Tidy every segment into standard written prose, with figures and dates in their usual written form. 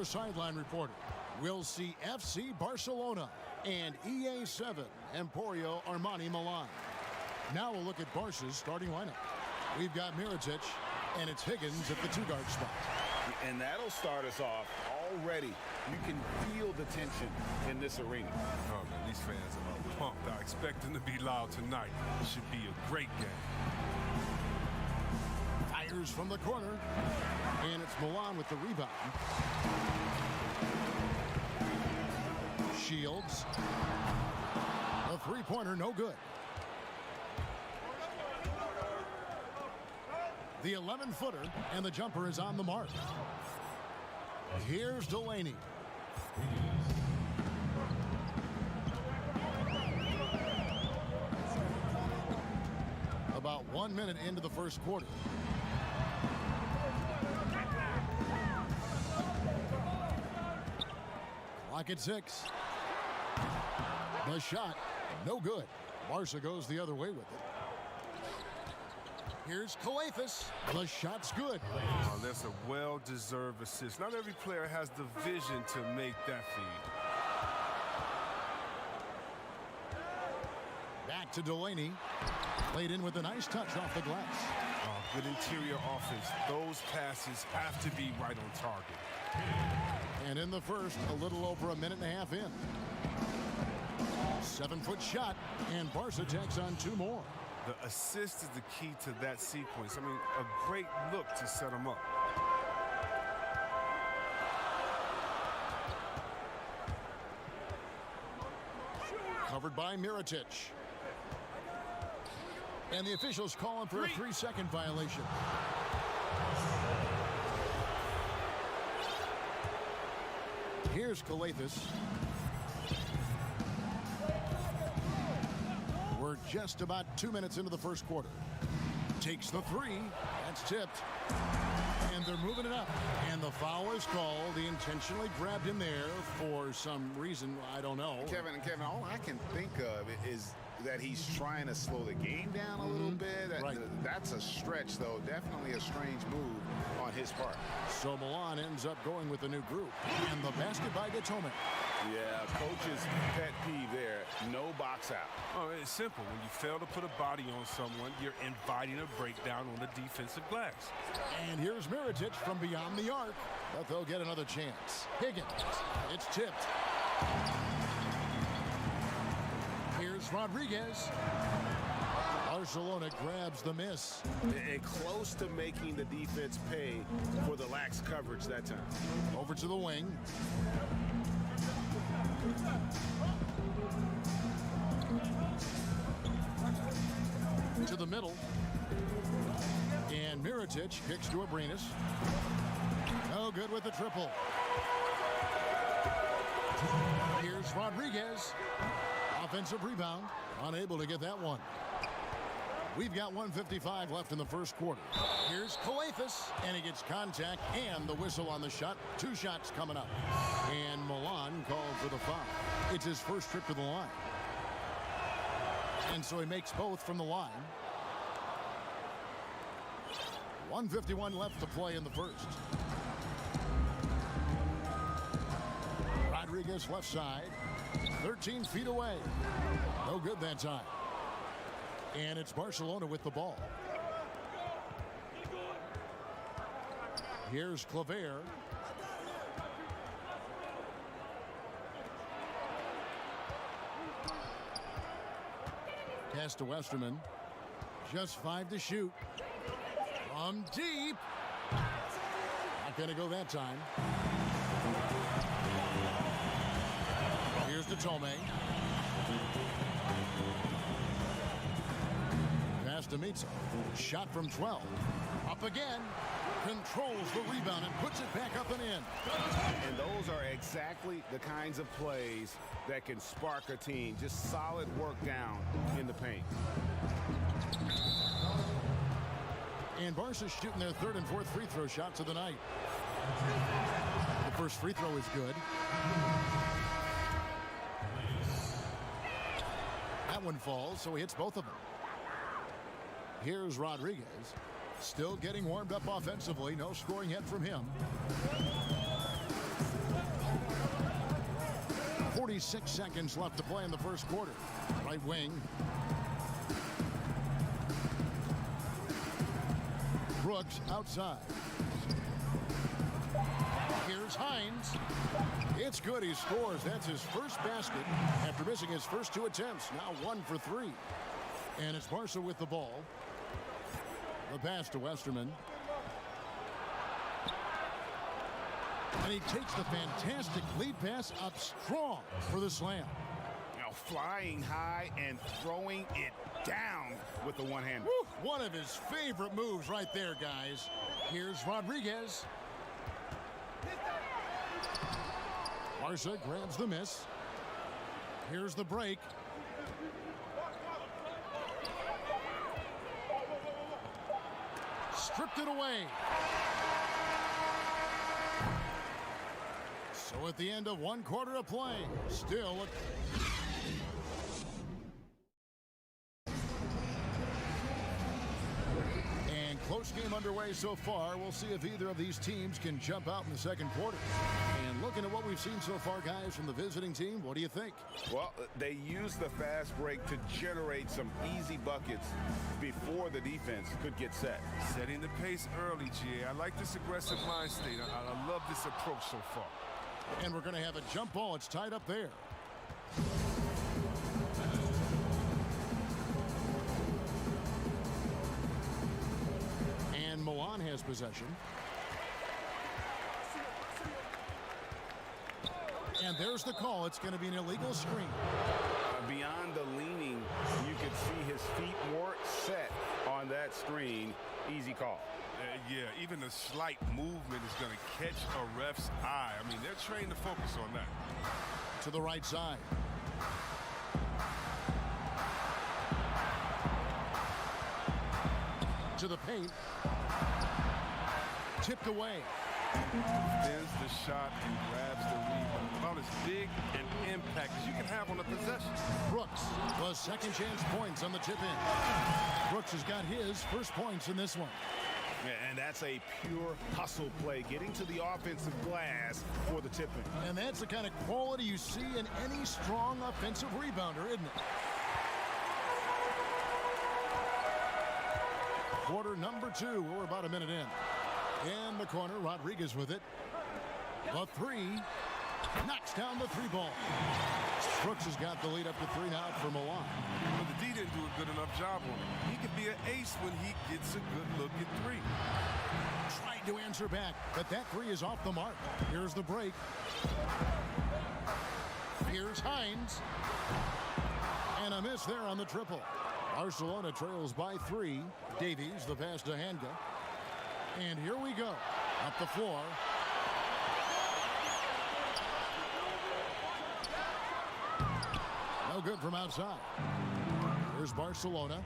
Sideline reporter. We'll see FC Barcelona and EA7 Emporio Armani Milan. Now we'll look at Barca's starting lineup. We've got Mirotic, and it's Higgins at the two-guard spot. And that'll start us off already. You can feel the tension in this arena. Oh, man, these fans are pumped. I expect them to be loud tonight. It should be a great game. Fires from the corner, and it's Milan with the rebound. Shields. A three-pointer, no good. The 11-footer, and the jumper is on the mark. Here's Delaney. About 1 minute into the first quarter. Clock at 6. The shot, no good. Barca goes the other way with it. Here's Calathis. The shot's good. Oh, that's a well-deserved assist. Not every player has the vision to make that feed. Back to Delaney. Played in with a nice touch off the glass. Oh, good interior offense. Those passes have to be right on target. And in the first, a little over a minute and a half in. 7-foot shot, and Barca tacks on 2 more. The assist is the key to that sequence. I mean, a great look to set them up. Covered by Mirotic. And the officials calling for a 3-second violation. Here's Calathis. We're just about 2 minutes into the first quarter. Takes the 3. That's tipped. And they're moving it up. And the foul is called. He intentionally grabbed him there for some reason. I don't know. Kevin, all I can think of is that he's trying to slow the game down a little bit. Right. That's a stretch, though. Definitely a strange move on his part. So Milan ends up going with a new group. And the basket by Gatome. Yeah, coach's pet peeve there. No box out. Oh, it's simple. When you fail to put a body on someone, you're inviting a breakdown on the defensive glass. And here's Mirotic from beyond the arc. But they'll get another chance. Higgins. It's tipped. Here's Rodriguez. Barcelona grabs the miss. And close to making the defense pay for the lax coverage that time. Over to the wing. To the middle. And Mirotic kicks to Abrinas. No good with the triple. Here's Rodriguez. Offensive rebound. Unable to get that one. We've got 1:55 left in the first quarter. Here's Calathis, and he gets contact and the whistle on the shot. 2 shots coming up. And Milan called for the foul. It's his first trip to the line. And so he makes both from the line. 1:51 left to play in the first. Rodriguez left side. 13 feet away. No good that time. And it's Barcelona with the ball. Here's Claver. Pass to Westerman. Just 5 to shoot. From deep. Not going to go that time. Here's to Tome. Pass to Mitsa. Shot from 12. Up again. Controls the rebound and puts it back up and in. And those are exactly the kinds of plays that can spark a team. Just solid work down in the paint. And Barca's shooting their third and fourth free throw shots of the night. The first free throw is good. That one falls, so he hits both of them. Here's Rodriguez. Still getting warmed up offensively. No scoring yet from him. 46 seconds left to play in the first quarter. Right wing. Brooks outside. Here's Hines. It's good. He scores. That's his first basket after missing his first 2 attempts. Now 1 for 3. And it's Barca with the ball. The pass to Westerman. And he takes the fantastic lead pass up strong for the slam. Now flying high and throwing it down with the one-hander. One of his favorite moves right there, guys. Here's Rodriguez. Barca grabs the miss. Here's the break. Stripped it away. So at the end of 1 quarter of play, still and close game underway so far. We'll see if either of these teams can jump out in the second quarter. And looking at what we've seen so far, guys, from the visiting team, what do you think? Well, they used the fast break to generate some easy buckets before the defense could get set. Setting the pace early, GA. I like this aggressive mind state. I love this approach so far. And we're going to have a jump ball. It's tied up there. And Milan has possession. And there's the call. It's going to be an illegal screen. Beyond the leaning, you could see his feet weren't set on that screen. Easy call. Yeah, even a slight movement is going to catch a ref's eye. I mean, they're trained to focus on that. To the right side. To the paint. Tipped away. Bends the shot and grabs the rebound. About as big an impact as you can have on a possession. Brooks, the second chance points on the tip in. Brooks has got his first points in this one. Yeah, and that's a pure hustle play, getting to the offensive glass for the tip in. And that's the kind of quality you see in any strong offensive rebounder, isn't it? Quarter number 2. We're about a minute in. In the corner, Rodriguez with it. The 3. Knocks down the 3 ball. Brooks has got the lead up to 3 now for Milan. But the D didn't do a good enough job on him. He could be an ace when he gets a good look at 3. Trying to answer back, but that 3 is off the mark. Here's the break. Here's Hines. And a miss there on the triple. Barcelona trails by 3. Davies, the pass to Hanga. And here we go. Up the floor. No good from outside. Here's Barcelona.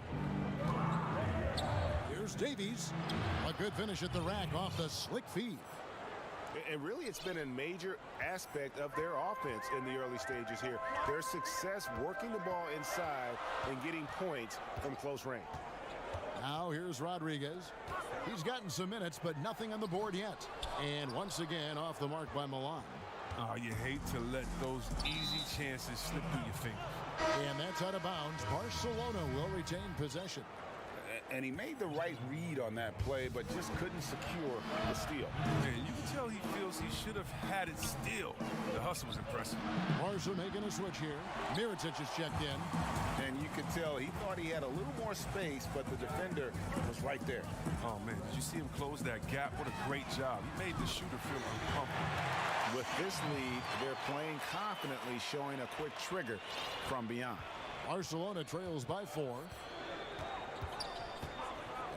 Here's Davies. A good finish at the rack off the slick feed. And really, it's been a major aspect of their offense in the early stages here. Their success working the ball inside and getting points from close range. Now here's Rodriguez. He's gotten some minutes, but nothing on the board yet. And once again, off the mark by Milan. Oh, you hate to let those easy chances slip through your fingers. And that's out of bounds. Barcelona will retain possession. And he made the right read on that play, but just couldn't secure the steal. And you can tell he feels he should have had it still. The hustle was impressive. Barca making a switch here. Mirotic is checked in. And you could tell he thought he had a little more space, but the defender was right there. Oh, man, did you see him close that gap? What a great job. He made the shooter feel uncomfortable. With this lead, they're playing confidently, showing a quick trigger from beyond. Barcelona trails by 4.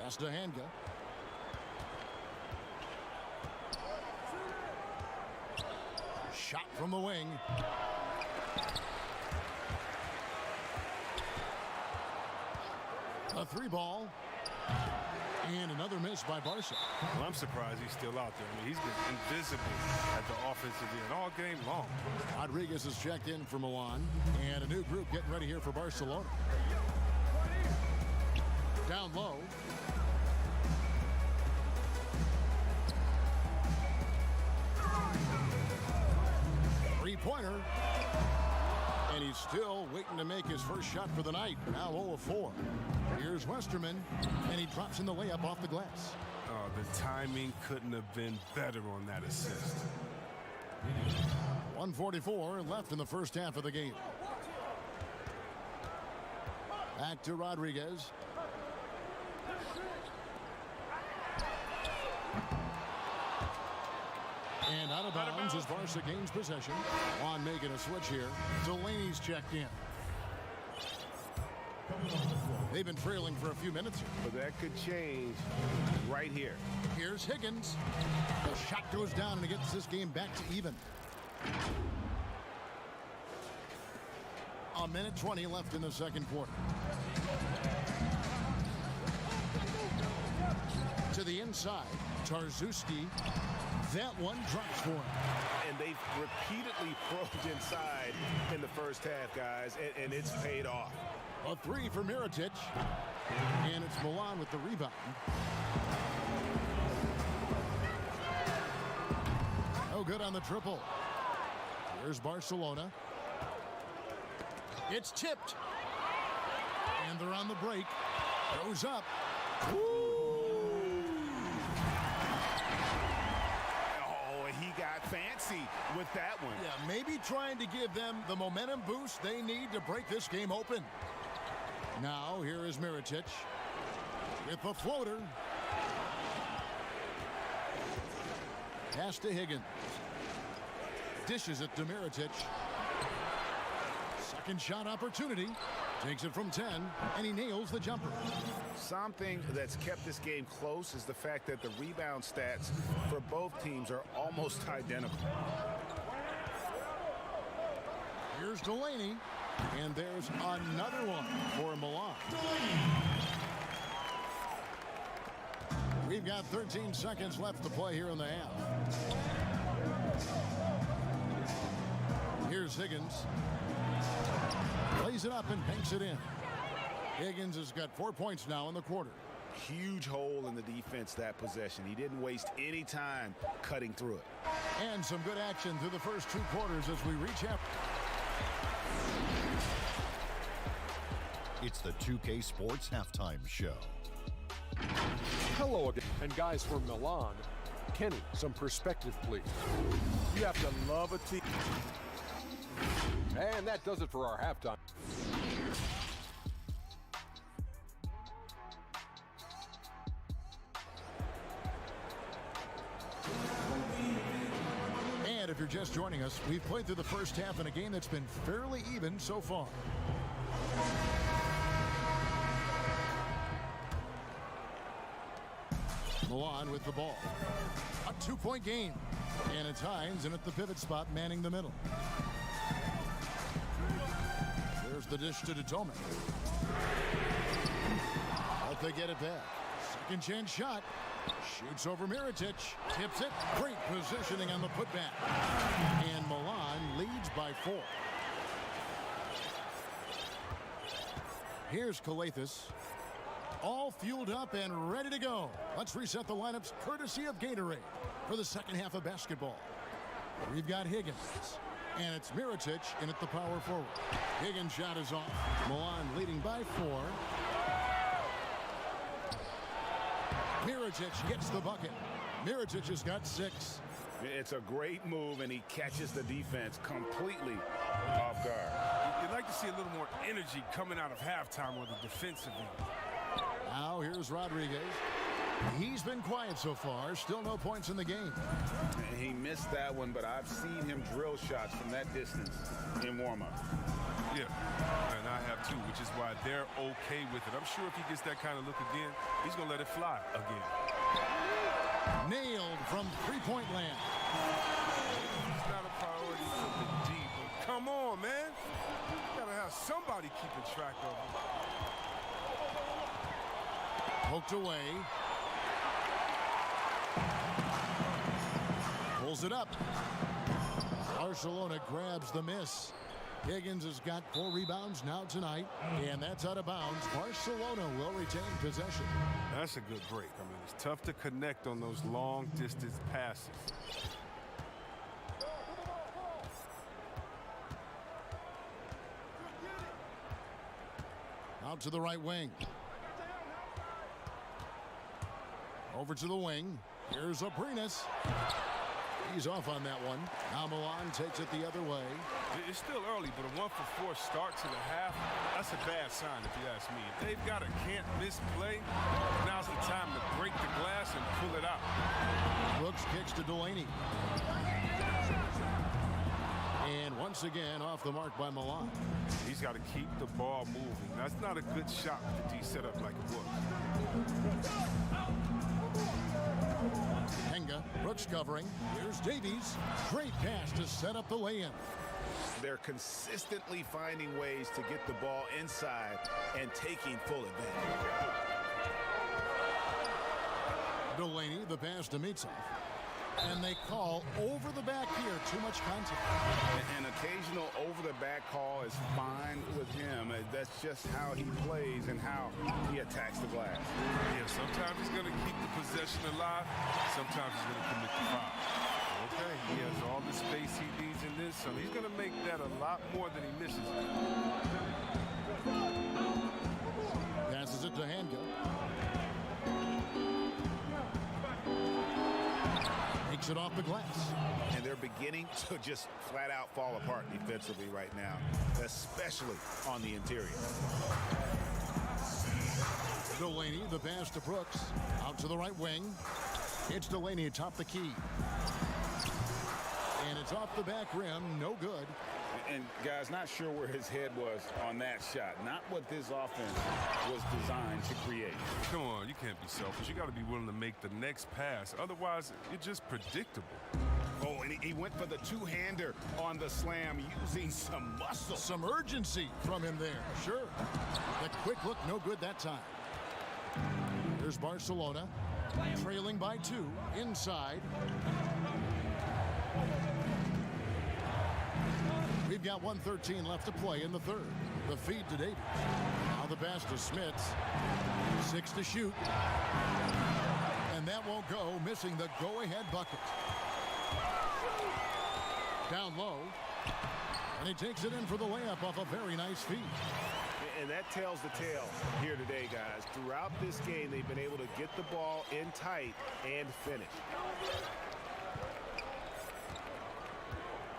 Pass to Hanga. Shot from the wing. A 3-ball. And another miss by Barca. Well, I'm surprised he's still out there. I mean, he's been invisible at the offensive end all game long. Rodriguez is checked in for Milan. And a new group getting ready here for Barcelona. Down low. Three-pointer. And he's still waiting to make his first shot for the night. Now 0 of 4. Here's Westerman, and he drops in the layup off the glass. Oh, the timing couldn't have been better on that assist. 1:44 left in the first half of the game. Back to Rodriguez. And out of bounds as Barca gains possession. Juan making a switch here. Delaney's checked in. They've been trailing for a few minutes here. But that could change right here. Here's Higgins. The shot goes down and it gets this game back to even. A minute 20 left in the second quarter. To the inside, Tarczewski. That one drops for him. And they've repeatedly probed inside in the first half, guys, and it's paid off. A 3 for Mirotic. And it's Milan with the rebound. No good on the triple. Here's Barcelona. It's tipped. And they're on the break. Goes up. Got fancy with that one. Yeah, maybe trying to give them the momentum boost they need to break this game open. Now, here is Mirotic with the floater. Pass to Higgins. Dishes it to Mirotic. Second shot opportunity. Takes it from 10, and he nails the jumper. Something that's kept this game close is the fact that the rebound stats for both teams are almost identical. Here's Delaney, and there's another one for Milan. We've got 13 seconds left to play here in the half. Here's Higgins. Plays it up and banks it in. Higgins has got 4 points now in the quarter. Huge hole in the defense that possession. He didn't waste any time cutting through it. And some good action through the first 2 quarters as we reach out. It's the 2K Sports Halftime Show. Hello again. And guys from Milan, Kenny, some perspective, please. You have to love a team. And that does it for our halftime. And if you're just joining us, we've played through the first half in a game that's been fairly even so far. Milan with the ball. A 2-point game. And it's Hines in at the pivot spot, manning the middle. There's the dish to Dotome. But they get it back. Second chance shot. Shoots over Mirotic. Tips it. Great positioning on the putback. And Milan leads by 4. Here's Calathes. All fueled up and ready to go. Let's reset the lineups courtesy of Gatorade for the second half of basketball. We've got Higgins. And it's Mirotic in at the power forward. Higgins' shot is off. Milan leading by 4. Mirajic gets the bucket. Mirajic has got 6. It's a great move, and he catches the defense completely off guard. You'd like to see a little more energy coming out of halftime on the defensive end. Now here's Rodriguez. He's been quiet so far. Still no points in the game. And he missed that one, but I've seen him drill shots from that distance in warm-up. Yeah, and I have too, which is why they're okay with it. I'm sure if he gets that kind of look again, he's going to let it fly again. Nailed from three-point land. It's not a priority for the D, but come on, man. You got to have somebody keeping track of him. Poked away. Pulls it up. Barcelona grabs the miss. Higgins has got 4 rebounds now tonight, and that's out of bounds. Barcelona will retain possession. That's a good break. I mean, it's tough to connect on those long-distance passes. Out to the right wing. Over to the wing. Here's Abrinas. He's off on that one. Now Milan takes it the other way. It's still early, but a 1-for-4 start to the half, that's a bad sign if you ask me. If they've got a can't-miss play, now's the time to break the glass and pull it out. Brooks kicks to Delaney. And once again, off the mark by Milan. He's got to keep the ball moving. That's not a good shot with the D set up like it was. Henga, Brooks covering. Here's Davies. Great pass to set up the lay-in. They're consistently finding ways to get the ball inside and taking full advantage. Delaney, the pass to Mitsov. And they call over the back here. Too much contact. An occasional over-the-back call is fine with him. That's just how he plays and how he attacks the glass. Yeah, sometimes he's going to keep the possession alive. Sometimes he's going to commit the foul. Okay, he has all the space he needs in this, so he's going to make that a lot more than he misses. Passes it to Hanga. Takes it off the glass. And they're beginning to just flat out fall apart defensively right now, especially on the interior. Delaney, the pass to Brooks. Out to the right wing. It's Delaney atop the key. And it's off the back rim. No good. And guys, not sure where his head was on that shot. Not what this offense was designed to create. Come on, you can't be selfish. You got to be willing to make the next pass. Otherwise, it's just predictable. Oh, and he went for the two-hander on the slam using some muscle. Some urgency from him there. Sure. The quick look, no good that time. Here's Barcelona. Trailing by 2. Inside. We've got 1:13 left to play in the third. The feed to Davies. Now the pass to Smits. 6 to shoot. And that won't go, missing the go-ahead bucket. Down low. And he takes it in for the layup off a very nice feed. And that tells the tale here today, guys. Throughout this game, they've been able to get the ball in tight and finish.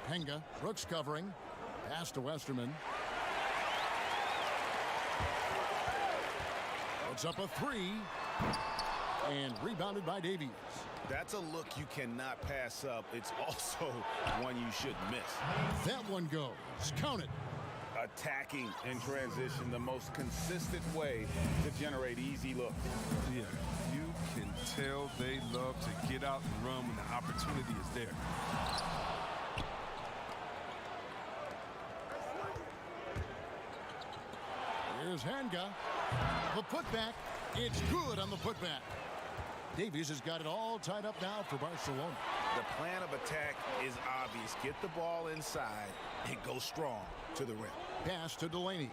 Henga, Brooks covering. Pass to Westerman. Puts up a 3. And rebounded by Davies. That's a look you cannot pass up. It's also one you shouldn't miss. That one goes. Count it. Attacking in transition, the most consistent way to generate easy looks. Yeah, you can tell they love to get out and run when the opportunity is there. Here's Hanga. The putback. It's good on the putback. Davies has got it all tied up now for Barcelona. The plan of attack is obvious. Get the ball inside and go strong to the rim. Pass to Delaney.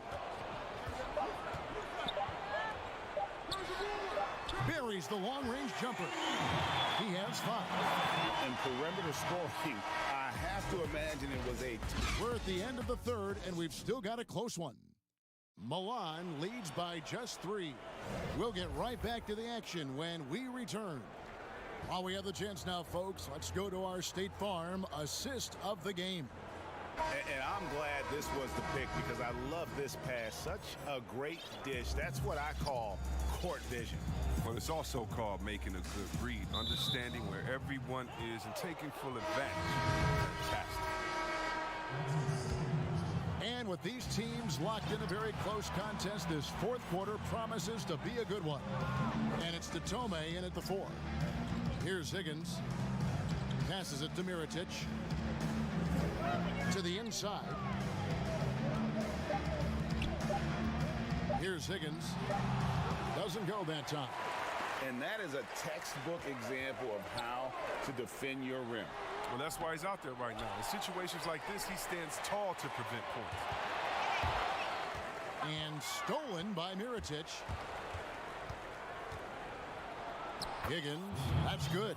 Buries the long-range jumper. He has 5. And perimeter scoring, I have to imagine it was 8. We're at the end of the third, and we've still got a close one. Milan leads by just 3. We'll get right back to the action when we return. While we have the chance now, folks, let's go to our State Farm assist of the game. And I'm glad this was the pick because I love this pass. Such a great dish. That's what I call court vision. Well, it's also called making a good read, understanding where everyone is and taking full advantage. Fantastic. And with these teams locked in a very close contest, this fourth quarter promises to be a good one. And it's to Tome in at the 4. Here's Higgins. Passes it to Mirotic. To the inside. Here's Higgins. Doesn't go that time. And that is a textbook example of how to defend your rim. Well, that's why he's out there right now. In situations like this, he stands tall to prevent points. And stolen by Mirotic. Higgins, that's good.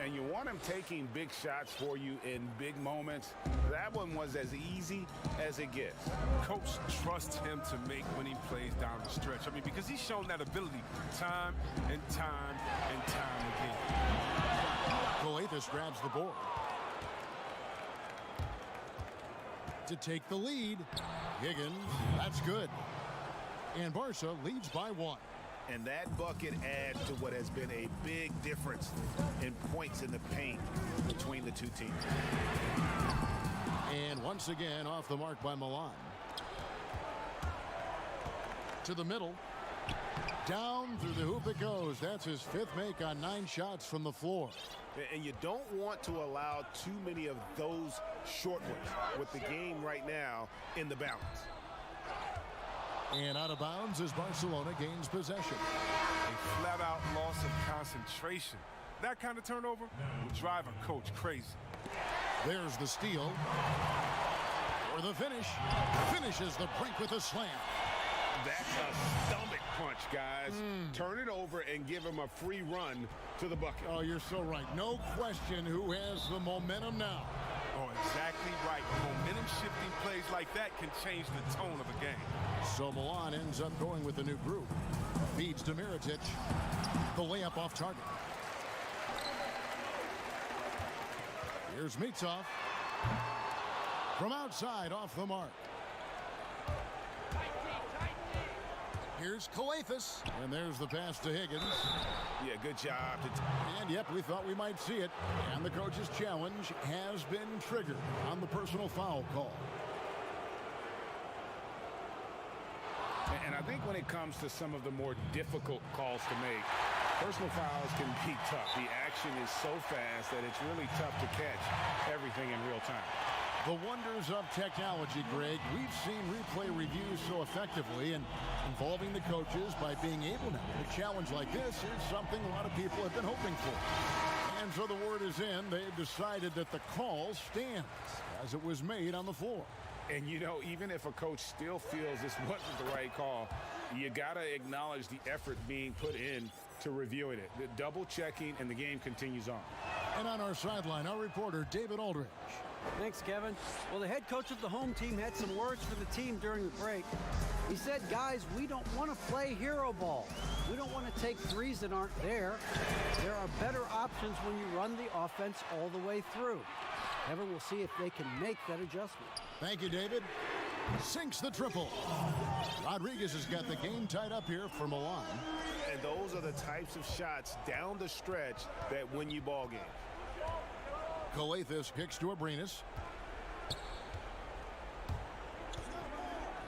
And you want him taking big shots for you in big moments. That one was as easy as it gets. Coach trusts him to make winning plays down the stretch. I mean, because he's shown that ability time and time and time again. Coathis grabs the board. To take the lead. Higgins, that's good. And Barca leads by 1. And that bucket adds to what has been a big difference in points in the paint between the two teams. And once again, off the mark by Milan. To the middle. Down through the hoop it goes. That's his 5th make on 9 shots from the floor. And you don't want to allow too many of those short ones with the game right now in the balance. And out of bounds as Barcelona gains possession. A flat-out loss of concentration. That kind of turnover will drive a coach crazy. There's the steal. For the finish. Finishes the break with a slam. That's a stomach punch, guys. Turn it over and give him a free run to the bucket. Oh, you're so right. No question who has the momentum now. Oh, exactly right. Momentum-shifting plays like that can change the tone of a game. So Milan ends up going with the new group. Feeds to Mirotic. The layup off target. Here's Mitov. From outside off the mark. Here's Coathis. And there's the pass to Higgins. Yeah, good job. And yep, we thought we might see it. And the coach's challenge has been triggered on the personal foul call. And I think when it comes to some of the more difficult calls to make, personal fouls can be tough. The action is so fast that it's really tough to catch everything in real time. The wonders of technology, Greg. We've seen replay reviews so effectively, and involving the coaches by being able now to challenge like this is something a lot of people have been hoping for. And so the word is in. They've decided that the call stands as it was made on the floor. And, you know, even if a coach still feels this wasn't the right call, you got to acknowledge the effort being put in to reviewing it. The double checking, and the game continues on. And on our sideline, our reporter, David Aldridge. Thanks, Kevin. Well, the head coach of the home team had some words for the team during the break. He said, guys, we don't want to play hero ball. We don't want to take threes that aren't there. There are better options when you run the offense all the way through. Kevin, we'll see if they can make that adjustment. Thank you, David. Sinks the triple. Rodriguez has got the game tied up here for Milan. And those are the types of shots down the stretch that win you ball games. Coathis kicks to Abrinas.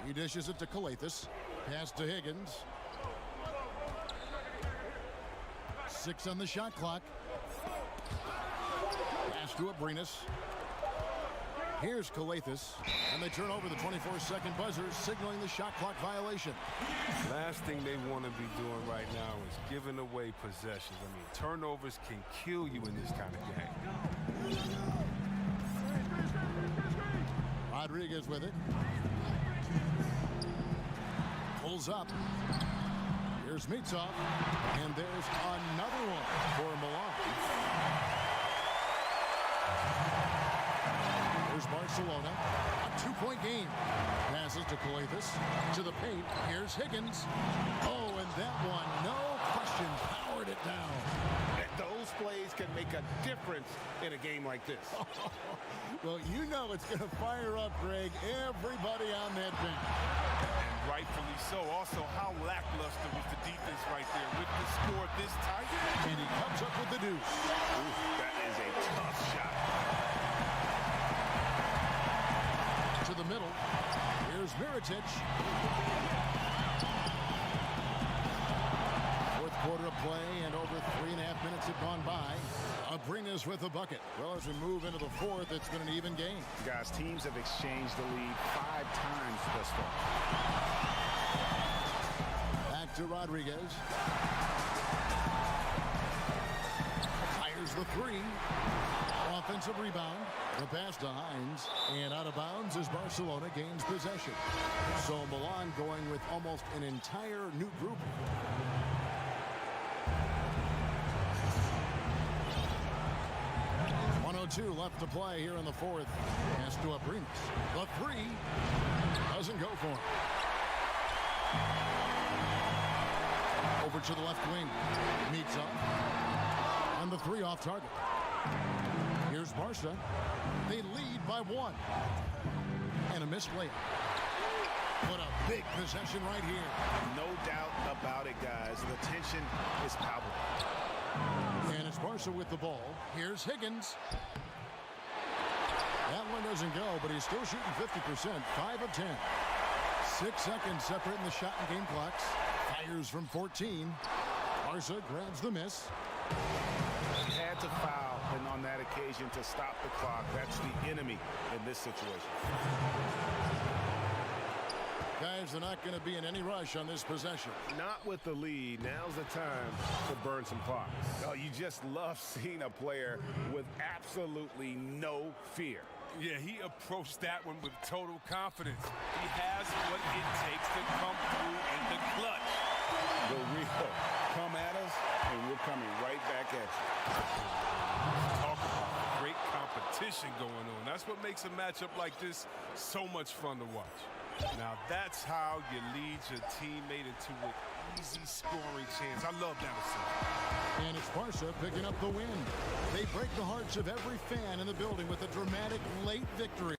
He dishes it to Coathis. Pass to Higgins. 6 on the shot clock. Pass to Abrinas. Here's Coathis. And they turn over the 24-second buzzer, signaling the shot clock violation. Last thing they want to be doing right now is giving away possessions. I mean, turnovers can kill you in this kind of game. Rodriguez with it. Pulls up. Here's Mitov. And there's another one for Milan. There's Barcelona. 2-point game. Passes to Coathis. To the paint. Here's Higgins. Oh, and that one, no question, powered it down. Those plays can make a difference in a game like this. Well, you know it's going to fire up, Greg, everybody on that bench. And rightfully so. Also, how lackluster was the defense right there with the score this tight. And he comes up with the deuce. Ooh, that is a tough shot. To the middle. Here's Mirotic. Fourth quarter of play, and over 3.5 minutes have gone by. Abrinas with a bucket. Well, as we move into the fourth, it's been an even game. Guys, teams have exchanged the lead 5 times thus far. Back to Rodriguez. Fires the three. Offensive rebound. The pass to Hines. And out of bounds as Barcelona gains possession. So Milan going with almost an entire new group. Two left to play here in the fourth. Pass to Abrinas. The three doesn't go for him. Over to the left wing. Meets up. And the three off target. Here's Barca. They lead by 1. And a missed layup. What a big possession right here. No doubt about it, guys. The tension is palpable. And it's Barca with the ball. Here's Higgins. That one doesn't go, but he's still shooting 50%. 5 of 10. 6 seconds separating the shot and game clocks. Fires from 14. Barca grabs the miss. He had to foul, and on that occasion to stop the clock. That's the enemy in this situation. Guys, they're not going to be in any rush on this possession. Not with the lead. Now's the time to burn some clock. Oh, you just love seeing a player with absolutely no fear. Yeah, he approached that one with total confidence. He has what it takes to come through in the clutch. The real come at us, and we're coming right back at you. Talk about great competition going on. That's what makes a matchup like this so much fun to watch. Now that's how you lead your teammate into an easy scoring chance. I love that assist. And it's Barca picking up the win. They break the hearts of every fan in the building with a dramatic late victory.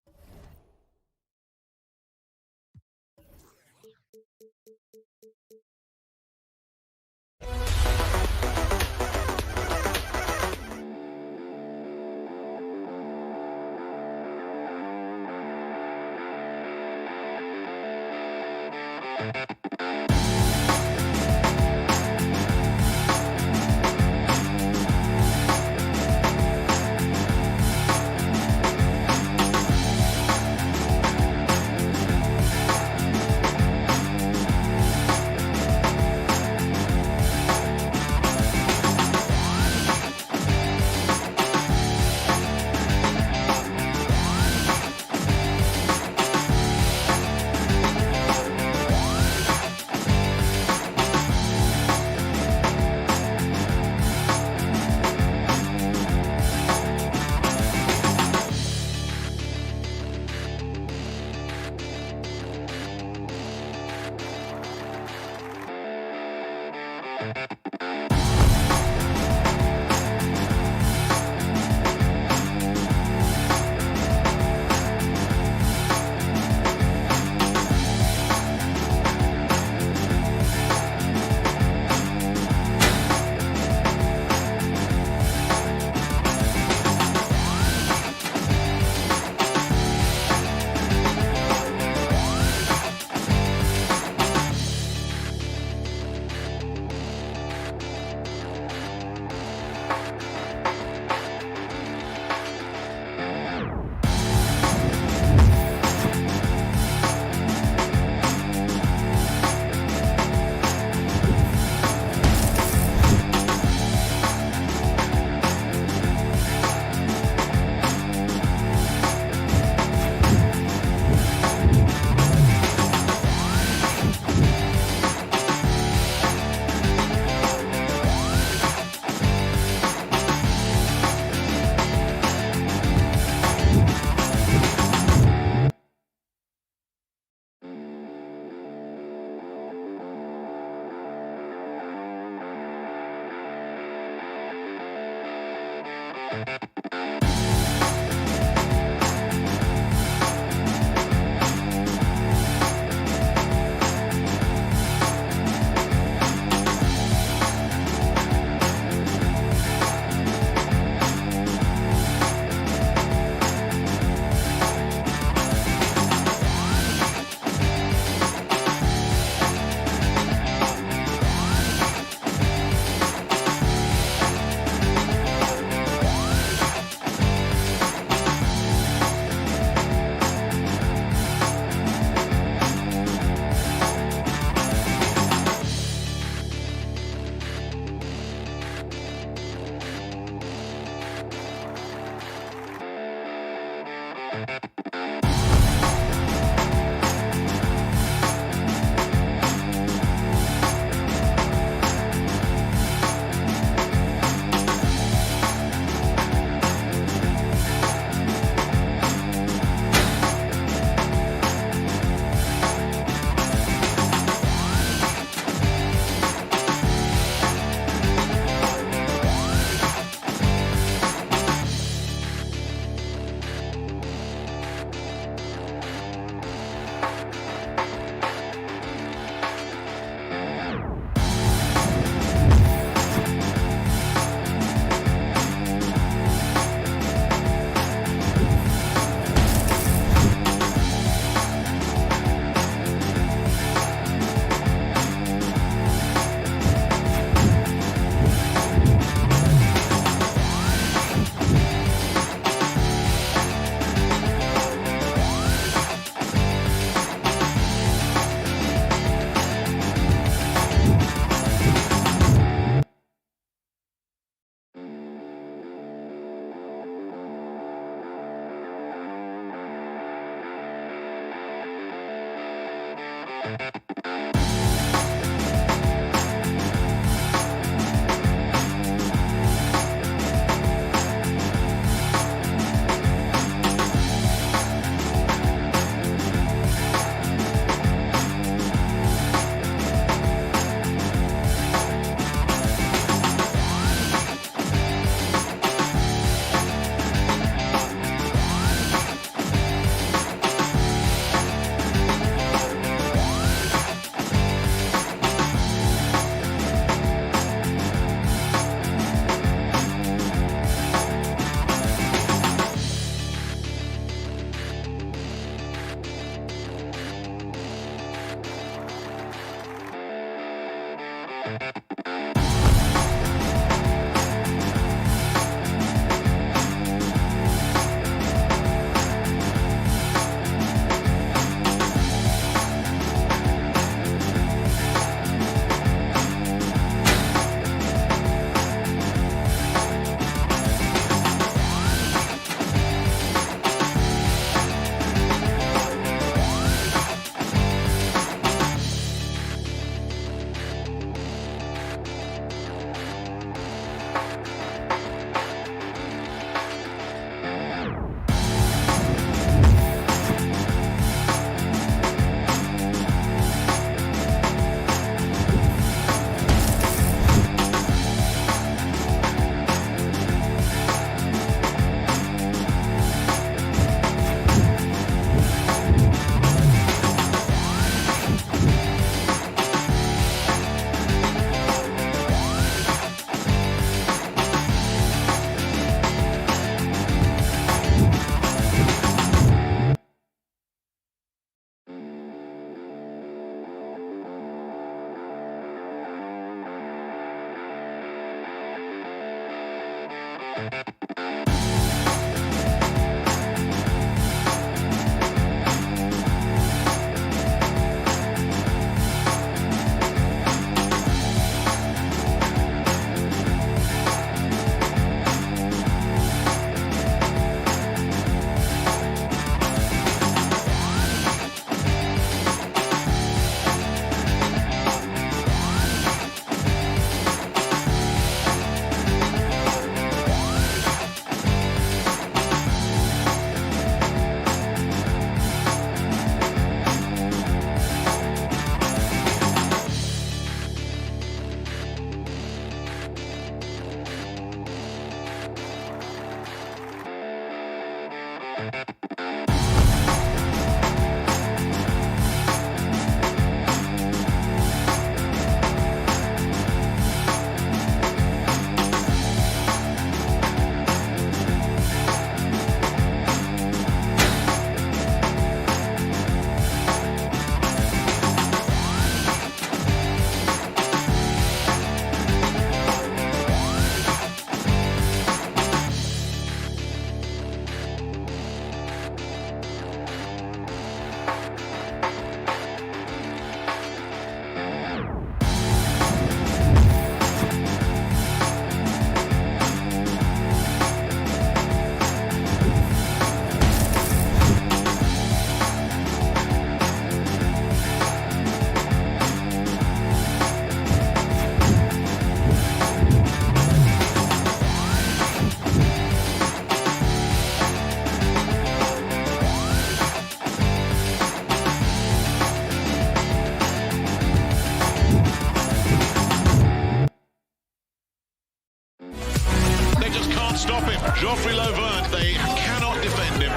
Stop him. Geoffrey Lauvert, they cannot defend him.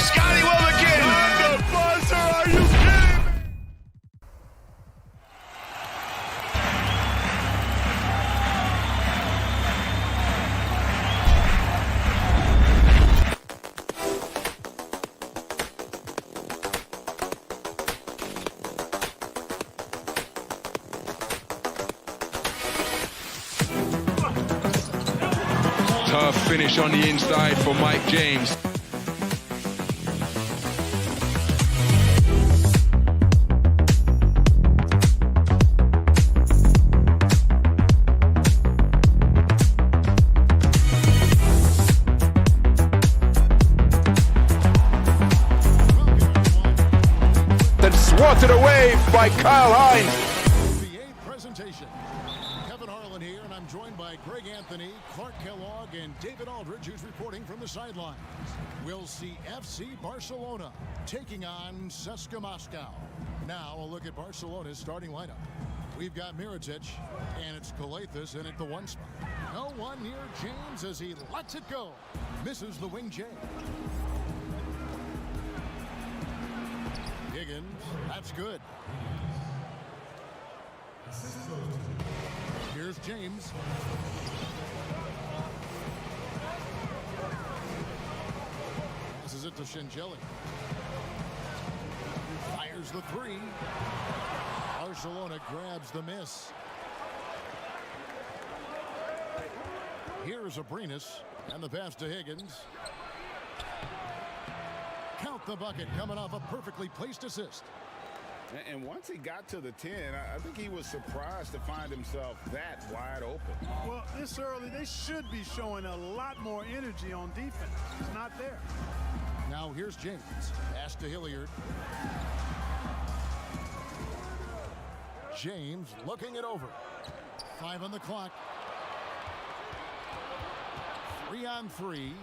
Scotty Wilbekin! The buzzer, are you kidding me? Tough finish on the inside for Mike James. Then swatted away by Kyle Hines. NBA presentation. Kevin Harlan here, and I'm joined by Greg Anthony, Clark Kellogg, and David Aldridge, who's reporting from the sidelines. We'll see FC Barcelona taking on CSKA Moscow. Now a look at Barcelona's starting lineup. We've got Mirotic, and it's Calathes in at the one spot. No one near James as he lets it go. Misses the wing J. Higgins, that's good. Here's James. This is it to Shinjelli. Fires the three. Barcelona grabs the miss. Here's Abrinas, and the pass to Higgins. Count the bucket, coming off a perfectly placed assist. And once he got to the 10, I think he was surprised to find himself that wide open. Well, this early, they should be showing a lot more energy on defense. It's not there. Now here's James. Pass to Hilliard. James looking it over. 5 on the clock. 3 on 3.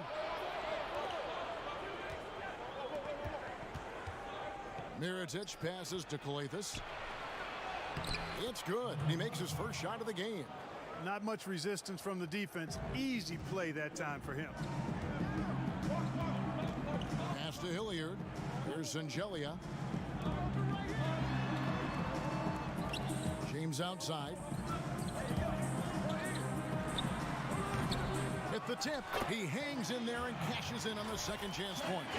Mirotic passes to Calathes. It's good. He makes his first shot of the game. Not much resistance from the defense. Easy play that time for him. Pass to Hilliard. Here's Zangelia. James outside. At the tip, he hangs in there and cashes in on the second chance points.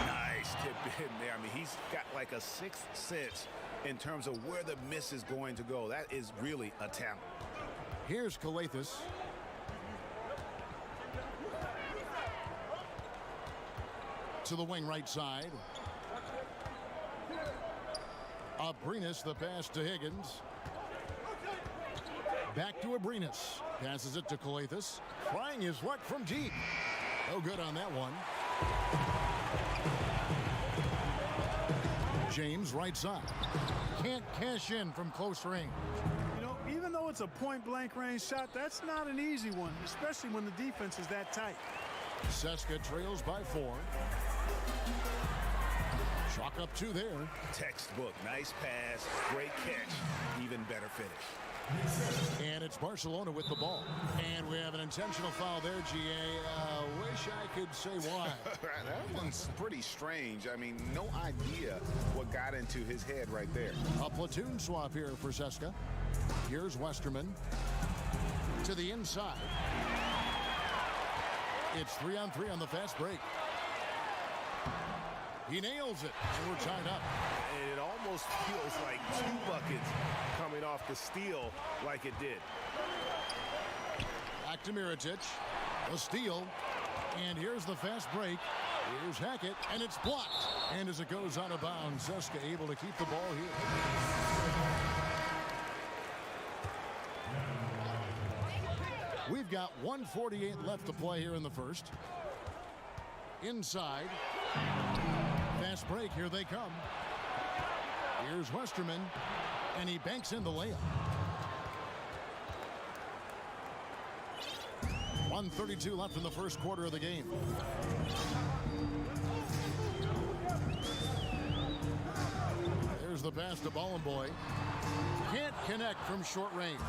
Nice tip in there. I mean, he's got like a sixth sense in terms of where the miss is going to go. That is really a talent. Here's Calathes. To the wing right side. Abrinas, the pass to Higgins. Back to Abrinas. Passes it to Calathes. Trying his luck from deep. No good on that one. James right side. Can't cash in from close range. You know, even though it's a point-blank range shot, that's not an easy one, especially when the defense is that tight. CSKA trails by 4. Chalk up 2 there. Textbook. Nice pass. Great catch. Even better finish. And it's Barcelona with the ball. And we have an intentional foul there, GA. Wish I could say why. That one's pretty strange. I mean, no idea what got into his head right there. A platoon swap here for Seska. Here's Westerman to the inside. It's 3-on-3 on the fast break. He nails it, and we're tied up. And it almost feels like 2 buckets coming off the steal like it did. Back to Mirotic. The steal. And here's the fast break. Here's Hackett, and it's blocked. And as it goes out of bounds, Seska able to keep the ball here. We've got 1:48 left to play here in the first. Inside. Fast break. Here they come. Here's Westerman, and he banks in the layup. 1:32 left in the first quarter of the game. There's the pass to Bollenboy. Can't connect from short range.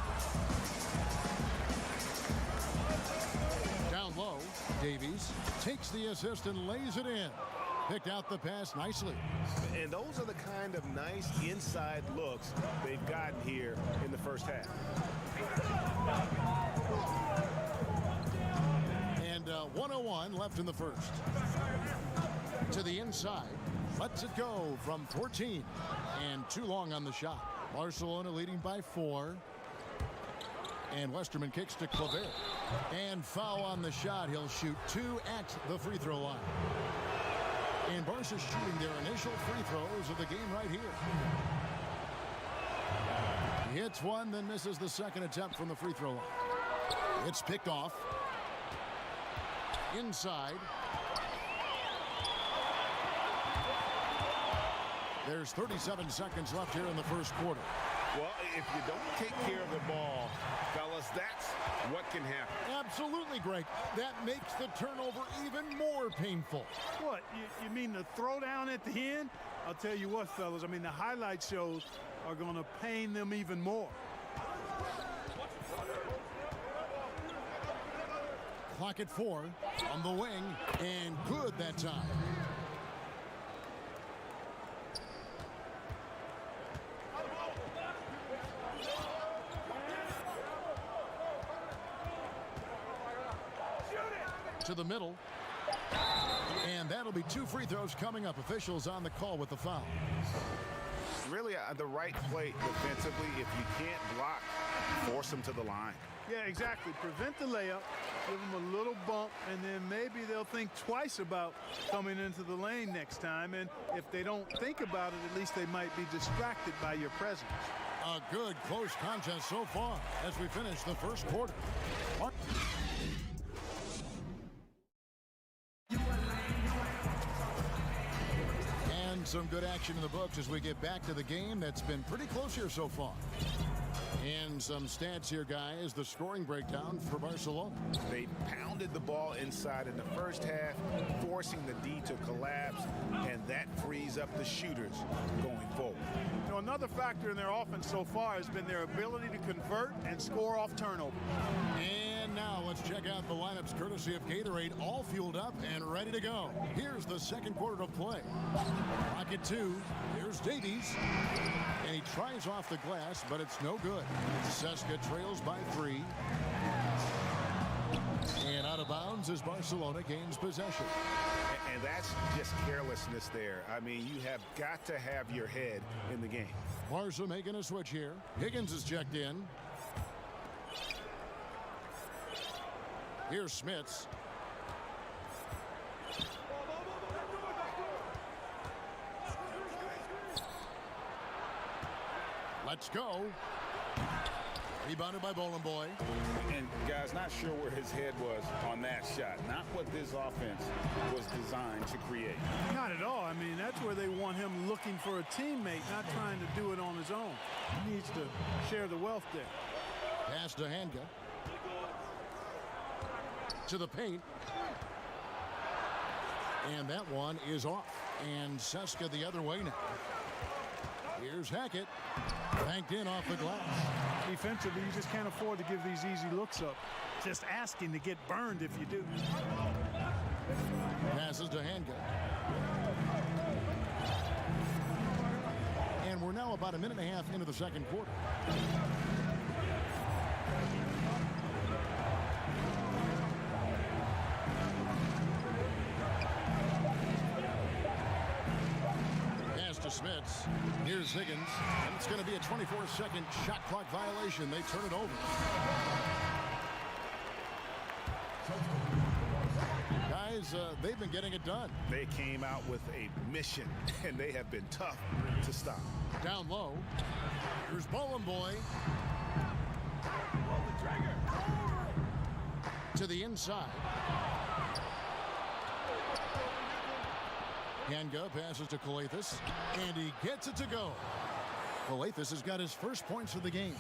Down low, Davies takes the assist and lays it in. Picked out the pass nicely. And those are the kind of nice inside looks they've gotten here in the first half. And 1:01 left in the first. To the inside. Lets it go from 14. And too long on the shot. Barcelona leading by 4. And Westerman kicks to Claver. And foul on the shot. He'll shoot 2 at the free throw line. And Barca's shooting their initial free throws of the game right here. He hits one, then misses the second attempt from the free throw line. It's picked off. Inside. There's 37 seconds left here in the first quarter. Well, if you don't take care of the ball, fellas, that's what can happen. Absolutely, Greg. That makes the turnover even more painful. What, you mean the throwdown at the end? I'll tell you what, fellas, I mean, the highlight shows are going to pain them even more. Clock at 4 on the wing, and good that time. To the middle. And that'll be 2 free throws coming up. Officials on the call with the foul. Really, the right play defensively. If you can't block, force them to the line. Yeah, exactly. Prevent the layup, give them a little bump, and then maybe they'll think twice about coming into the lane next time. And if they don't think about it, at least they might be distracted by your presence. A good close contest so far as we finish the first quarter. And some good action in the books as we get back to the game that's been pretty close here so far. And some stats here, guys. The scoring breakdown for Barcelona. They pounded the ball inside in the first half, forcing the D to collapse, and that frees up the shooters going forward. You know, another factor in their offense so far has been their ability to convert and score off turnover. And now let's check out the lineups courtesy of Gatorade, all fueled up and ready to go. Here's the second quarter of play. Pocket 2. Here's Davies. And he tries off the glass, but it's no good. Seska trails by 3. And out of bounds as Barcelona gains possession. And that's just carelessness there. I mean, you have got to have your head in the game. Barca making a switch here. Higgins is checked in. Here's Smits. Let's go. Rebounded by Bollenboy. And guys, not sure where his head was on that shot. Not what this offense was designed to create. Not at all. I mean, that's where they want him looking for a teammate, not trying to do it on his own. He needs to share the wealth there. Pass to Hanga. To the paint. And that one is off. And Seska the other way now. Here's Hackett. Banked in off the glass. Defensively, you just can't afford to give these easy looks up. Just asking to get burned if you do. Passes to Hanga. And we're now about a minute and a half into the second quarter. Pass to Smits. Here's Higgins. And it's going to be a 24-second shot clock violation. They turn it over. Guys, they've been getting it done. They came out with a mission, and they have been tough to stop. Down low. Here's Bowling Boy. To the inside. Hanga passes to Coathis, and he gets it to go. Coathis has got his first points of the game.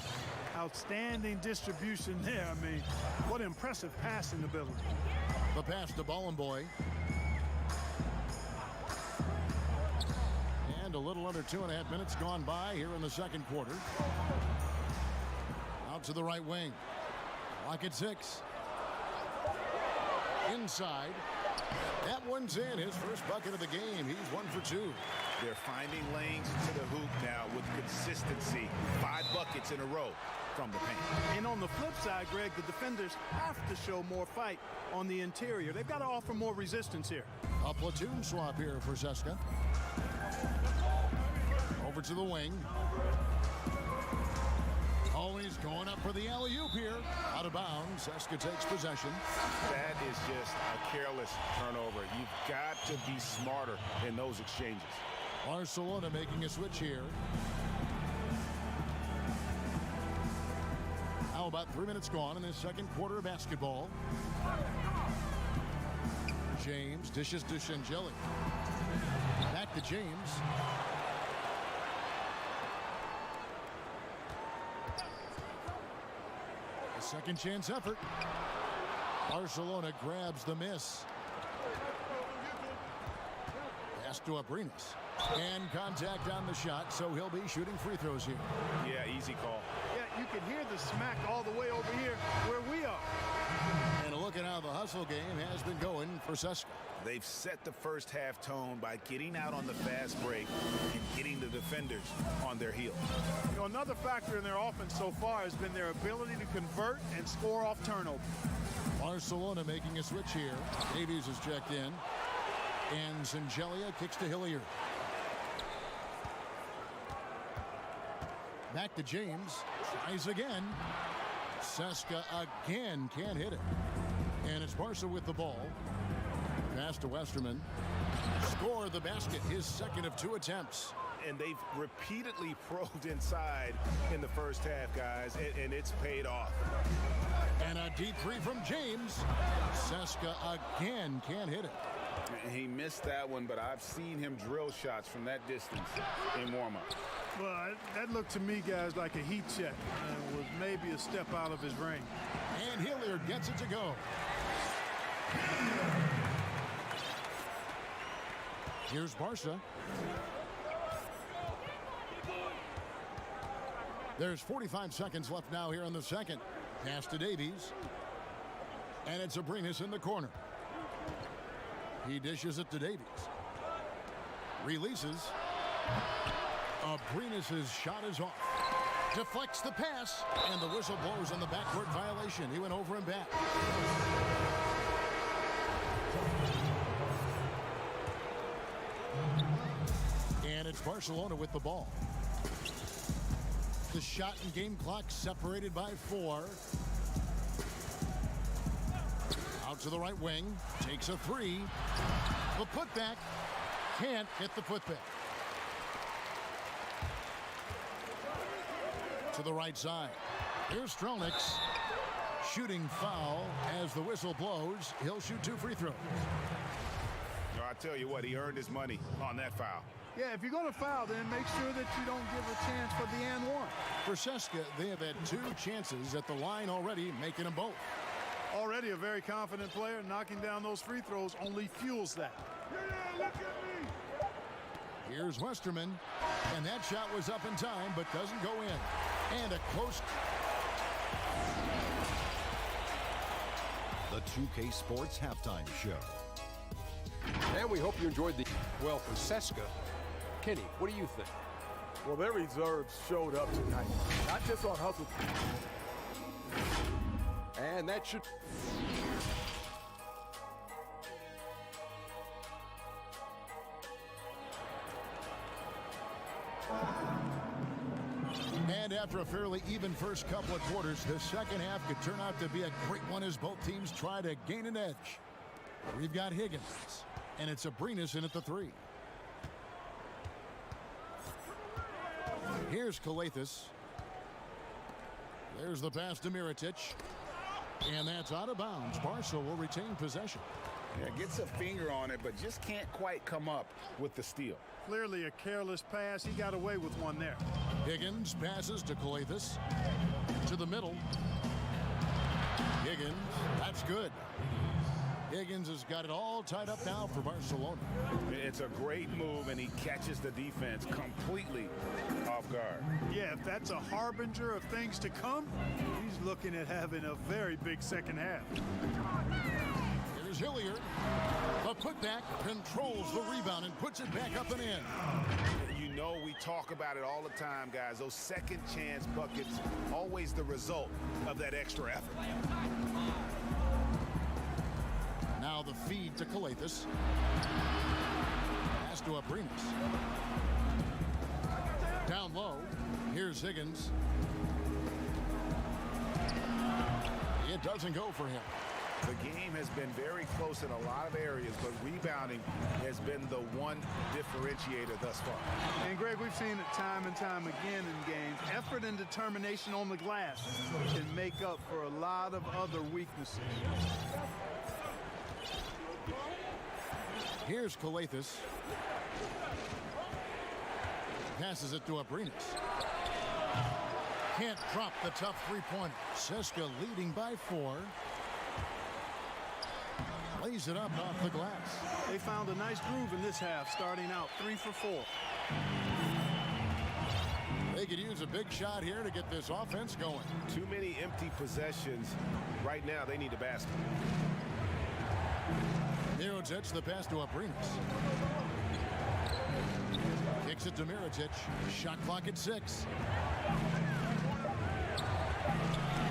Outstanding distribution there. I mean, what impressive passing ability. The pass to Bowling Boy. And a little under 2.5 minutes gone by here in the second quarter. Out to the right wing. Lock at 6. Inside. That one's in. His first bucket of the game. He's 1 for 2. They're finding lanes to the hoop now with consistency. 5 buckets in a row from the paint. And on the flip side, Greg, the defenders have to show more fight on the interior. They've got to offer more resistance here. A platoon swap here for Seska. Over to the wing. Oh, he's going up for the alley-oop here. Out of bounds. Seska takes possession. That is just a careless turnover. You've got to be smarter in those exchanges. Barcelona making a switch here. Now about 3 minutes gone in this second quarter of basketball. James dishes to Shangeli. Back to James. A second chance effort. Barcelona grabs the miss. Pass to Abrinas. And contact on the shot, so he'll be shooting free throws here. Yeah, easy call. Yeah, you can hear the smack all the way over here where we are. And a look at how the hustle game has been going for Seska. They've set the first half tone by getting out on the fast break and getting the defenders on their heels. You know, another factor in their offense so far has been their ability to convert and score off turnover. Barcelona making a switch here. Davies is checked in. And Zingelia kicks to Hilliard. Back to James. Tries again. Seska again can't hit it. And it's Barca with the ball. Pass to Westerman. Score the basket. His second of 2 attempts. And they've repeatedly probed inside in the first half, guys, and it's paid off. And a deep three from James. Seska again can't hit it. He missed that one, but I've seen him drill shots from that distance in warm-up. Well, that looked to me, guys, like a heat check. And was maybe a step out of his range. And Hilliard gets it to go. Here's Barca. There's 45 seconds left now here in the second. Pass to Davies. And it's Abrinas in the corner. He dishes it to Davies. Releases. Abrinas' shot is off. Deflects the pass. And the whistle blows on the backcourt violation. He went over and back. And it's Barcelona with the ball. The shot and game clock separated by 4. Out to the right wing. Takes a 3. The putback. Can't hit the putback. To the right side. Here's Strelniks. Shooting foul as the whistle blows. He'll shoot 2 free throws. I tell you what, he earned his money on that foul. Yeah, if you're going to foul, then make sure that you don't give a chance for the and one. For Seska, they have had 2 chances at the line already, making them both. Already a very confident player. Knocking down those free throws only fuels that. Yeah, look at me. Here's Westerman, and that shot was up in time, but doesn't go in. And a close. The 2K Sports Halftime Show. And we hope you enjoyed the, well, for Seska. Kenny, what do you think? Well, their reserves showed up tonight, not just on hustle. And that should... And after a fairly even first couple of quarters, the second half could turn out to be a great one as both teams try to gain an edge. We've got Higgins, and it's Abrinas in at the 3. Here's Kalathis. There's the pass to Mirotic. And that's out of bounds. Barca will retain possession. Yeah, gets a finger on it, but just can't quite come up with the steal. Clearly a careless pass. He got away with one there. Higgins passes to Kalathis. To the middle. Higgins, that's good. Higgins has got it all tied up now for Barcelona. It's a great move, and he catches the defense completely off guard. Yeah, if that's a harbinger of things to come, he's looking at having a very big second half. Here's Hilliard. The putback controls the rebound and puts it back up and in. You know, we talk about it all the time, guys. Those second chance buckets, always the result of that extra effort. Now the feed to Kalathis. Pass to Abrinas. Down low. Here's Higgins. It doesn't go for him. The game has been very close in a lot of areas, but rebounding has been the one differentiator thus far. And Greg, we've seen it time and time again in games. Effort and determination on the glass can make up for a lot of other weaknesses. Here's Kalathis. Passes it to Abrinas. Can't drop the tough three-pointer. Seska leading by 4. Lays it up off the glass. They found a nice groove in this half, starting out 3 for 4. They could use a big shot here to get this offense going. Too many empty possessions. Right now, they need a basket. Mirotic, the pass to Abrinas. Kicks it to Mirotic. Shot clock at 6.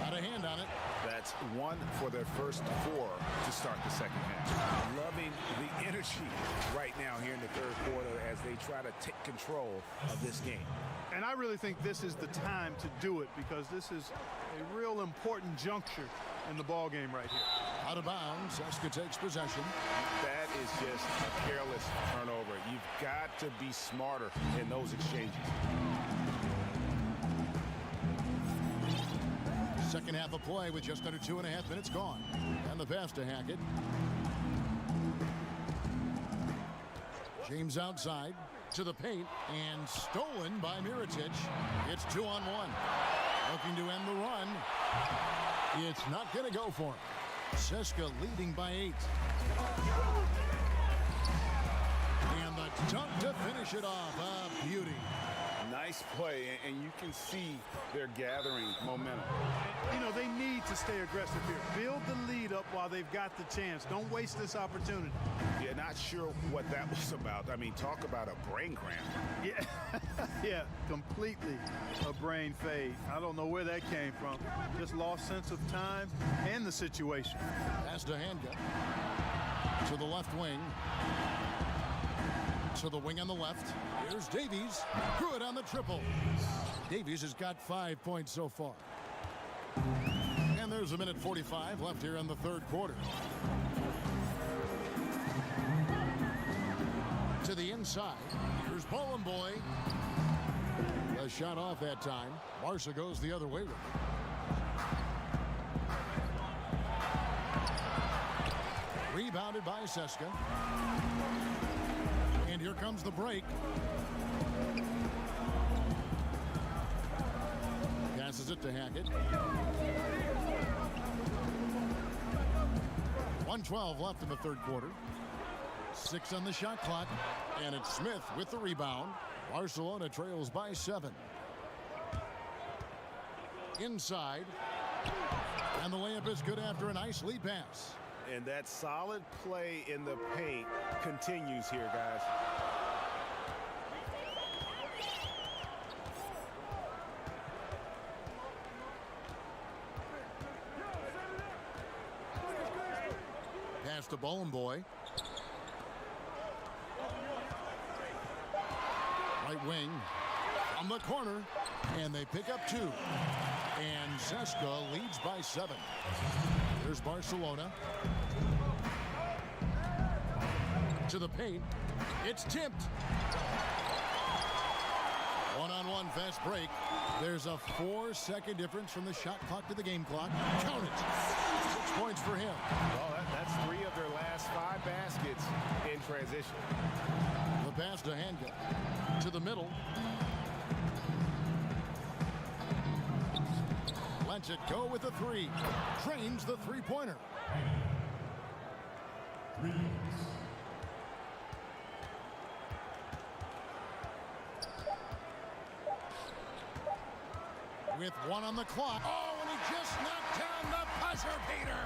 Got a hand on it. That's 1 for their first 4 to start the second half. Loving the energy right now here in the third quarter as they try to take control of this game. And I really think this is the time to do it because this is a real important juncture in the ball game right here. Out of bounds. Seska takes possession. That is just a careless turnover. You've got to be smarter in those exchanges. Second half of play with just under 2.5 minutes gone. And the pass to Hackett. James outside to the paint and stolen by Mirotic. It's 2-on-1. Looking to end the run. It's not going to go for him. Seska leading by 8. And the dunk to finish it off. A beauty. Nice play, and you can see they're gathering momentum. You know, they need to stay aggressive here. Build the lead up while they've got the chance. Don't waste this opportunity. Yeah, not sure what that was about. I mean, talk about a brain cramp. Yeah, yeah, completely a brain fade. I don't know where that came from. Just lost sense of time and the situation. Pass to Hanga. To the left wing. To the wing on the left. Here's Davies. Good on the triple. Davies has got 5 points so far. And there's a minute 45 left here in the third quarter. To the inside. Here's Ballin' Boy. A shot off that time. Barca goes the other way with it. Rebounded by Seska. And here comes the break. Passes it to Hackett. 1:12 left in the third quarter. 6 on the shot clock. And it's Smith with the rebound. Barcelona trails by 7. Inside. And the layup is good after a nice lead pass. And that solid play in the paint continues here, guys. Pass to Bowling Boy. Right wing from the corner, and they pick up 2. And Zeska leads by 7. Here's Barcelona. To the paint. It's tipped. One-on-one fast break. There's a 4-second difference from the shot clock to the game clock. Count it. 6 points for him. Well, that's 3 of their last 5 baskets in transition. The pass to Handgun. To the middle. Lets it go with a 3. Trains the three-pointer. With 1 on the clock. Oh, and he just knocked down the buzzer beater.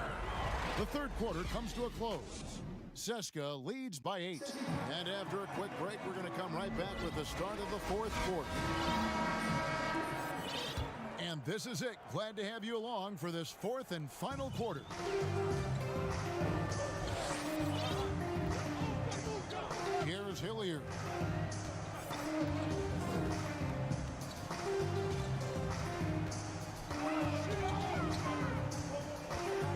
The third quarter comes to a close. Zeska leads by 8. And after a quick break, we're going to come right back with the start of the fourth quarter. And this is it. Glad to have you along for this fourth and final quarter. Here's Hilliard.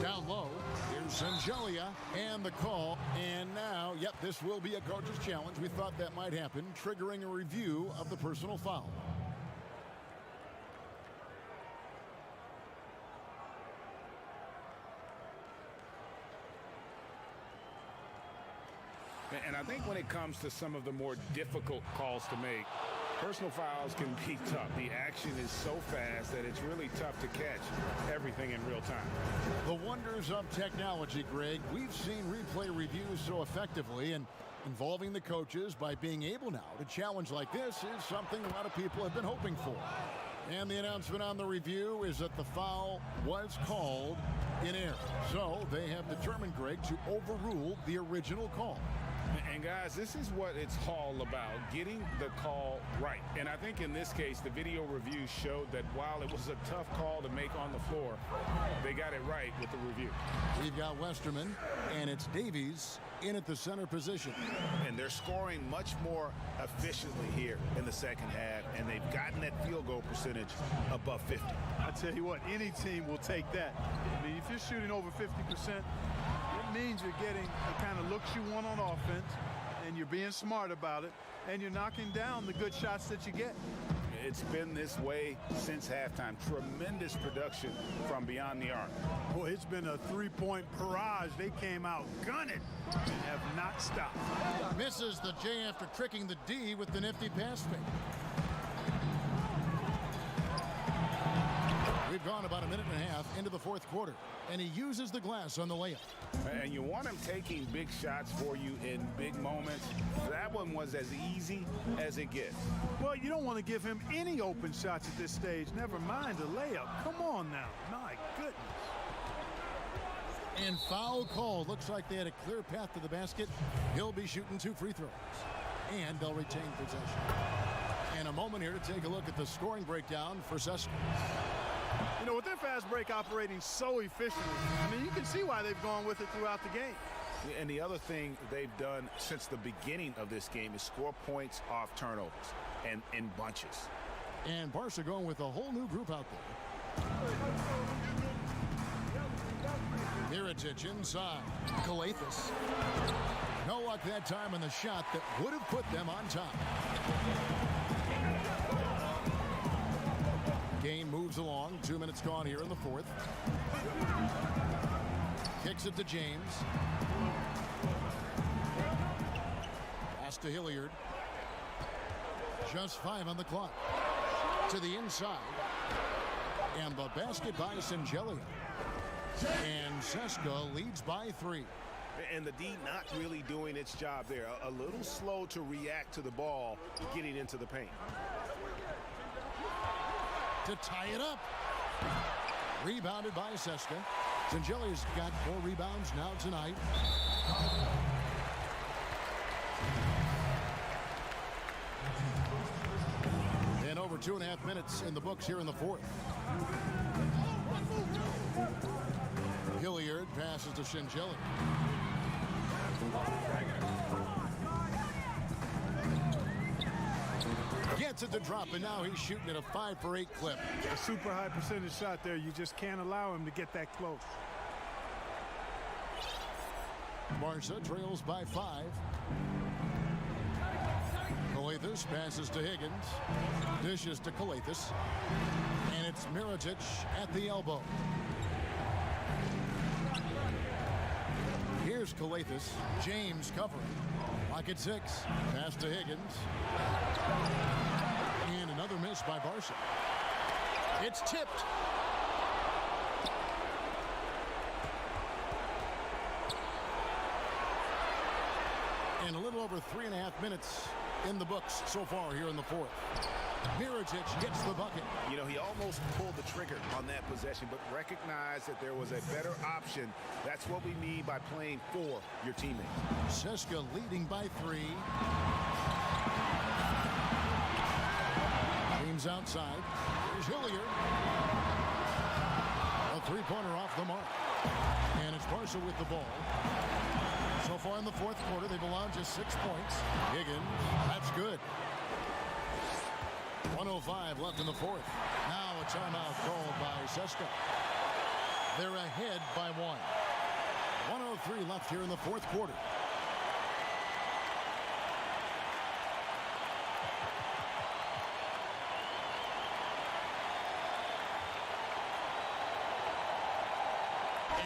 Down low, here's Sangelia and the call. And now, yep, this will be a coach's challenge. We thought that might happen, triggering a review of the personal foul. And I think when it comes to some of the more difficult calls to make, personal fouls can be tough. The action is so fast that it's really tough to catch everything in real time. The wonders of technology, Greg. We've seen replay reviews so effectively, and involving the coaches by being able now to challenge like this is something a lot of people have been hoping for. And the announcement on the review is that the foul was called in error. So they have determined, Greg, to overrule the original call. And guys, this is what it's all about, getting the call right. And I think in this case, the video review showed that while it was a tough call to make on the floor, they got it right with the review. We've got Westerman, and it's Davies in at the center position. And they're scoring much more efficiently here in the second half, and they've gotten that field goal percentage above 50. I tell you what, any team will take that. I mean, if you're shooting over 50%, it means you're getting the kind of looks you want on offense, and you're being smart about it, and you're knocking down the good shots that you get. It's been this way since halftime. Tremendous production from beyond the arc. Boy, it's been a three-point barrage. They came out gunning and have not stopped. Misses the J after tricking the D with the nifty pass fake. We've gone about a minute and a half into the fourth quarter, and he uses the glass on the layup. And you want him taking big shots for you in big moments. That one was as easy as it gets. Well, you don't want to give him any open shots at this stage. Never mind a layup. Come on now. My goodness. And foul call. Looks like they had a clear path to the basket. He'll be shooting 2 free throws. And they'll retain possession. And a moment here to take a look at the scoring breakdown for Zeska. You know, with their fast break operating so efficiently, I mean, you can see why they've gone with it throughout the game. And the other thing they've done since the beginning of this game is score points off turnovers and in bunches. And Barca going with a whole new group out there. Mirotic inside. Kalathis. No luck that time on the shot that would have put them on top. Game moves along. 2 minutes gone here in the fourth. Kicks it to James. Pass to Hilliard. Just 5 on the clock. To the inside. And the basket by Sangelia. And Zeska leads by 3. And the D not really doing its job there. A little slow to react to the ball getting into the paint. To tie it up. Rebounded by Seska. Singeli's got 4 rebounds now tonight. And over 2.5 minutes in the books here in the fourth. Hilliard passes to Singeli. Gets it to drop, and now he's shooting at a 5 for 8 clip. A super high percentage shot there. You just can't allow him to get that close. Barca trails by 5. Calathes passes to Higgins. Dishes to Calathes. And it's Mirotic at the elbow. Here's Calathes. James covering. Lock at 6. Pass to Higgins. And another miss by Barca. It's tipped. And a little over 3.5 minutes in the books so far here in the fourth. Mirotic gets the bucket. You know, he almost pulled the trigger on that possession, but recognized that there was a better option. That's what we mean by playing for your teammate. Seska leading by 3. Teams outside. Here's Hilliard. A 3-pointer off the mark. And it's Barca with the ball. So far in the fourth quarter, they've allowed just 6 points. Higgins, that's good. 1:05 left in the fourth. Now a timeout called by Seska. They're ahead by 1. 1:03 left here in the fourth quarter.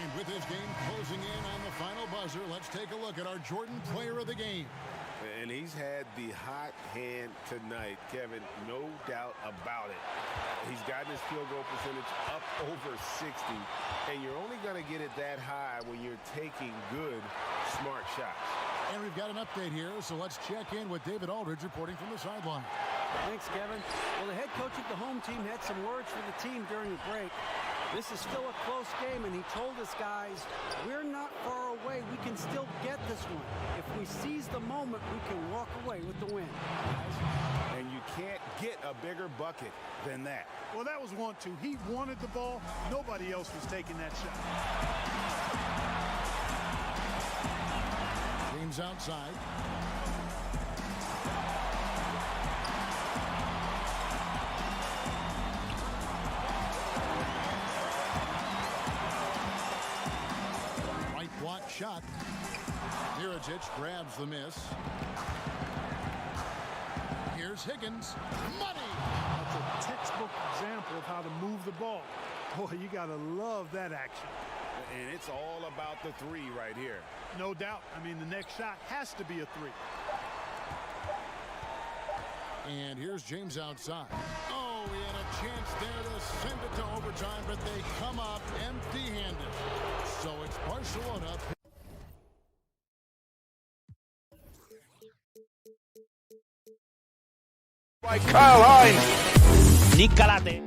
And with this game closing in on the final buzzer, let's take a look at our Jordan player of the game. And he's had the hot hand tonight, Kevin, no doubt about it. He's gotten his field goal percentage up over 60, and you're only going to get it that high when you're taking good, smart shots. And we've got an update here, so let's check in with David Aldridge reporting from the sideline. Thanks, Kevin. Well, the head coach of the home team had some words for the team during the break. This is still a close game, and he told us, guys, we're not far away. We can still get this one. If we seize the moment, we can walk away with the win. And you can't get a bigger bucket than that. Well, that was 1-2. He wanted the ball. Nobody else was taking that shot. Teams outside. Block shot. Mirotic grabs the miss. Here's Higgins. Money! That's a textbook example of how to move the ball. Boy, you got to love that action. And it's all about the 3 right here. No doubt. I mean, the next shot has to be a 3. And here's James outside. Oh, he had a chance there to send it to overtime, but they come up empty-handed. So it's Barcelona. By Karl-Heinz. Nicolate.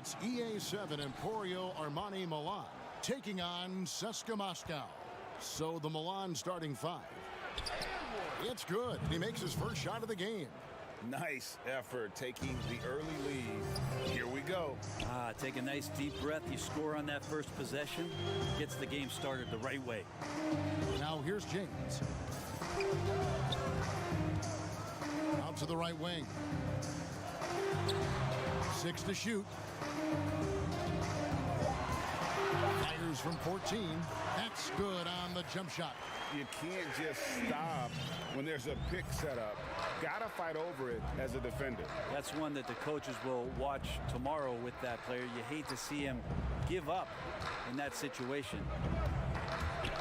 It's EA7 Emporio Armani Milan taking on CSKA Moscow. So the Milan starting five. It's good. He makes his first shot of the game. Nice effort taking the early lead. Here we go. Take a nice deep breath. You score on that first possession. Gets the game started the right way. Now here's James. Out to the right wing. 6 to shoot. Fires from 14. That's good on the jump shot. You can't just stop when there's a pick set up. Gotta fight over it as a defender. That's one that the coaches will watch tomorrow with that player. You hate to see him give up in that situation.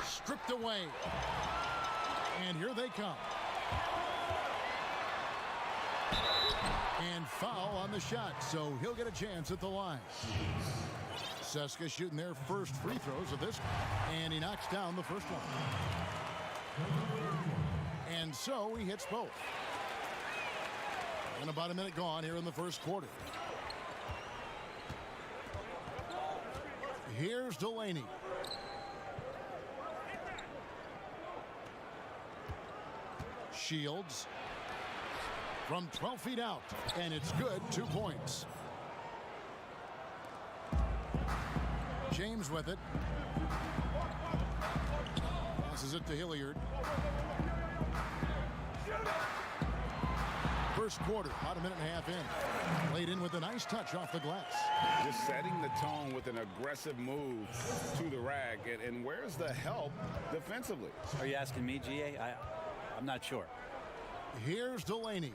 Stripped away. And here they come. And foul on the shot, so he'll get a chance at the line. CSKA shooting their first free throws of this, and he knocks down the first one. And so he hits both. And about a minute gone here in the first quarter. Here's Delaney. Shields from 12 feet out, and it's good. 2 points. James with it. Passes it to Hilliard. First quarter, about a minute and a half in. Laid in with a nice touch off the glass. Just setting the tone with an aggressive move to the rack. And where's the help defensively? Are you asking me, GA? I'm not sure. Here's Delaney.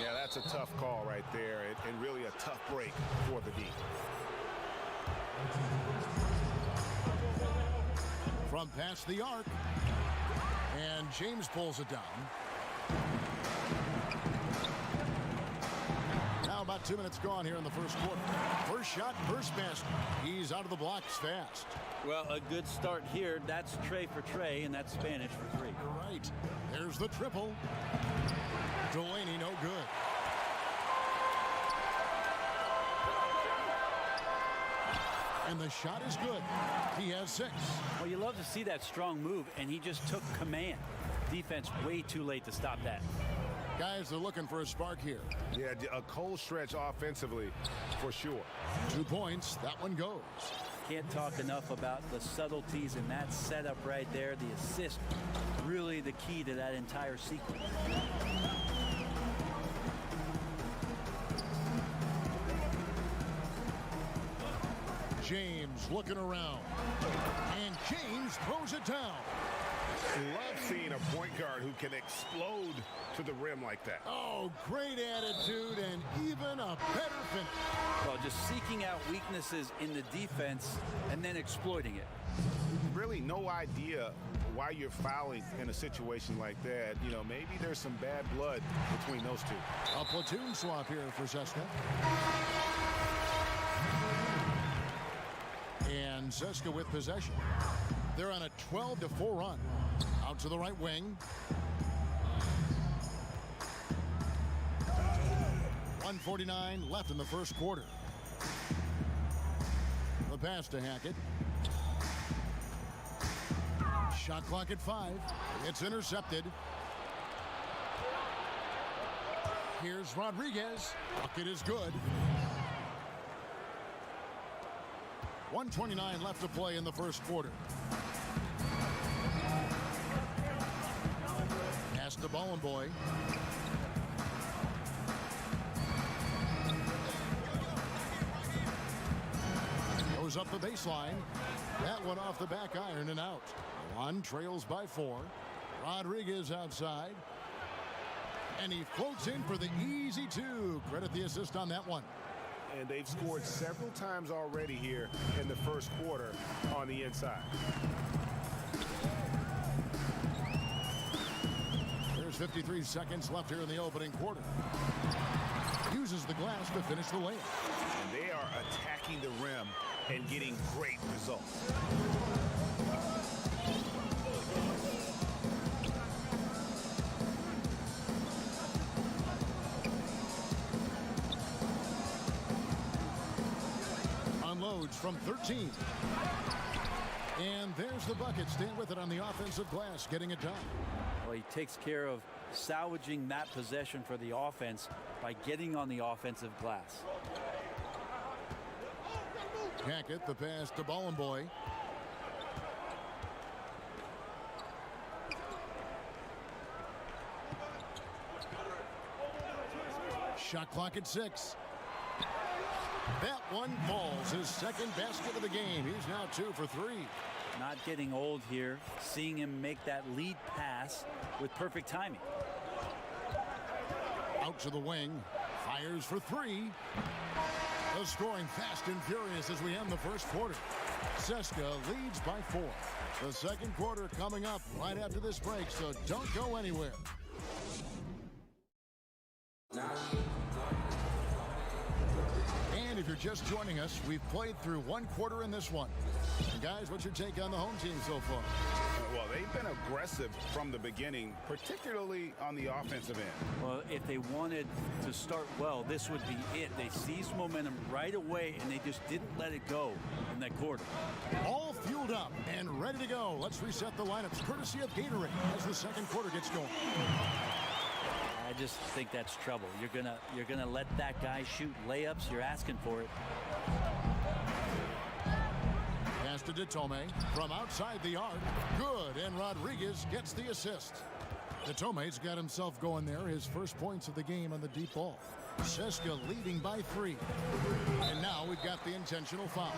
Yeah, that's a tough call right there, and really a tough break for the D. From past the arc, and James pulls it down. Now about 2 minutes gone here in the first quarter. First shot, first basket. He's out of the blocks fast. Well, a good start here. That's Trey for Trey, and that's Spanish for 3. You're right. There's the triple. Delaney, no good. And the shot is good. He has 6. Well, you love to see that strong move, and he just took command. Defense way too late to stop that. Guys, they're looking for a spark here. Yeah, a cold stretch offensively for sure. 2 points. That one goes. Can't talk enough about the subtleties in that setup right there. The assist, really the key to that entire sequence. James looking around. And James throws it down. Love seeing a point guard who can explode to the rim like that. Oh, great attitude and even a better finish. Well, just seeking out weaknesses in the defense and then exploiting it. Really no idea why you're fouling in a situation like that. You know, maybe there's some bad blood between those two. A platoon swap here for CSKA. And CSKA with possession. They're on a 12-4 run. Out to the right wing. 1:49 left in the first quarter. The pass to Hackett. Shot clock at 5. It's intercepted. Here's Rodriguez. Bucket is good. 1:29 left to play in the first quarter. Pass to Boy. Goes up the baseline. That one off the back iron and out. Milan trails by 4. Rodriguez outside. And he floats in for the easy 2. Credit the assist on that one. And they've scored several times already here in the first quarter on the inside. There's 53 seconds left here in the opening quarter. Uses the glass to finish the layup. And they are attacking the rim and getting great results. unloads from 13. And there's the bucket. Staying with it on the offensive glass, getting it done. Well, he takes care of salvaging that possession for the offense by getting on the offensive glass. Hackett, the pass to Bollenboy. Shot clock at 6. That one falls. His second basket of the game. He's now 2 for 3. Not getting old here. Seeing him make that lead pass with perfect timing. Out to the wing. Fires for 3. The scoring fast and furious as we end the first quarter. CSKA leads by 4. The second quarter coming up right after this break, so don't go anywhere. And if you're just joining us, we've played through one quarter in this one. And guys, what's your take on the home team so far? Well, they've been aggressive from the beginning, particularly on the offensive end. Well, if they wanted to start well, this would be it. They seized momentum right away, and they just didn't let it go in that quarter. All fueled up and ready to go. Let's reset the lineups courtesy of Gatorade as the second quarter gets going. I just think that's trouble. You're gonna let that guy shoot layups. You're asking for it. Pass to Detome from outside the arc. Good, and Rodriguez gets the assist. Detome's got himself going there. His first points of the game on the deep ball. CSKA leading by 3. And now we've got the intentional foul.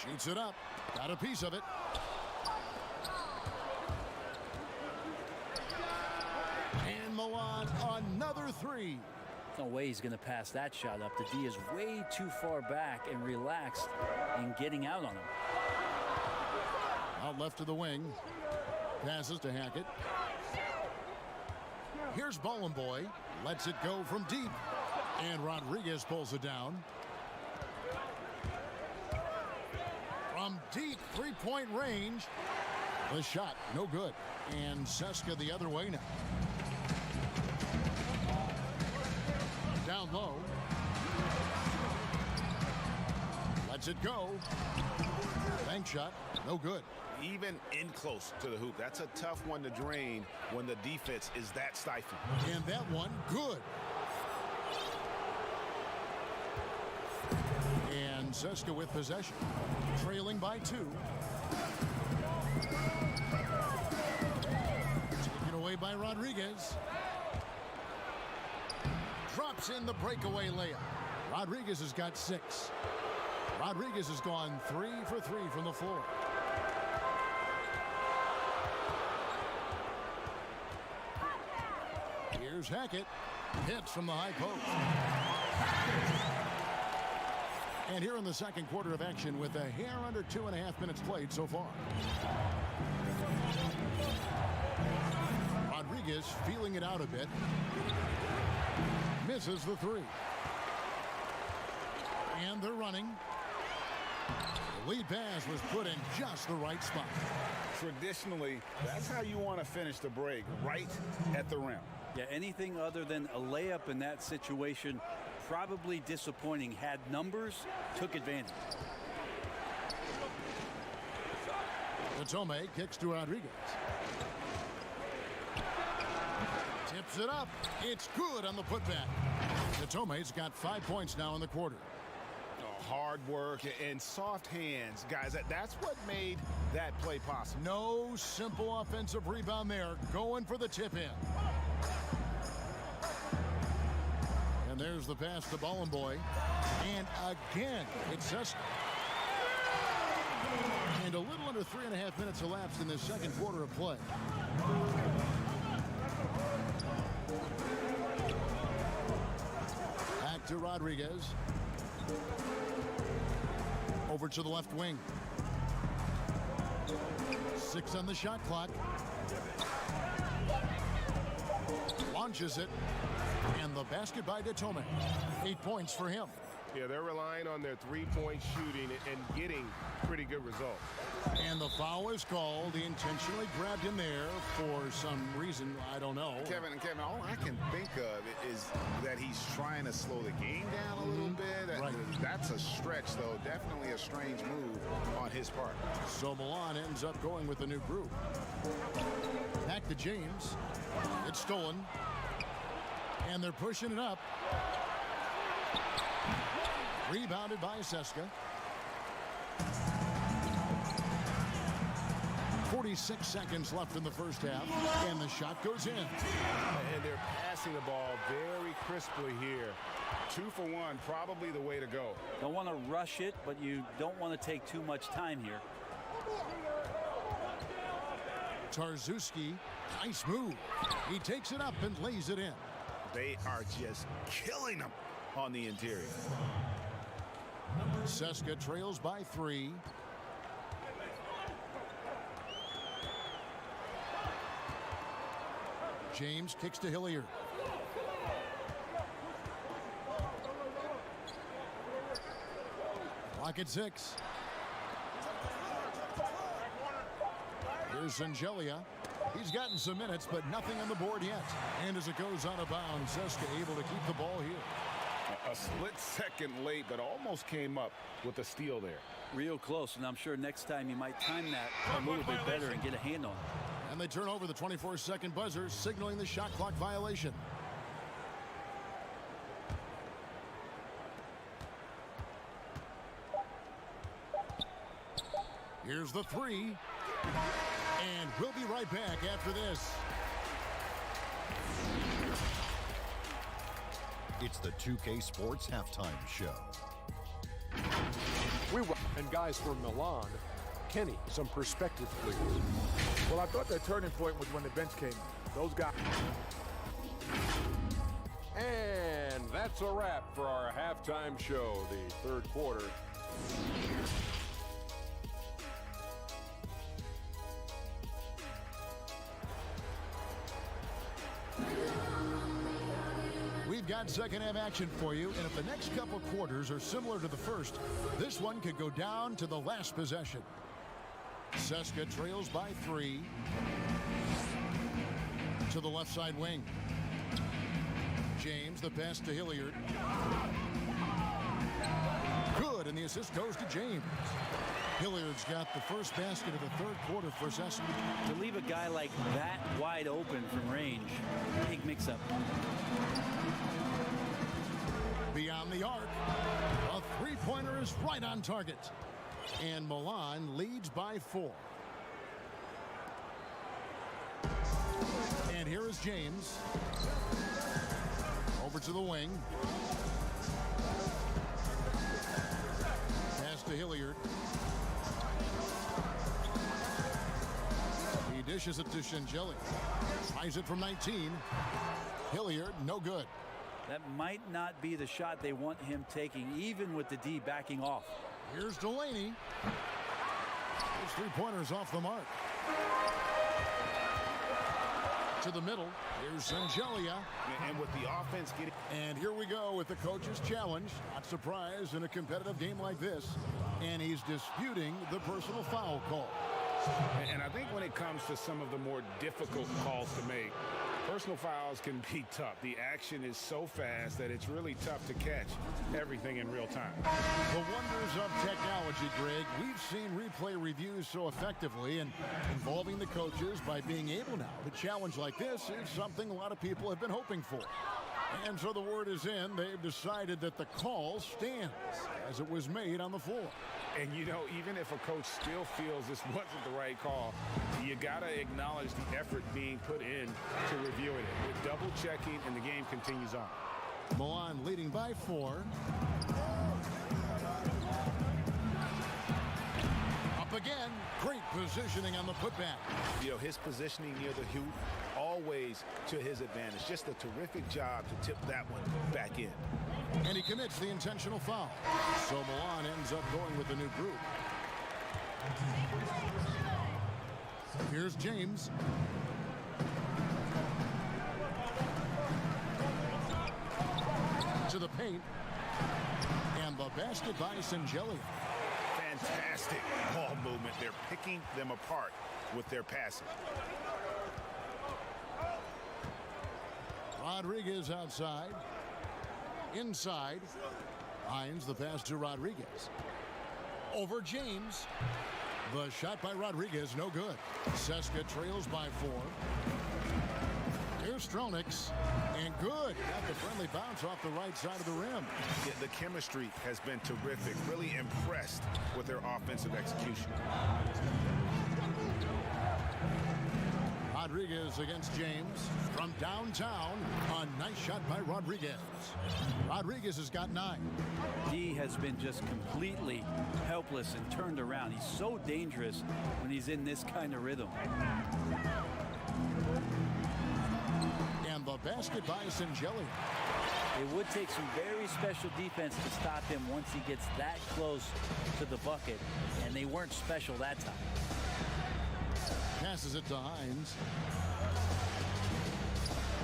Shoots it up. Got a piece of it. And Milan, another 3. No way he's going to pass that shot up. The D is way too far back and relaxed in getting out on him. Out left to the wing. Passes to Hackett. Here's Bollenboy. Lets it go from deep. And Rodriguez pulls it down. From deep three-point range. The shot, no good. And CSKA the other way now. Down low. Lets it go. Bank shot, no good. Even in close to the hoop. That's a tough one to drain when the defense is that stifling. And that one, good. And CSKA with possession. Trailing by 2. Taken away by Rodriguez. Drops in the breakaway layup. Rodriguez has got 6. Rodriguez has gone 3 for 3 from the floor. Here's Hackett. Hits from the high post. And here in the second quarter of action with a hair under 2.5 minutes played so far. Rodriguez feeling it out a bit. Misses the 3. And they're running. The lead pass was put in just the right spot. Traditionally, that's how you want to finish the break, right at the rim. Yeah, anything other than a layup in that situation, probably disappointing. Had numbers, took advantage. Detome kicks to Rodriguez. Tips it up. It's good on the putback. Detome's got 5 points now in the quarter. Hard work and soft hands, guys. That's what made that play possible. No simple offensive rebound there. Going for the tip in. And there's the pass to Bollenboy. And again, it's CSKA. And a little under 3.5 minutes elapsed in this second quarter of play. Back to Rodriguez. Over to the left wing. 6 on the shot clock. Launches it. And the basket by Datome. 8 points for him. Yeah, they're relying on their three-point shooting and getting pretty good results. And the foul is called. He intentionally grabbed him there for some reason. I don't know. Kevin, all I can think of is that he's trying to slow the game down a little bit. Right. That's a stretch, though. Definitely a strange move on his part. So Milan ends up going with a new group. Back to James. It's stolen. And they're pushing it up. Rebounded by Seska. 46 seconds left in the first half, and the shot goes in. And they're passing the ball very crisply here. 2 for 1, probably the way to go. Don't want to rush it, but you don't want to take too much time here. Tarczewski, nice move. He takes it up and lays it in. They are just killing them on the interior. Seska trails by 3. James kicks to Hilliard. Clock at 6. Here's Angelia. He's gotten some minutes, but nothing on the board yet. And as it goes out of bounds, Seska able to keep the ball here. A split second late, but almost came up with a steal there. Real close, and I'm sure next time you might time that a little bit better and get a hand on it. And they turn over the 24-second buzzer, signaling the shot clock violation. Here's the 3. And we'll be right back after this. It's the 2K Sports Halftime Show. And guys from Milan, Kenny, some perspective, please. Well, I thought that turning point was when the bench came in. Those guys. And that's a wrap for our halftime show, the third quarter. We've got second half action for you, and if the next couple quarters are similar to the first, this one could go down to the last possession. Seska trails by 3 to the left side wing. James, the pass to Hilliard. Good, and the assist goes to James. Hilliard's got the first basket of the third quarter for Seska. To leave a guy like that wide open from range, big mix-up. Beyond the arc, a three-pointer is right on target. And Milan leads by 4. And here is James. Over to the wing. Pass to Hilliard. He dishes it to Shingeli. Tries it from 19. Hilliard, no good. That might not be the shot they want him taking, even with the D backing off. Here's Delaney. Those three-pointers off the mark. To the middle. Here's Angelia. And with the offense getting... And here we go with the coach's challenge. Not surprised in a competitive game like this. And he's disputing the personal foul call. And I think when it comes to some of the more difficult calls to make, personal fouls can be tough. The action is so fast that it's really tough to catch everything in real time. The wonders of technology, Greg. We've seen replay reviews so effectively, and involving the coaches by being able now to challenge like this is something a lot of people have been hoping for. And so the word is in. They've decided that the call stands as it was made on the floor. And, you know, even if a coach still feels this wasn't the right call, you got to acknowledge the effort being put in to reviewing it. With double checking, and the game continues on. Milan leading by 4. Up again. Great positioning on the putback. You know, his positioning near the hoop, always to his advantage. Just a terrific job to tip that one back in. And he commits the intentional foul. So Milan ends up going with a new group. Here's James. To the paint. And the basket by Sangelli. Fantastic ball movement. They're picking them apart with their passing. Rodriguez outside. Inside. Hines the pass to Rodriguez. Over James. The shot by Rodriguez, no good. Seska trails by 4. Here's Stronix, and good. Got the friendly bounce off the right side of the rim. Yeah, the chemistry has been terrific. Really impressed with their offensive execution. Rodriguez against James. From downtown, a nice shot by Rodriguez. Rodriguez has got 9. He has been just completely helpless and turned around. He's so dangerous when he's in this kind of rhythm. And the basket by Sangelli. It would take some very special defense to stop him once he gets that close to the bucket, and they weren't special that time. Passes it to Hines.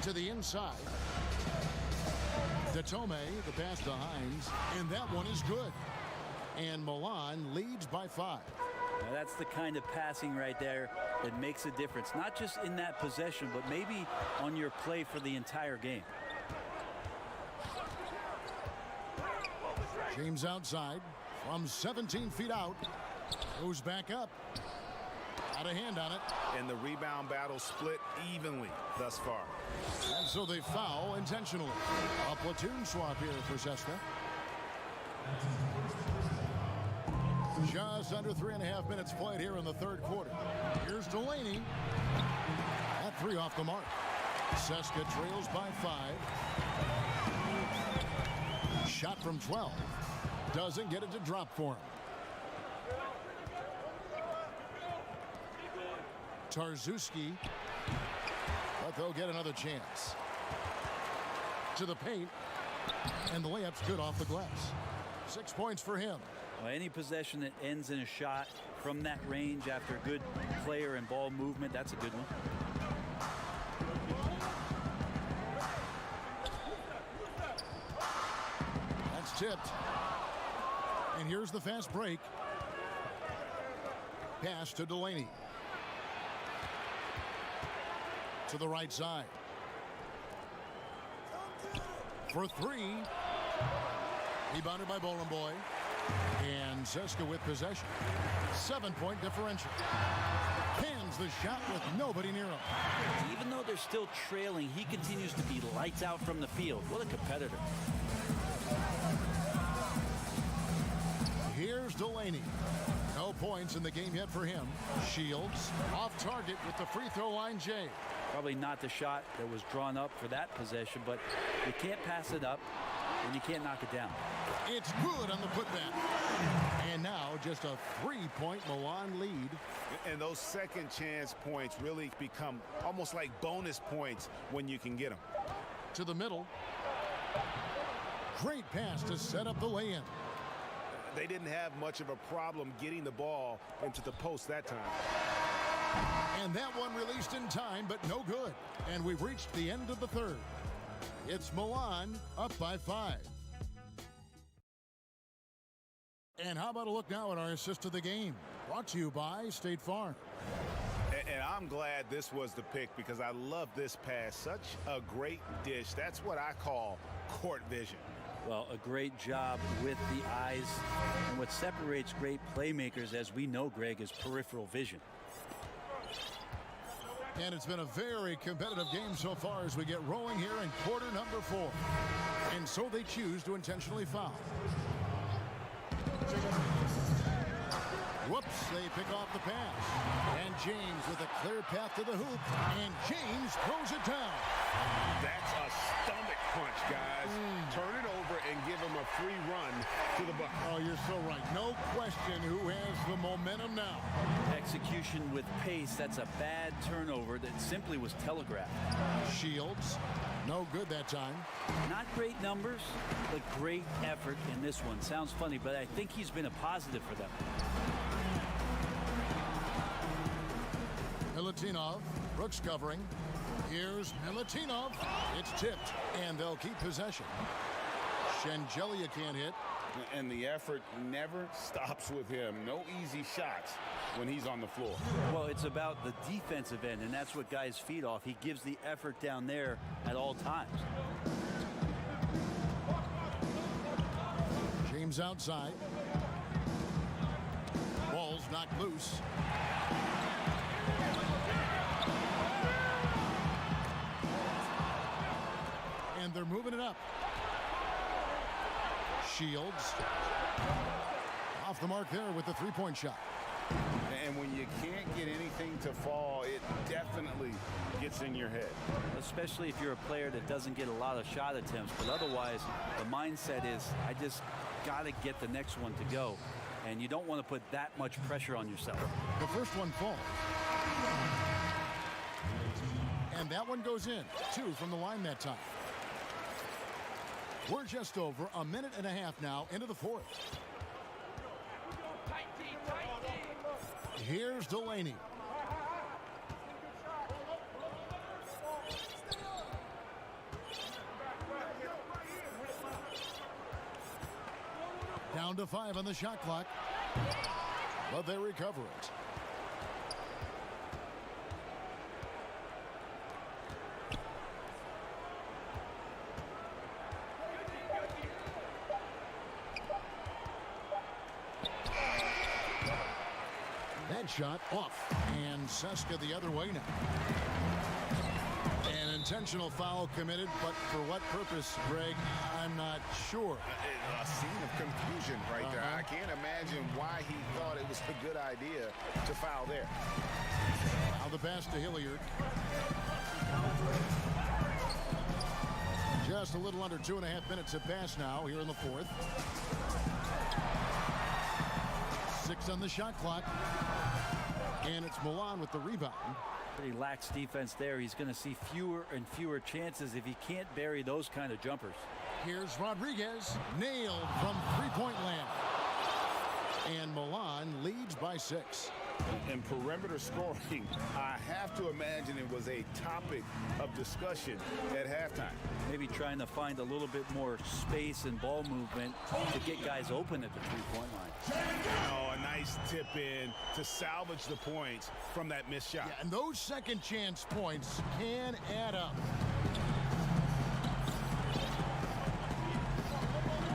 To the inside. To Tome, the pass to Hines, and that one is good. And Milan leads by 5. Now that's the kind of passing right there that makes a difference, not just in that possession, but maybe on your play for the entire game. James outside from 17 feet out. Goes back up. Got a hand on it. And the rebound battle split evenly thus far. And so they foul intentionally. A platoon swap here for Seska. Just under 3.5 minutes played here in the third quarter. Here's Delaney. That 3 off the mark. Seska trails by 5. Shot from 12. Doesn't get it to drop for him. Tarzuski. But they'll get another chance. To the paint. And the layup's good off the glass. 6 points for him. Well, any possession that ends in a shot from that range after good player and ball movement, that's a good one. That's tipped. And here's the fast break. Pass to Delaney. To the right side. For 3. Rebounded by Boy. And Seska with possession. 7-point differential. Cans the shot with nobody near him. Even though they're still trailing, he continues to be lights out from the field. What a competitor. Here's Delaney. No points in the game yet for him. Shields off target with the free throw line, Jay. Probably not the shot that was drawn up for that possession, but you can't pass it up and you can't knock it down. It's good on the putback. And now just a 3-point Milan lead. And those second chance points really become almost like bonus points when you can get them. To the middle. Great pass to set up the lay-in. They didn't have much of a problem getting the ball into the post that time. And that one released in time, but no good. And we've reached the end of the third. It's Milan up by 5. And how about a look now at our assist of the game? Brought to you by State Farm. And I'm glad this was the pick because I love this pass. Such a great dish. That's what I call court vision. Well, a great job with the eyes. And what separates great playmakers, as we know, Greg, is peripheral vision. And it's been a very competitive game so far as we get rolling here in quarter number 4. And so they choose to intentionally foul. Whoops, they pick off the pass. And James with a clear path to the hoop. And James throws it down. That's a stomach punch, guys. Turn it over and give him a free run to the bucket. Oh, you're so right. No question who has the momentum now. Execution with pace. That's a bad turnover that simply was telegraphed. Shields. No good that time. Not great numbers, but great effort in this one. Sounds funny, but I think he's been a positive for them. Milutinov. Brooks covering. Here's Milutinov. It's tipped, and they'll keep possession. Shengelia can't hit. And the effort never stops with him. No easy shots when he's on the floor. Well, it's about the defensive end, and that's what guys feed off. He gives the effort down there at all times. James outside. Ball's knocked loose. And they're moving it up. Shields off the mark there with the three-point shot. And when you can't get anything to fall, it definitely gets in your head. Especially if you're a player that doesn't get a lot of shot attempts. But otherwise, the mindset is, I just got to get the next one to go. And you don't want to put that much pressure on yourself. The first one falls. And that one goes in. 2 from the line that time. We're just over a minute and a half now into the fourth. Here's Delaney. Down to 5 on the shot clock. But they recover it. That shot off. And Seska the other way now. An intentional foul committed, but for what purpose, Greg, I'm not sure. A scene of confusion right there. I can't imagine why he thought it was a good idea to foul there. Now the pass to Hilliard. Just a little under 2.5 minutes have passed now here in the fourth. 6 on the shot clock. And it's Milan with the rebound. Pretty lax defense there. He's going to see fewer and fewer chances if he can't bury those kind of jumpers. Here's Rodriguez. Nailed from three-point land. And Milan leads by 6. And perimeter scoring, I have to imagine it was a topic of discussion at halftime. Maybe trying to find a little bit more space and ball movement to get guys open at the three-point line. Oh, a nice tip in to salvage the points from that missed shot. Yeah, and those second chance points can add up.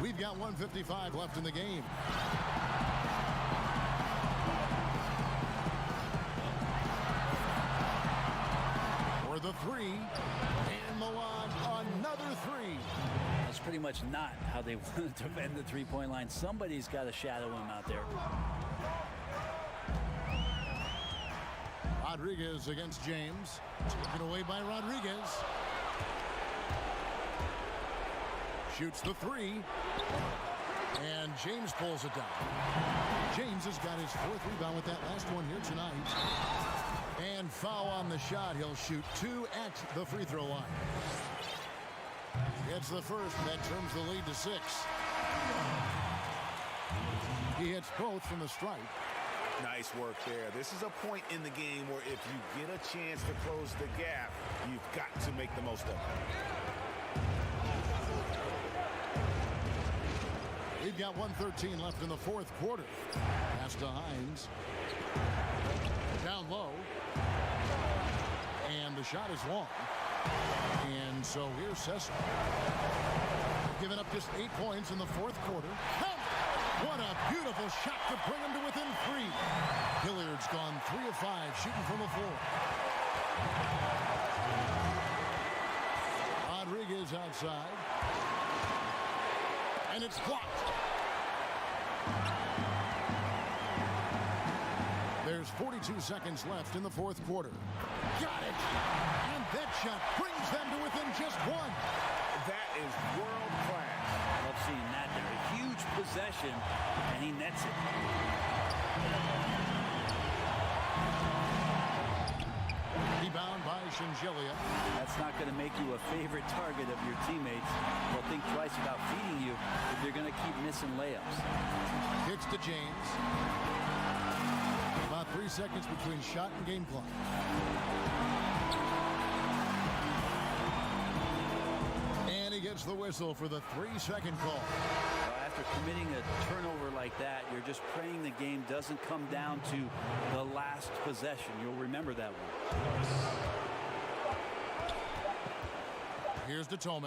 We've got 1:55 left in the game. For the 3, and Milan another 3. That's pretty much not how they want to defend the three-point line. Somebody's got to shadow him out there. Rodriguez against James. Taken away by Rodriguez. Shoots the 3. And James pulls it down. James has got his 4th rebound with that last one here tonight. And foul on the shot. He'll shoot 2 at the free throw line. Gets the first, and that turns the lead to 6. He hits both from the stripe. Nice work there. This is a point in the game where if you get a chance to close the gap, you've got to make the most of it. We've got 1:13 left in the fourth quarter. Pass to Hines. Down low. And the shot is long. And so here's Sessa. Giving up just 8 points in the fourth quarter. Count! What a beautiful shot to bring him to within 3. Hilliard's gone 3 of 5 shooting from the floor. Rodriguez outside. And it's blocked. There's 42 seconds left in the fourth quarter. Got it! And that shot brings them to within just 1. That is world class. Love seeing that there. A huge possession, and he nets it. Rebound by Shengelia. That's not going to make you a favorite target of your teammates. They'll think twice about feeding you if you're going to keep missing layups. Kicks to James. About 3 seconds between shot and game clock. And he gets There's the whistle for the 3-second call. After committing a turnover like that, you're just praying the game doesn't come down to the last possession. You'll remember that one. Here's to Tome.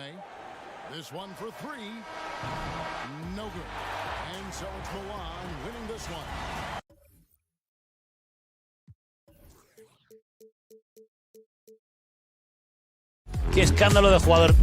This one for 3. No good. And so it's Milan winning this one. Qué escándalo de jugador.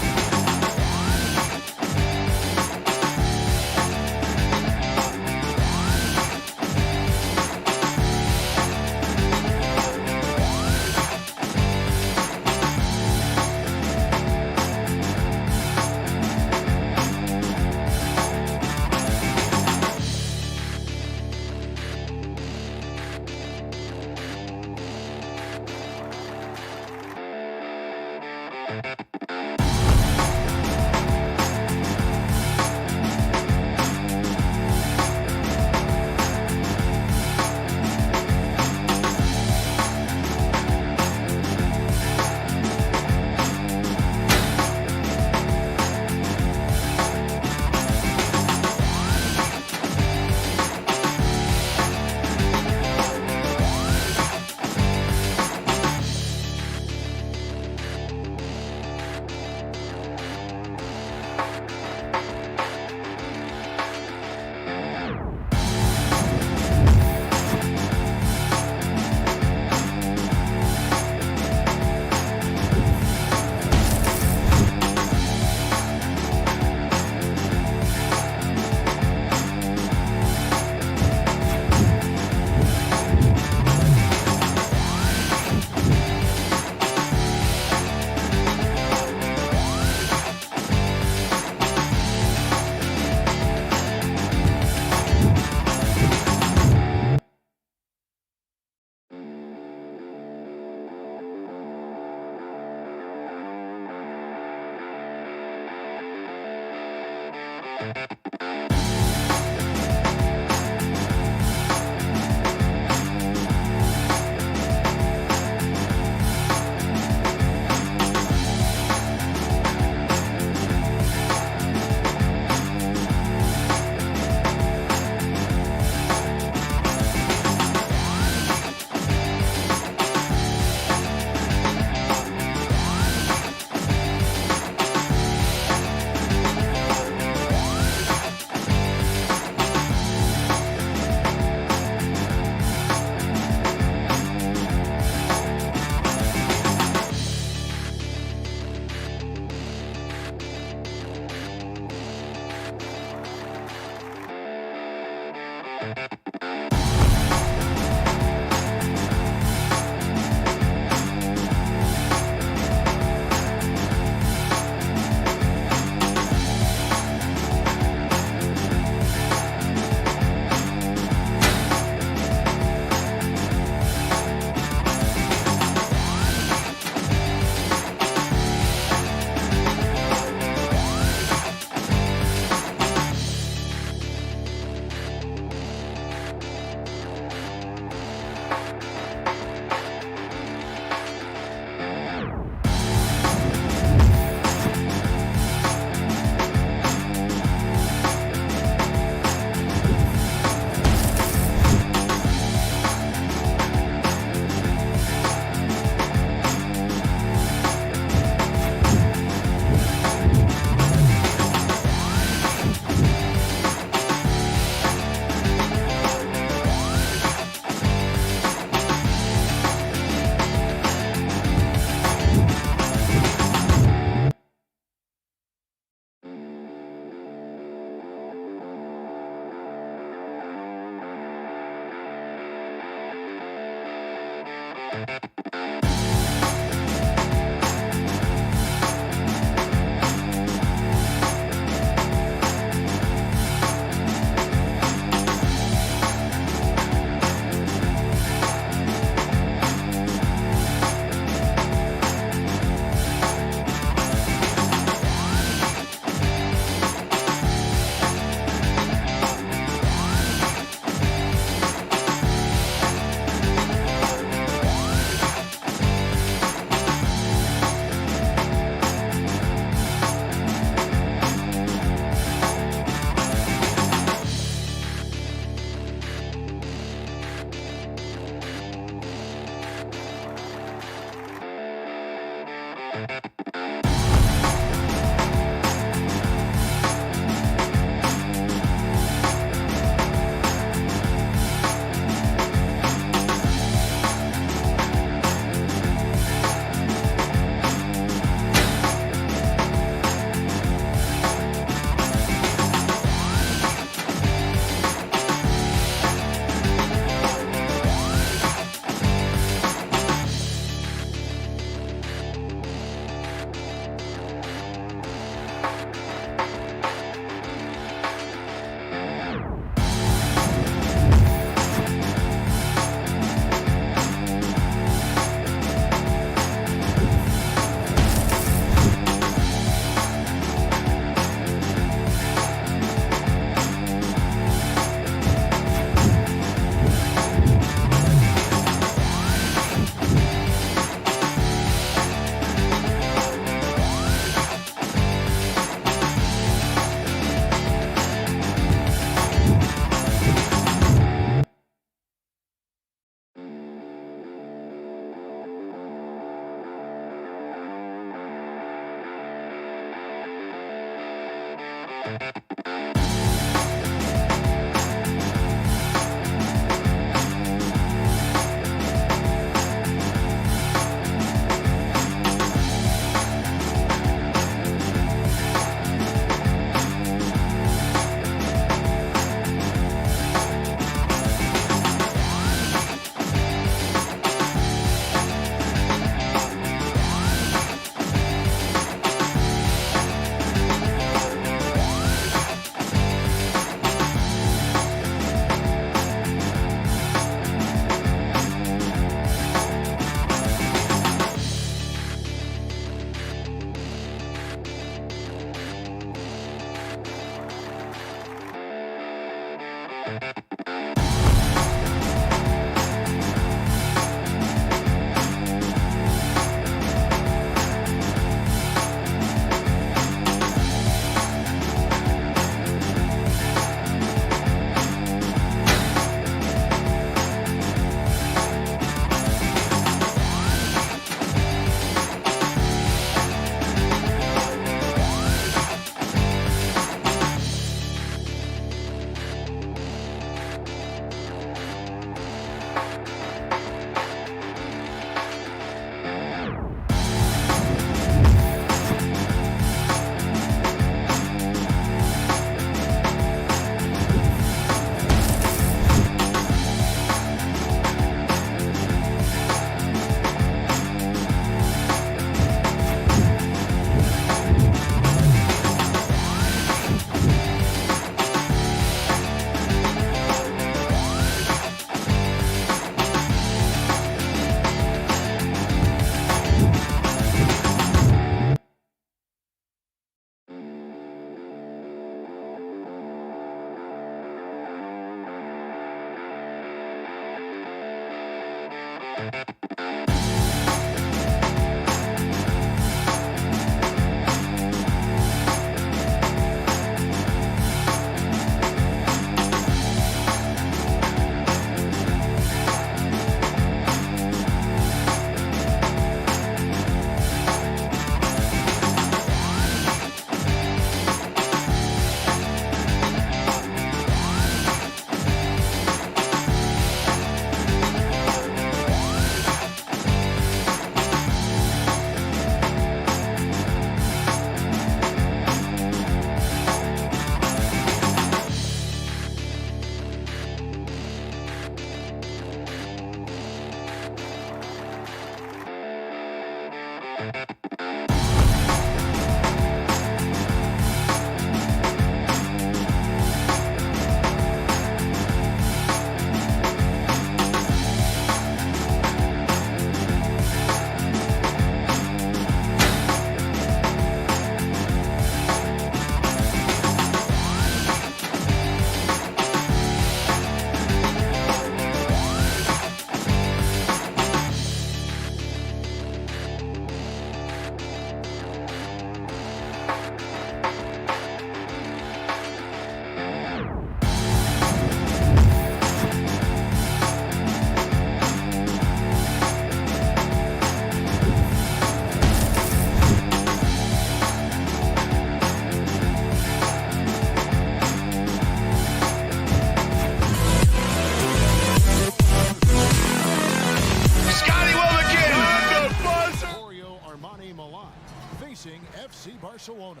FC Barcelona.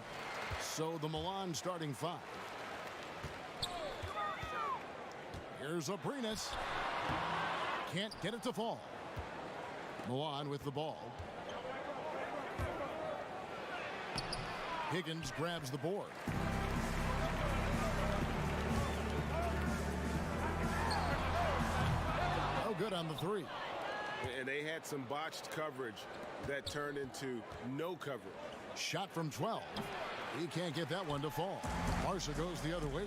So the Milan starting five. Here's Abrinas. Can't get it to fall. Milan with the ball. Higgins grabs the board. No good on the three. And they had some botched coverage that turned into no coverage. Shot from 12. He can't get that one to fall. Barca goes the other way.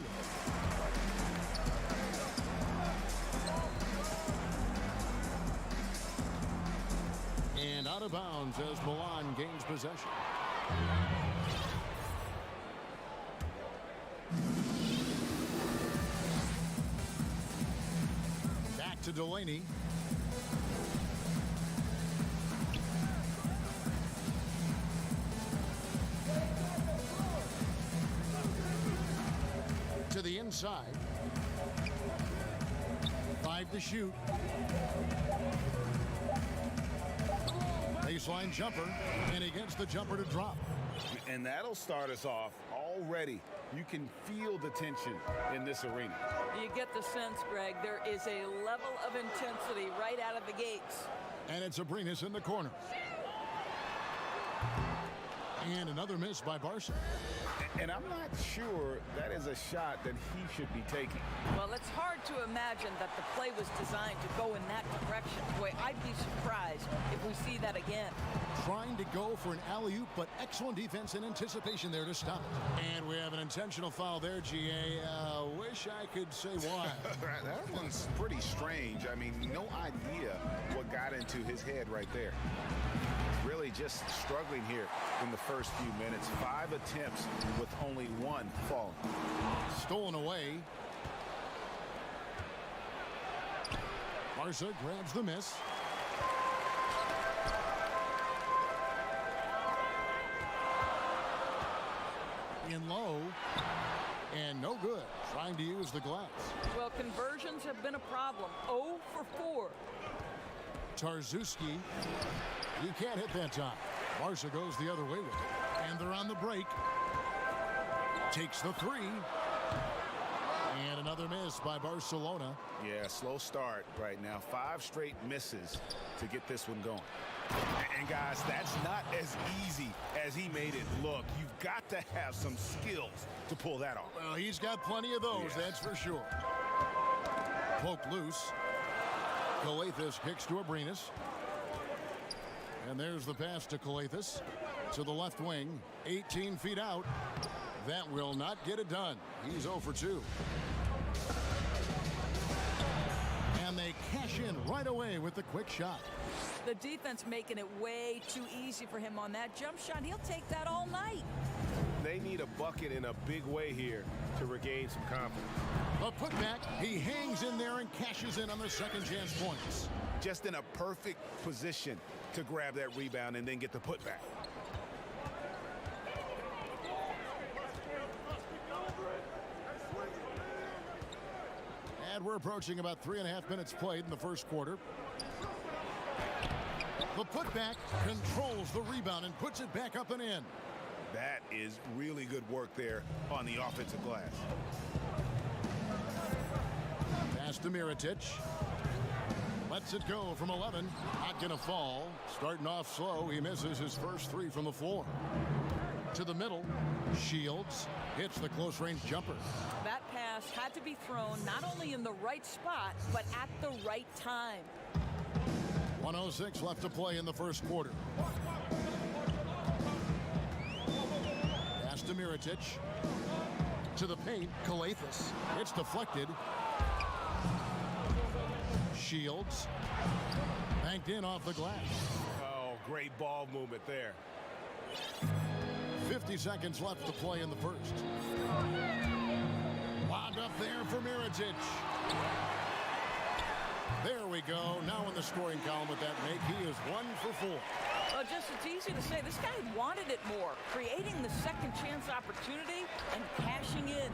And out of bounds as Milan gains possession. Back to Delaney. inside. 5 to shoot. Baseline jumper, and he gets the jumper to drop. And that'll start us off already. You can feel the tension in this arena. You get the sense, Greg, there is a level of intensity right out of the gates. And it's Abrinas in the corner. And another miss by Barca. And I'm not sure that is a shot that he should be taking. Well, it's hard to imagine that the play was designed to go in that direction. Boy, I'd be surprised if we see that again. Trying to go for an alley-oop, but excellent defense and anticipation there to stop it. And we have an intentional foul there, GA. Wish I could say why. That one's pretty strange. I mean, no idea what got into his head right there. Really just struggling here in the first few minutes. 5 attempts with only 1 falling. Stolen away. Barca grabs the miss. In low. And no good. Trying to use the glass. Well, conversions have been a problem. 0 for 4. Tarzuski. You can't hit that time. Barca goes the other way with it. And they're on the break. Takes the 3. And another miss by Barcelona. Yeah, slow start right now. 5 straight misses to get this one going. And guys, that's not as easy as he made it look. You've got to have some skills to pull that off. Well, he's got plenty of those, that's for sure. Poke loose. Coathis kicks to Abrinas. And there's the pass to Coathis to the left wing. 18 feet out. That will not get it done. He's 0 for 2. And they cash in right away with the quick shot. The defense making it way too easy for him on that jump shot. He'll take that all night. They need a bucket in a big way here to regain some confidence. A putback. He hangs in there and cashes in on the second chance points. Just in a perfect position to grab that rebound and then get the putback. And we're approaching about 3.5 minutes played in the first quarter. The putback controls the rebound and puts it back up and in. That is really good work there on the offensive glass. Pass to Mirotic. Lets it go from 11. Not going to fall. Starting off slow. He misses his first 3 from the floor. To the middle. Shields hits the close-range jumper. That pass had to be thrown not only in the right spot, but at the right time. 1:06 left to play in the first quarter. Pass to Mirotic. To the paint. Coathis. It's deflected. Shields. Banked in off the glass. Oh, great ball movement there. 50 seconds left to play in the first. Lobbed up there for Mirotic. There we go. Now in the scoring column with that make, he is 1 for 4. Well, just it's easy to say. This guy wanted it more, creating the second chance opportunity and cashing in.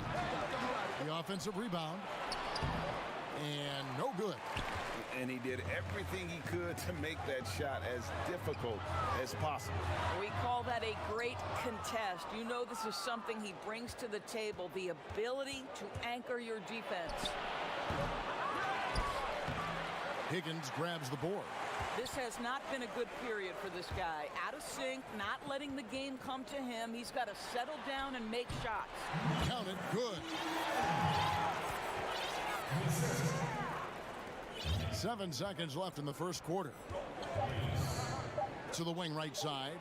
The offensive rebound. And no good. And he did everything he could to make that shot as difficult as possible. We call that a great contest. You know this is something he brings to the table, the ability to anchor your defense. Higgins grabs the board. This has not been a good period for this guy. Out of sync, not letting the game come to him. He's got to settle down and make shots. Count it. Good. 7 seconds left in the first quarter. To the wing right side.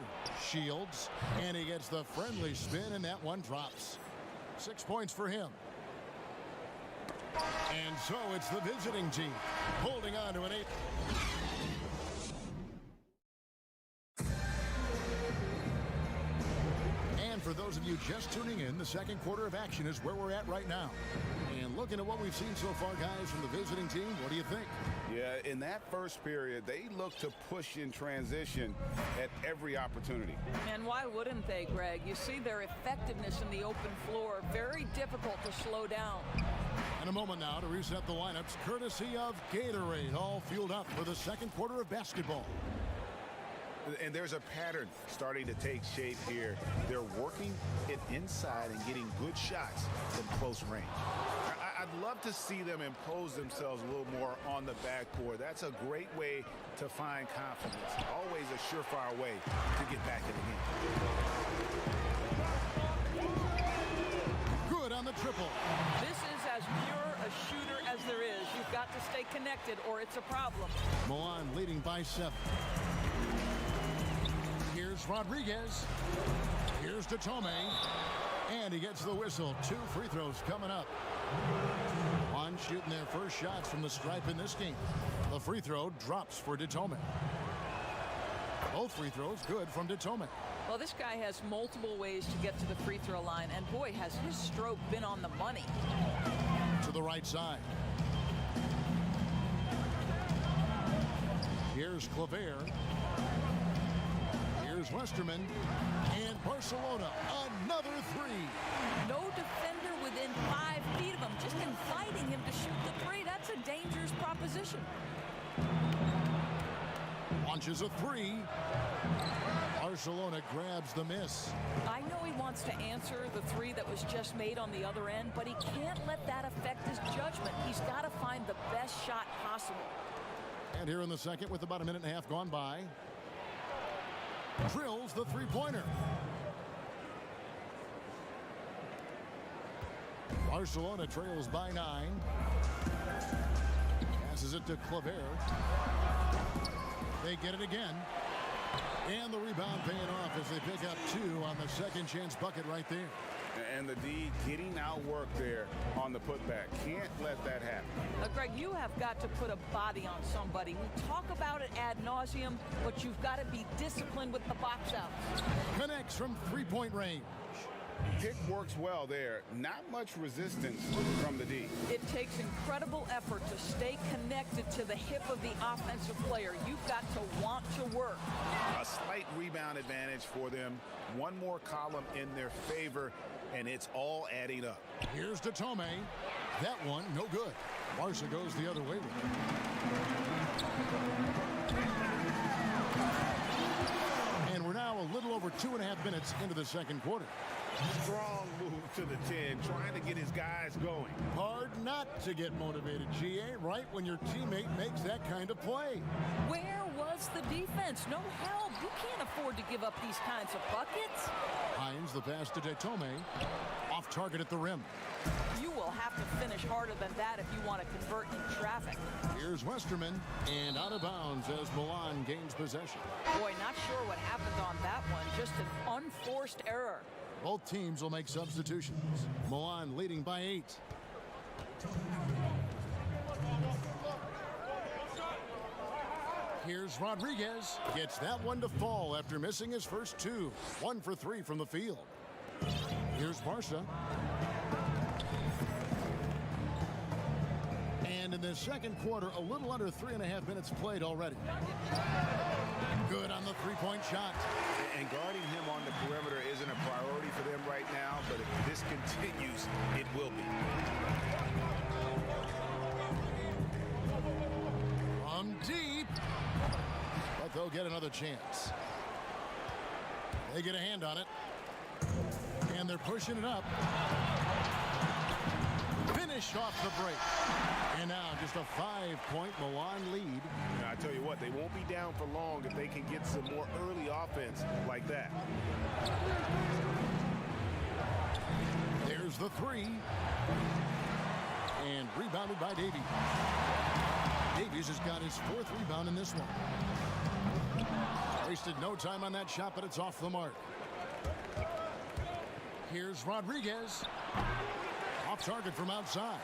Shields. And he gets the friendly spin, and that one drops. 6 points for him. And so it's the visiting team holding on to an 8. And for those of you just tuning in, the second quarter of action is where we're at right now. And looking at what we've seen so far, guys, from the visiting team, what do you think? Yeah, in that first period, they look to push in transition at every opportunity. And why wouldn't they, Greg? You see their effectiveness in the open floor. Very difficult to slow down. In a moment now to reset the lineups, courtesy of Gatorade, all fueled up for the second quarter of basketball. And there's a pattern starting to take shape here. They're working it inside and getting good shots from close range. I'd love to see them impose themselves a little more on the backboard. That's a great way to find confidence. Always a surefire way to get back in the game. Good on the triple. This is as pure a shooter as there is. You've got to stay connected or it's a problem. Milan leading by 7. Here's Rodriguez. Here's Detome. And he gets the whistle. 2 free throws coming up. Milan shooting their first shots from the stripe in this game. The free throw drops for Detome. Both free throws good from Detome. Well, this guy has multiple ways to get to the free throw line. And boy, has his stroke been on the money. To the right side. Here's Claver. Here's Westerman. And Barcelona, another 3. No defender within 5 feet of him, just inviting him to shoot the 3. That's a dangerous proposition. Launches a 3. Barcelona grabs the miss. I know he wants to answer the 3 that was just made on the other end, but he can't let that affect his judgment. He's got to find the best shot possible. And here in the second, with about a minute and a half gone by, drills the three-pointer. Barcelona trails by 9. Passes it to Claver. They get it again. And the rebound paying off as they pick up 2 on the second chance bucket right there. And the D getting outworked there on the putback. Can't let that happen. Greg, you have got to put a body on somebody. We talk about it ad nauseum, but you've got to be disciplined with the box out. Connects from three-point range. Pick works well there. Not much resistance from the D. It takes incredible effort to stay connected to the hip of the offensive player. You've got to want to work. A slight rebound advantage for them. One more column in their favor, and it's all adding up. Here's Detome. That one, no good. Barca goes the other way with it. And we're now a little over 2.5 minutes into the second quarter. Strong move to the 10, trying to get his guys going. Hard not to get motivated, GA, right when your teammate makes that kind of play. Where was the defense? No help. You can't afford to give up these kinds of buckets. Hines, the pass to Detome. Off target at the rim. You will have to finish harder than that if you want to convert in traffic. Here's Westerman, and out of bounds as Milan gains possession. Boy, not sure what happened on that one. Just an unforced error. Both teams will make substitutions. Milan leading by 8. Here's Rodriguez. Gets that one to fall after missing his first 2. 1 for 3 from the field. Here's Barca. And in the second quarter, a little under 3.5 minutes played already. Good on the three-point shot. And guarding him on the perimeter isn't a priority for them right now, but if this continues, it will be. From deep. But they'll get another chance. They get a hand on it. And they're pushing it up. Finished off the break. And now just a 5-point Milan lead. Now, I tell you what, they won't be down for long if they can get some more early offense like that. There's the 3. And rebounded by Davies. Davies has got his 4th rebound in this one. Wasted no time on that shot, but it's off the mark. Here's Rodriguez. Off target from outside.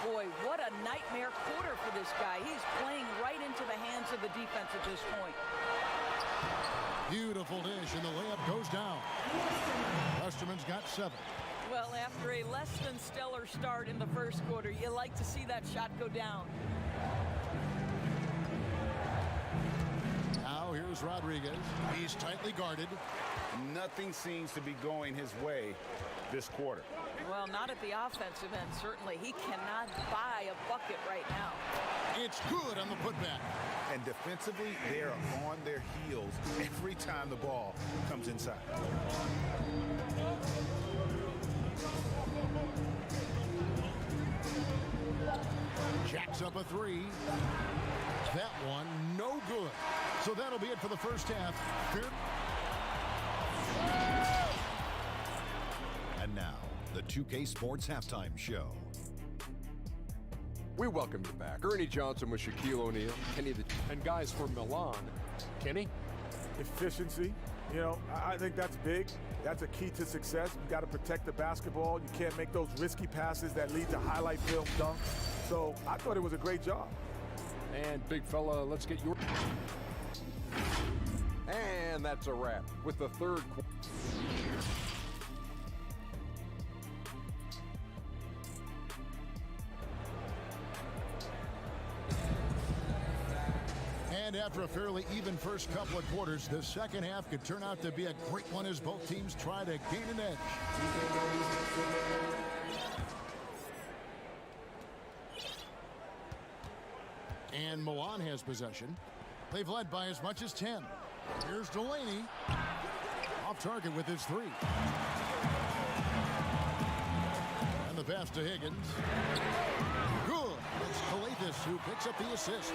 Boy, what a nightmare quarter for this guy. He's playing right into the hands of the defense at this point. Beautiful dish, and the layup goes down. Westerman's got 7. Well, after a less than stellar start in the first quarter, you like to see that shot go down. Now here's Rodriguez. He's tightly guarded. Nothing seems to be going his way this quarter. Well, not at the offensive end, certainly. He cannot buy a bucket right now. It's good on the putback. And defensively, they're on their heels every time the ball comes inside. Jacks up a 3. That one, no good. So that'll be it for the first half. And now, the 2K Sports Halftime Show. We welcome you back. Ernie Johnson with Shaquille O'Neal, Kenny and guys from Milan. Kenny? Efficiency. You know, I think that's big. That's a key to success. You got to protect the basketball. You can't make those risky passes that lead to highlight film dunks. So I thought it was a great job. And big fella, let's get your... And that's a wrap with the third quarter. And after a fairly even first couple of quarters, the second half could turn out to be a great one as both teams try to gain an edge. And Milan has possession. They've led by as much as 10. Here's Delaney. Off target with his 3. And the pass to Higgins. Good. It's Calathis who picks up the assist.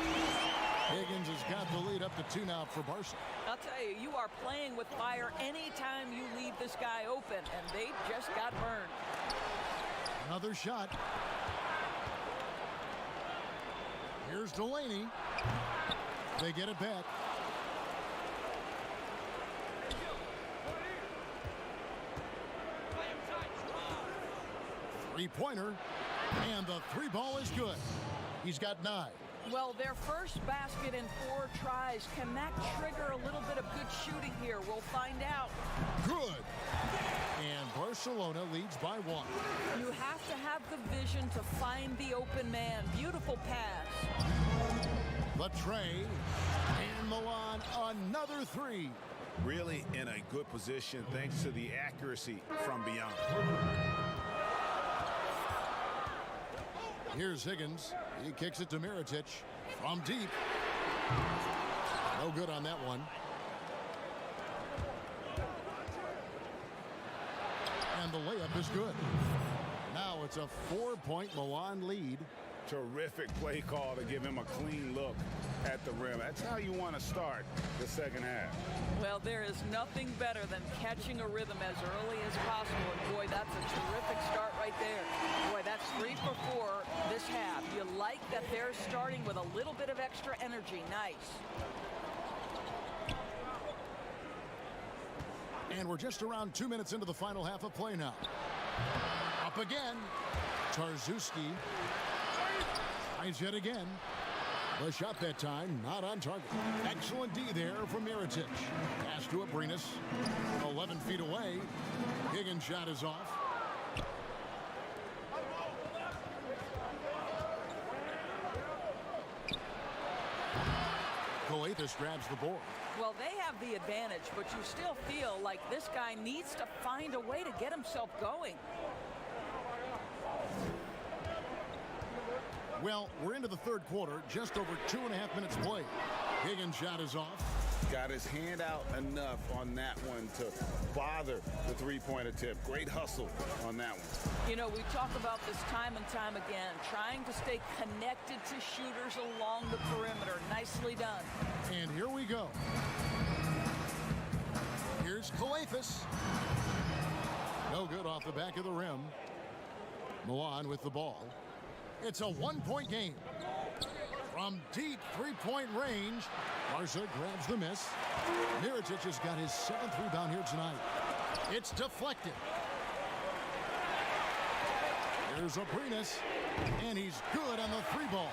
Higgins has got the lead up to 2 now for Barca. I'll tell you, you are playing with fire anytime you leave this guy open, and they just got burned. Another shot. Here's Delaney. They get it back. Three-pointer, and the 3 ball is good. He's got 9. Well, their first basket in 4 tries. Can that trigger a little bit of good shooting here? We'll find out. Good. And Barcelona leads by 1. You have to have the vision to find the open man. Beautiful pass. The tray. And Milan, another 3. Really in a good position thanks to the accuracy from beyond. Here's Higgins. He kicks it to Mirotic from deep. No good on that one. And the layup is good. Now it's a 4-point Milan lead. Terrific play call to give him a clean look at the rim. That's how you want to start the second half. Well, there is nothing better than catching a rhythm as early as possible. And boy, that's a terrific start right there. Boy, that's 3 for 4 this half. You like that they're starting with a little bit of extra energy. Nice. And we're just around 2 minutes into the final half of play now. Up again. Tarczewski tries yet again. The shot that time not on target. Excellent D there from Mirotic. Pass to Abrinas. 11 feet away. Higgins' shot is off. Calathis grabs the board. Well, they have the advantage, but you still feel like this guy needs to find a way to get himself going. Well, we're into the third quarter, just over 2.5 minutes played. Higgins' shot is off. Got his hand out enough on that one to bother the three-point attempt. Great hustle on that one. You know, we talk about this time and time again, trying to stay connected to shooters along the perimeter. Nicely done. And here we go. Here's Calathis. No good off the back of the rim. Milan with the ball. It's a 1-point game. From deep 3-point range, Barca grabs the miss. Mirotic has got his 7th rebound here tonight. It's deflected. Here's Abrinas, and he's good on the 3 ball.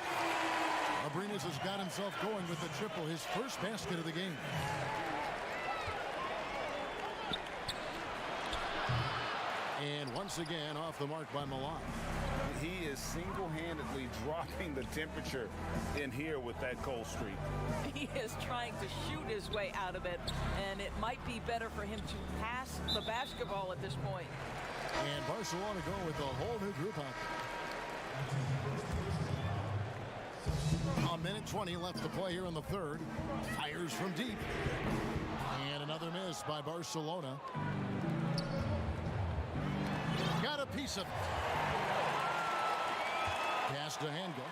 Abrinas has got himself going with the triple, his first basket of the game. And once again, off the mark by Milan. He is single-handedly dropping the temperature in here with that cold streak. He is trying to shoot his way out of it, and it might be better for him to pass the basketball at this point. And Barcelona go with a whole new group out there. A minute 20 left to play here in the third. Fires from deep. And another miss by Barcelona. Got a piece of it. Pass to Hanga.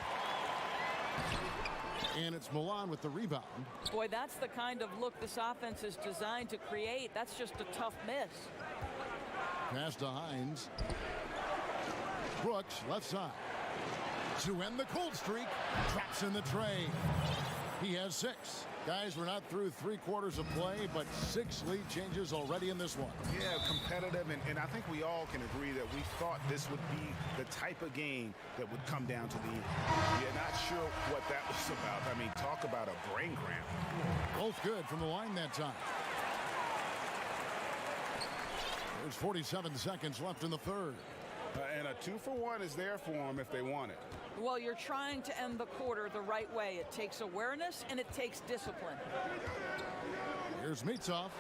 And it's Milan with the rebound. Boy, that's the kind of look this offense is designed to create. That's just a tough miss. Pass to Hines. Brooks, left side. To end the cold streak. Drops in the tray. He has 6. Guys, we're not through 3 quarters of play, but 6 lead changes already in this one. Yeah, competitive, and I think we all can agree that we thought this would be the type of game that would come down to the end. You're not sure what that was about. I mean, talk about a brain cramp. Both good from the line that time. There's 47 seconds left in the third. And a 2-for-1 is there for them if they want it. Well, you're trying to end the quarter the right way. It takes awareness and it takes discipline. Here's Mitov.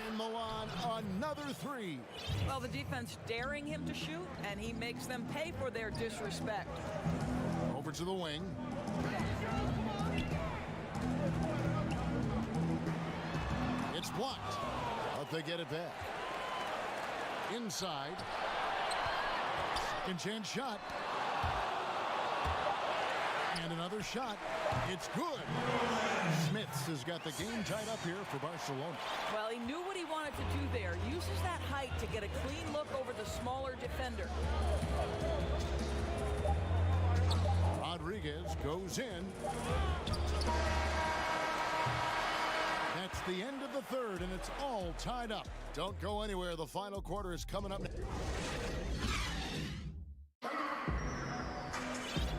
And Milan, another 3. Well, the defense daring him to shoot, and he makes them pay for their disrespect. Over to the wing. It's blocked, but they get it back. Inside. Second chance shot. And another shot. It's good. Smits has got the game tied up here for Barcelona. Well, he knew what he wanted to do there. Uses that height to get a clean look over the smaller defender. Rodriguez goes in. That's the end of the third, and it's all tied up. Don't go anywhere. The final quarter is coming up.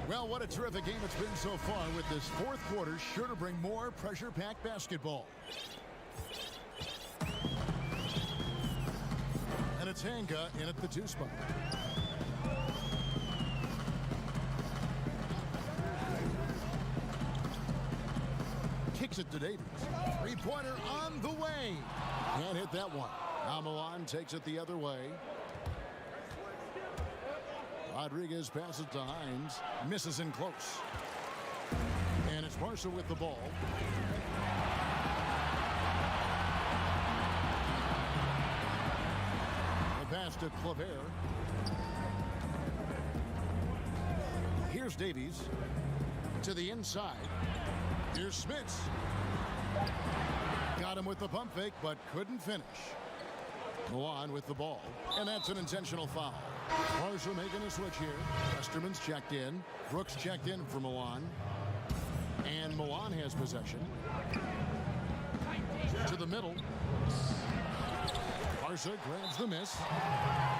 Well, what a terrific game it's been so far, with this fourth quarter sure to bring more pressure-packed basketball. And it's Hanga in at the 2 spot. Kicks it to Davies. 3-pointer on the way. Can't hit that one. Now Milan takes it the other way. Rodriguez passes to Hines. Misses in close. And it's Barca with the ball. The pass to Claver. Here's Davies. To the inside. Here's Smits. Got him with the pump fake, but couldn't finish. Milan with the ball. And that's an intentional foul. Barca making a switch here. Westerman's checked in. Brooks checked in for Milan. And Milan has possession. To the middle. Barca grabs the miss.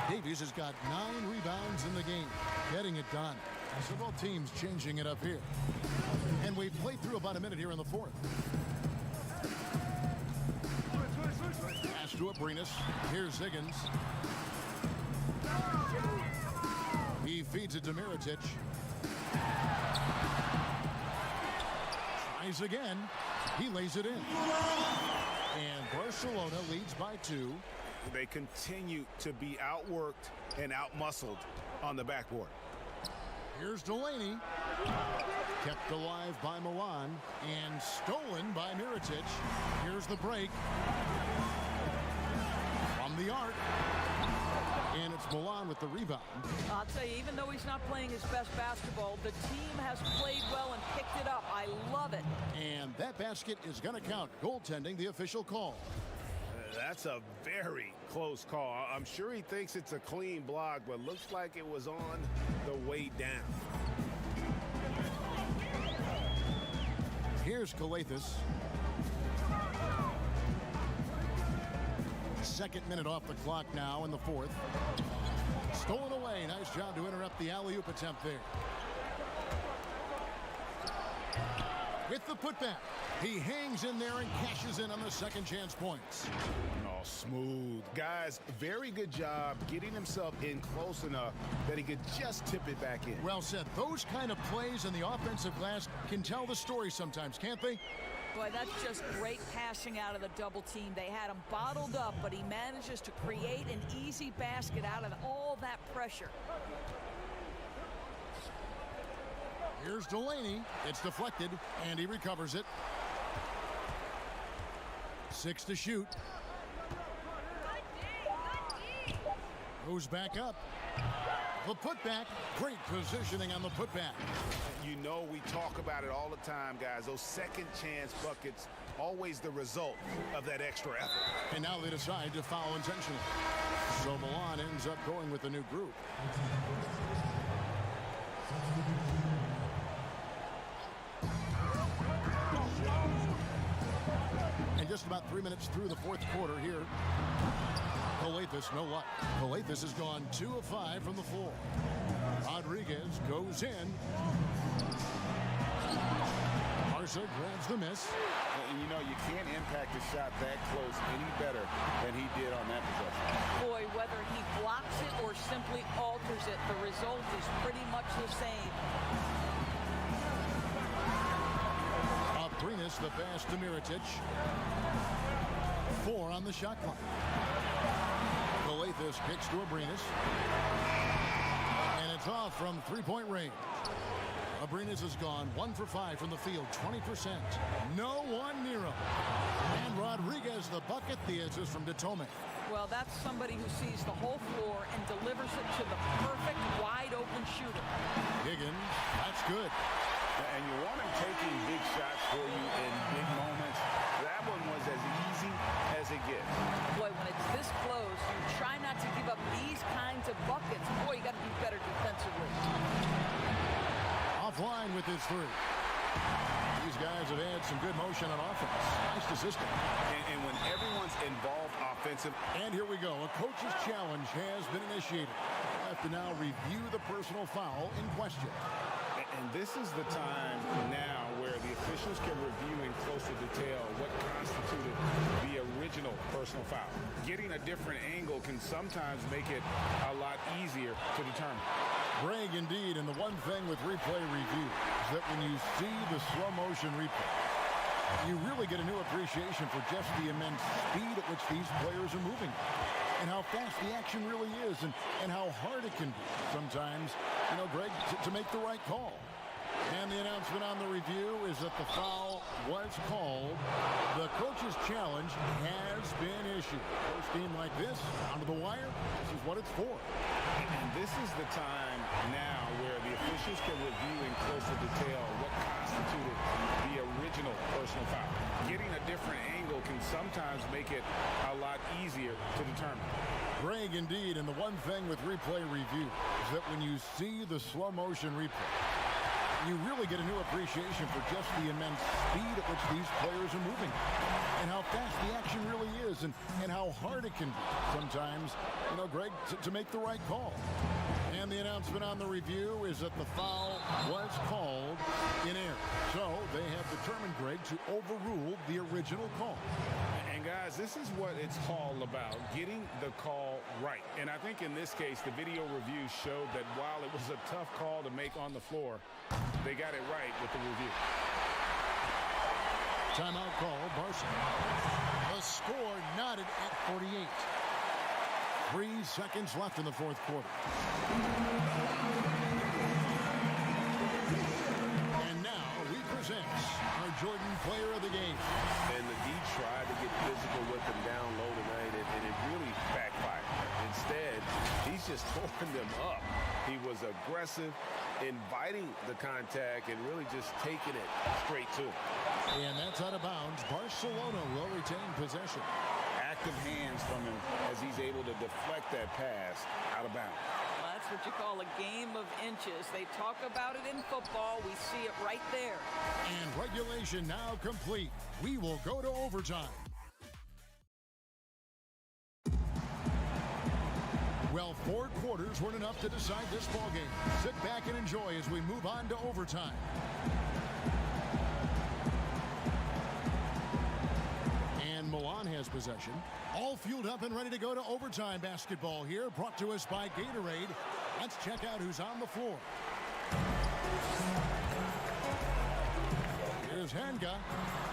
Davies has got 9 rebounds in the game. Getting it done. So both teams changing it up here. And we've played through about a minute here in the fourth. Pass to Abrinas. Here's Higgins. He feeds it to Mirotic. Tries again. He lays it in. And Barcelona leads by 2. They continue to be outworked and outmuscled on the backboard. Here's Delaney. Kept alive by Milan and stolen by Mirotic. Here's the break. From the arc. And it's Milan with the rebound. I'll tell you, even though he's not playing his best basketball, the team has played well and picked it up. I love it. And that basket is going to count. Goaltending, the official call. That's a very close call. I'm sure he thinks it's a clean block, but looks like it was on the way down. Here's Calathis. Second minute off the clock now in the fourth. Stolen away. Nice job to interrupt the alley-oop attempt there. with the putback. He hangs in there and cashes in on the second chance points. Oh, smooth. Guys, very good job getting himself in close enough that he could just tip it back in. Well said. Those kind of plays in the offensive glass can tell the story sometimes, can't they? Boy, that's just great passing out of the double team. They had him bottled up, but he manages to create an easy basket out of all that pressure. Here's Delaney. It's deflected, and he recovers it. 6 to shoot. Goes back up. The putback. Great positioning on the putback. You know we talk about it all the time, guys. Those second chance buckets, always the result of that extra effort. And now they decide to foul intentionally. So Milan ends up going with a new group. And just about 3 minutes through the fourth quarter here. Calathes, no luck. Calathes has gone 2 of 5 from the floor. Rodriguez goes in. Barca grabs the miss. And you know, you can't impact a shot that close any better than he did on that possession. Boy, whether he blocks it or simply alters it, the result is pretty much the same. Abrinas the pass to Mirotic. 4 on the shot clock. Calathes kicks to Abrinas. And it's off from three-point range. Abrinas has gone 1 for 5 from the field, 20%. No one near him. And Rodriguez the bucket, the assist from Detome. Well, that's somebody who sees the whole floor and delivers it to the perfect wide-open shooter. Higgins, that's good. And you want him taking big shots for you in big moments. That one was as easy as it gets. Boy, when it's this close, you try not to give up these kinds of buckets. Boy, you got to be better defensively. Offline with his 3. These guys have had some good motion on offense. Nice to system. And when everyone's involved offensive. And here we go. A coach's challenge has been initiated. I have to now review the personal foul in question. And this is the time now where the officials can review in closer detail what constituted the original personal foul. Getting a different angle can sometimes make it a lot easier to determine. Greg, indeed, and the one thing with replay review is that when you see the slow motion replay, you really get a new appreciation for just the immense speed at which these players are moving and how fast the action really is and how hard it can be sometimes, you know, Greg, to make the right call. And the announcement on the review is that the foul was called. The coach's challenge has been issued. First team like this, onto the wire, this is what it's for. And this is the time now where the officials can review in closer detail what constituted the original personal foul. Getting a different angle can sometimes make it a lot easier to determine. Greg, indeed, and the one thing with replay review is that when you see the slow motion replay, you really get a new appreciation for just the immense speed at which these players are moving and how fast the action really is and how hard it can be sometimes, you know, Greg, to make the right call. And the announcement on the review is that the foul was called in error. So they have determined, Greg, to overrule the original call. And guys, this is what it's all about, getting the call right. And I think in this case, the video review showed that while it was a tough call to make on the floor, they got it right with the review. Timeout call, Barca. The score knotted at 48. 3 seconds left in the fourth quarter. And now we present our Jordan player of the game. And the D tried to get physical with him down low tonight, and it really backfired. Instead, he's just throwing them up. He was aggressive, inviting the contact, and really just taking it straight to him. And that's out of bounds. Barcelona will retain possession. Active hands from him as he's able to deflect that pass out of bounds. Well, that's what you call a game of inches. They talk about it in football. We see it right there. And regulation now complete. We will go to overtime. Well, 4 quarters weren't enough to decide this ballgame. Sit back and enjoy as we move on to overtime. And Milan has possession. All fueled up and ready to go to overtime basketball here, brought to us by Gatorade. Let's check out who's on the floor. Here's Hanga,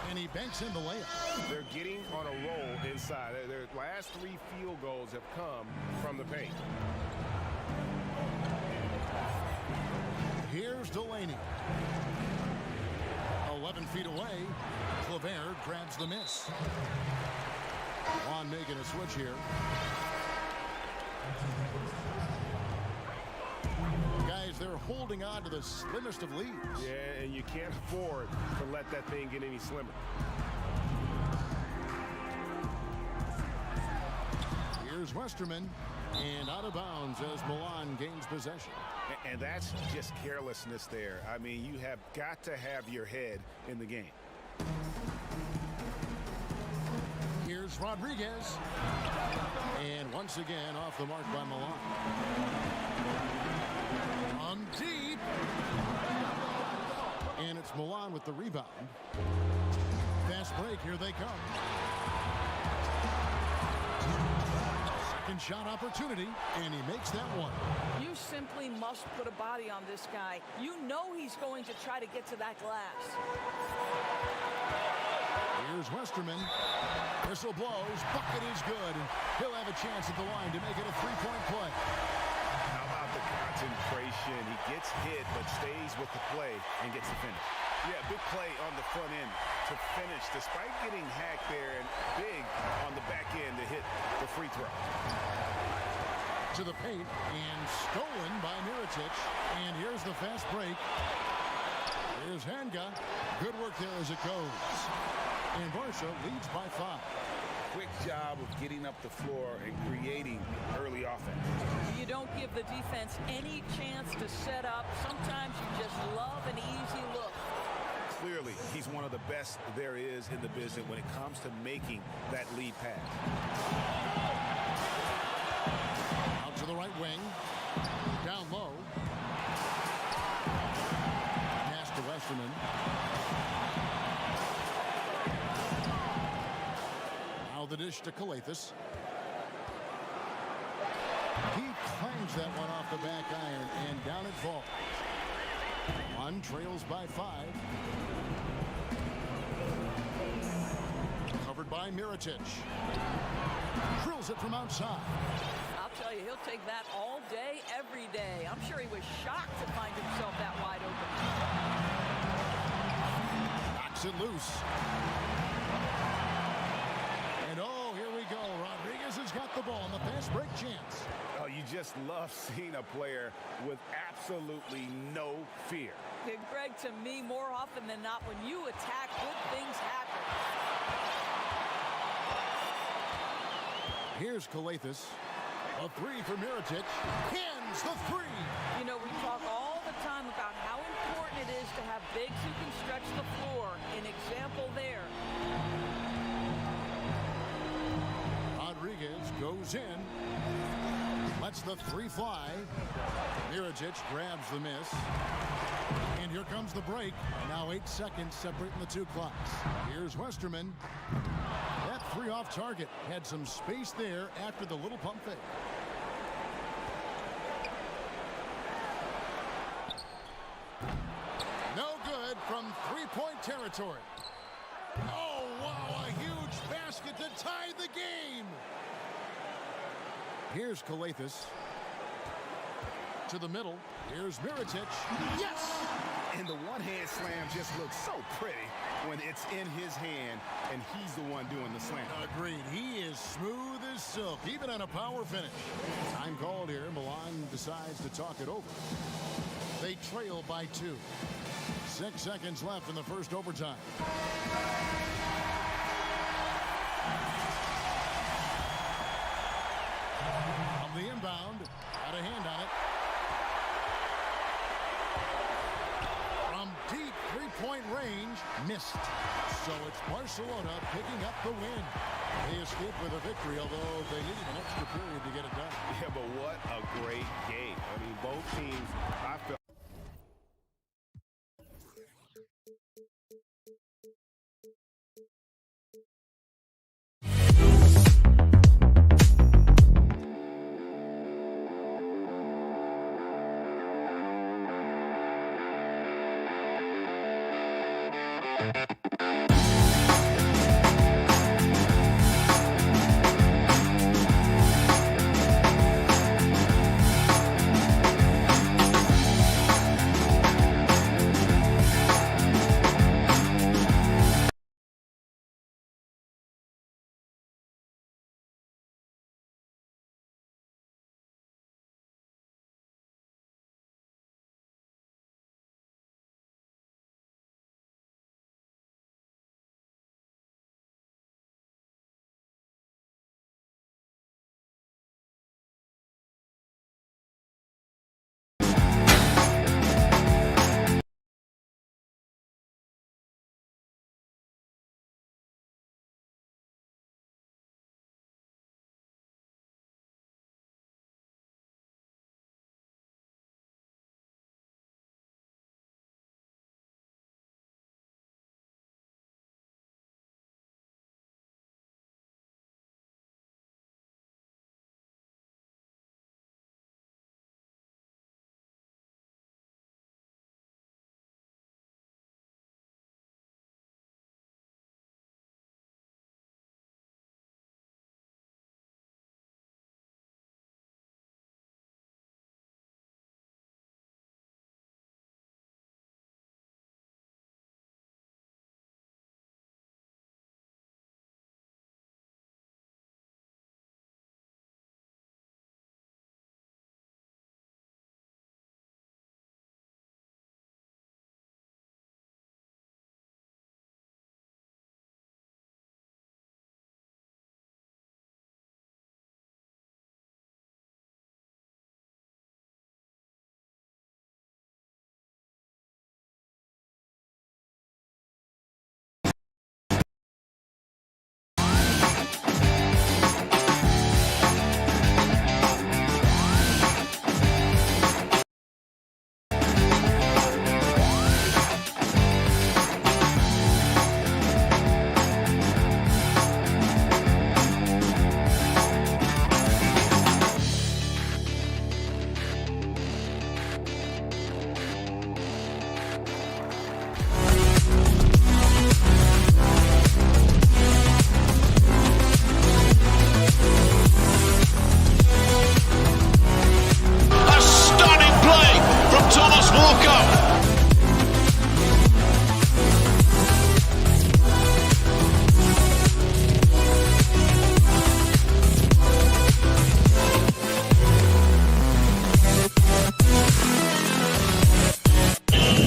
and he banks in the layup. They're getting on a roll inside. Their last 3 field goals have come from the paint. Here's Delaney. 11 feet away. Clavert grabs the miss. Juan making a switch here. Guys, they're holding on to the slimmest of leads. Yeah, and you can't afford to let that thing get any slimmer. Here's Westerman, and out of bounds as Milan gains possession. And that's just carelessness there. I mean, you have got to have your head in the game. Here's Rodriguez. And once again, off the mark by Milan. On deep. And it's Milan with the rebound. Fast break, here they come. Second shot opportunity, and he makes that one. You simply must put a body on this guy. You know he's going to try to get to that glass. Here's Westerman. Whistle blows. Bucket is good. And he'll have a chance at the line to make it a three-point play. How about the concentration? He gets hit, but stays with the play and gets the finish. Yeah, big play on the front end to finish, despite getting hacked there, and big on the back end to hit the free throw. To the paint, and stolen by Mirotic. And here's the fast break. Here's Hanga. Good work there as it goes. And Barca leads by 5. Quick job of getting up the floor and creating early offense. You don't give the defense any chance to set up. Sometimes you just love an easy look. Clearly, he's one of the best there is in the business when it comes to making that lead pass. Out to the right wing. Down low. Pass to Westerman. Now the dish to Calathis. He clangs that one off the back iron, and down it falls. One trails by 5. Covered by Mirotic. Drills it from outside. I'll tell you, he'll take that all day, every day. I'm sure he was shocked to find himself that wide open. Knocks it loose. And oh, here we go. Rodriguez has got the ball on the fast break chance. Oh, you just love seeing a player with absolutely no fear. Yeah, Greg, to me, more often than not, when you attack, good things happen. Here's Calathis. A 3 for Mirotic. Hands the 3. You know, we talk all the time about how important it is to have bigs who can stretch the floor. An example there. Rodriguez goes in. Lets the 3 fly. Mirotic grabs the miss. And here comes the break. Now 8 seconds separating the 2 clocks. Here's Westerman. That 3 off target. Had some space there after the little pump fake. No good from 3-point territory. Oh, wow, a huge basket to tie the game. Here's Calathis. To the middle. Here's Mirotic. Yes! And the one-hand slam just looks so pretty when it's in his hand and he's the one doing the slam. Agreed. He is smooth as silk, even on a power finish. Time called here. Milan decides to talk it over. They trail by 2. 6 seconds left in the first overtime. From the inbound, got a hand on it. From deep 3-point range, missed. So it's Barcelona picking up the win. They escape with a victory, although they needed an extra period to get it done. Yeah, but what a great game. I mean, both teams, I felt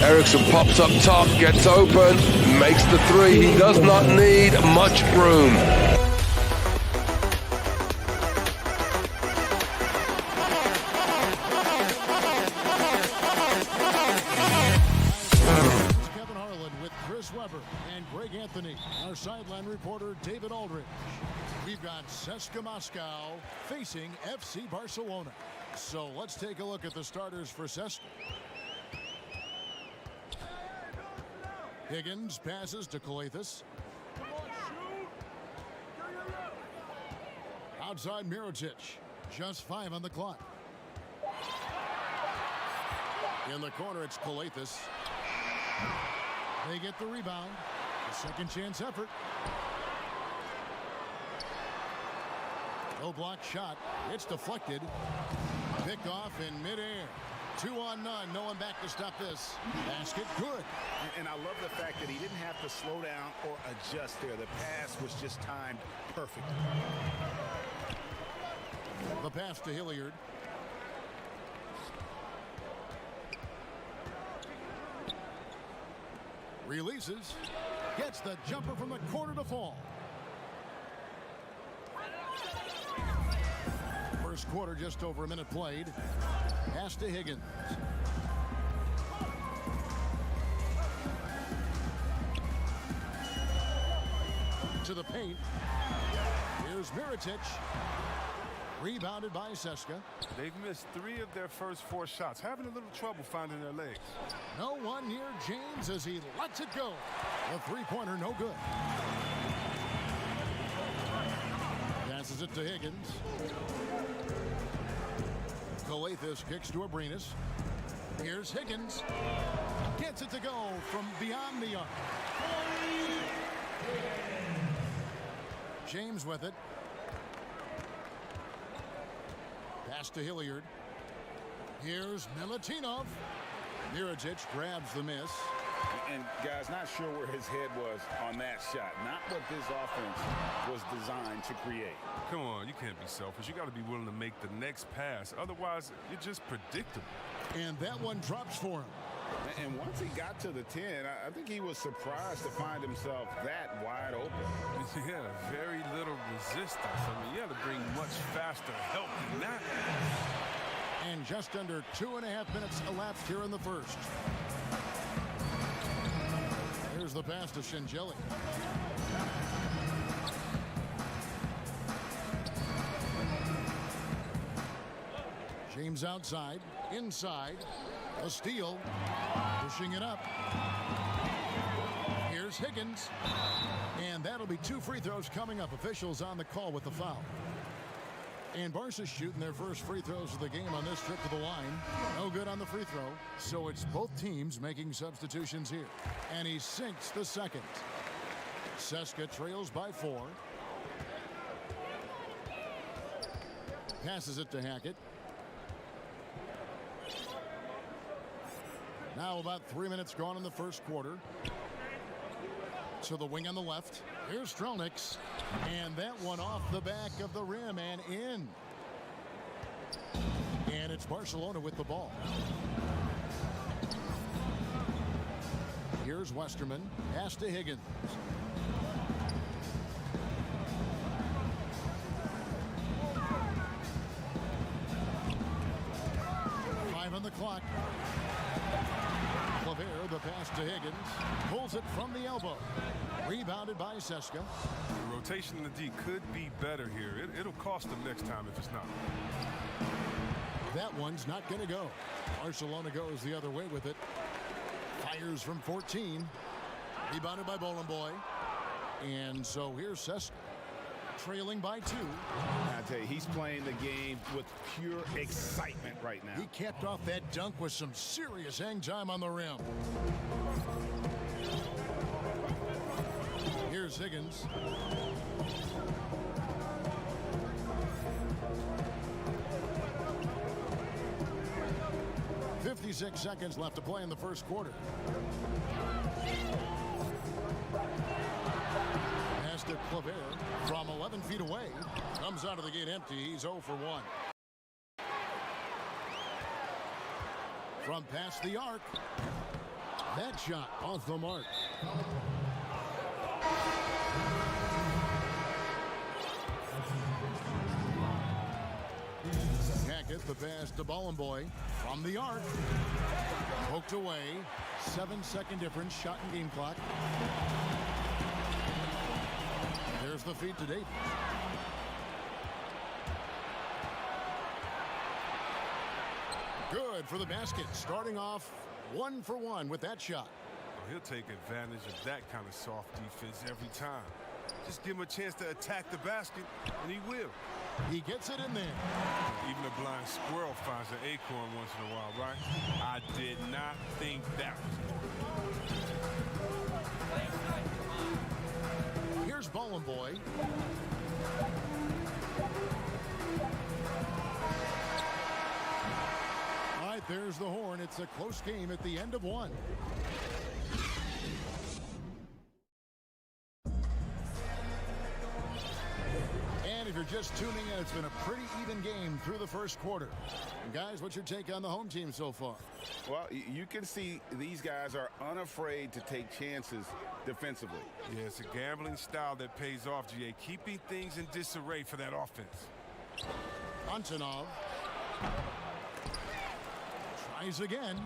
Eriksson pops up top, gets open, makes the three. He does not need much room. Kevin Harlan with Chris Webber and Greg Anthony. Our sideline reporter, David Aldridge. We've got CSKA Moscow facing FC Barcelona. So let's take a look at the starters for CSKA. Higgins passes to Coathis. Outside Mirotic. Just 5 on the clock. In the corner, it's Coathis. They get the rebound. A second chance effort. No block shot. It's deflected. Pick off in midair. 2 on none. No one back to stop this. Basket good. And I love the fact that he didn't have to slow down or adjust there. The pass was just timed perfect. The pass to Hilliard. Releases. Gets the jumper from the corner to fall. First quarter, just over a minute played. Pass to Higgins. To the paint. Here's Mirotic. Rebounded by CSKA. They've missed 3 of their first 4 shots. Having a little trouble finding their legs. No one near James as he lets it go. The three-pointer no good. Passes it to Higgins. Coathis kicks to Abrinas. Here's Higgins. Gets it to go from beyond the arc. James with it. Pass to Hilliard. Here's Milutinov. Mirajic grabs the miss. And guys, not sure where his head was on that shot. Not what this offense was designed to create. Come on, you can't be selfish. You got to be willing to make the next pass. Otherwise, you're just predictable. And that one drops for him. And once he got to the 10, I think he was surprised to find himself that wide open. Yeah, very little resistance. I mean, you had to bring much faster help than that. And just under 2.5 minutes elapsed here in the first. Here's the pass to Shingeli. James outside, inside, a steal, pushing it up. Here's Higgins, and that'll be 2 free throws coming up. Officials on the call with the foul. And Barca's shooting their first free throws of the game on this trip to the line. No good on the free throw, so it's both teams making substitutions here. And he sinks the second. Seska trails by 4. Passes it to Hackett. Now about 3 minutes gone in the first quarter. To the wing on the left. Here's Strelniks. And that one off the back of the rim and in. And it's Barcelona with the ball. Here's Westerman. Pass to Higgins. Five on the clock. Claver, the pass to Higgins. Pulls it from the elbow. Rebounded by Seska. The rotation in the D could be better here. It'll cost them next time if it's not. That one's not going to go. Barcelona goes the other way with it. Fires from 14. Rebounded by Bolenboy. And so here's Seska. Trailing by 2. I tell you, he's playing the game with pure excitement right now. He capped off that dunk with some serious hang time on the rim. Here's Higgins. "56 seconds left to play in the first quarter. Pass to Claver from 11 feet away. Comes out of the gate empty. He's 0 for 1. From past the arc. That shot off the mark. Hackett, the pass to Bolenboy from the arc. Poked away. 7-second difference. Shot and game clock. There's the feed to Davis. Good for the basket. Starting off 1 for 1 with that shot. He'll take advantage of that kind of soft defense every time. Just give him a chance to attack the basket, and he will. He gets it in there. Even a blind squirrel finds an acorn once in a while, right? I did not think that was. Here's Bolenboy. All right, there's the horn. It's a close game at the end of 1. And if you're just tuning in, it's been a pretty even game through the first quarter. And guys, what's your take on the home team so far? Well, you can see these guys are unafraid to take chances defensively. Yeah, it's a gambling style that pays off, GA, keeping things in disarray for that offense. Antonov tries again.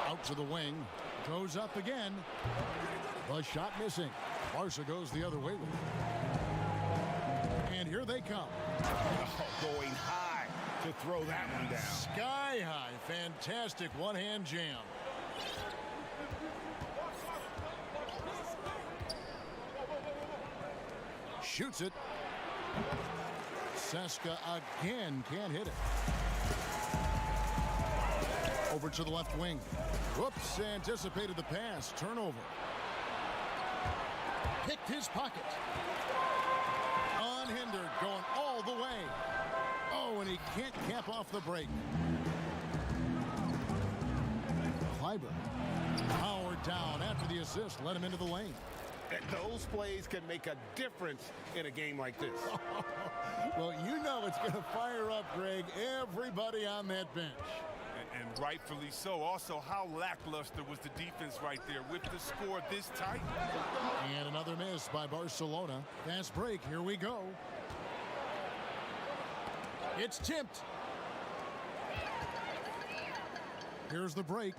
Out to the wing. Goes up again. The shot missing. Barca goes the other way with it. And here they come. Oh, going high to throw that one down. Sky high. Fantastic one-hand jam. Shoots it. Seska again can't hit it. Over to the left wing. Whoops, anticipated the pass. Turnover. Picked his pocket. Unhindered, going all the way. Oh, and he can't cap off the break. Clyburn powered down after the assist, led him into the lane. And those plays can make a difference in a game like this. Well, you know it's going to fire up, Greg, everybody on that bench. And rightfully so. Also, how lackluster was the defense right there with the score this tight? And another miss by Barcelona. Fast break. Here we go. It's tipped. Here's the break.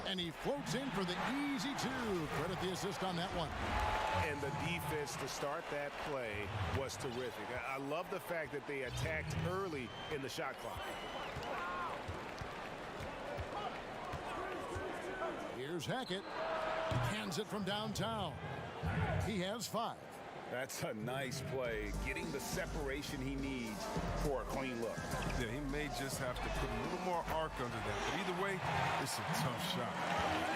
And he floats in for the easy two. Credit the assist on that one. And the defense to start that play was terrific. I love the fact that they attacked early in the shot clock. Here's Hackett. Hands it from downtown. He has 5. That's a nice play, getting the separation he needs for a clean look. Yeah, he may just have to put a little more arc under that. But either way, it's a tough shot.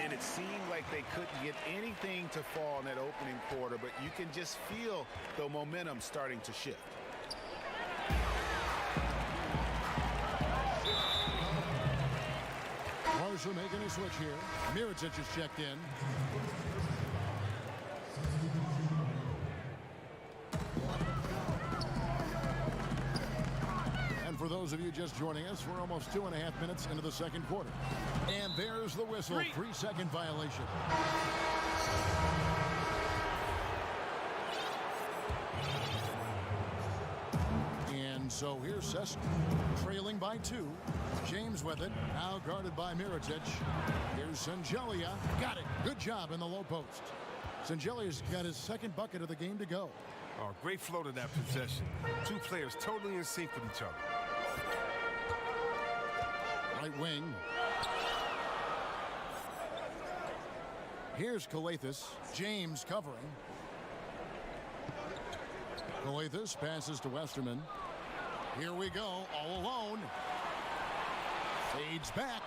And it seemed like they couldn't get anything to fall in that opening quarter, but you can just feel the momentum starting to shift. Marshall making a switch here. Mirotic is checked in. And for those of you just joining us, we're almost 2.5 minutes into the second quarter. And there's the whistle. 3-second violation. And so here's Sesk, trailing by 2. James with it, now guarded by Mirotic. Here's Sangelia. Got it. Good job in the low post. Sangelia's got his second bucket of the game to go. Oh, great flow to that possession. 2 players totally in sync with each other. Right wing. Here's Calathis. James covering. Calathis passes to Westerman. Here we go, all alone. Fades back.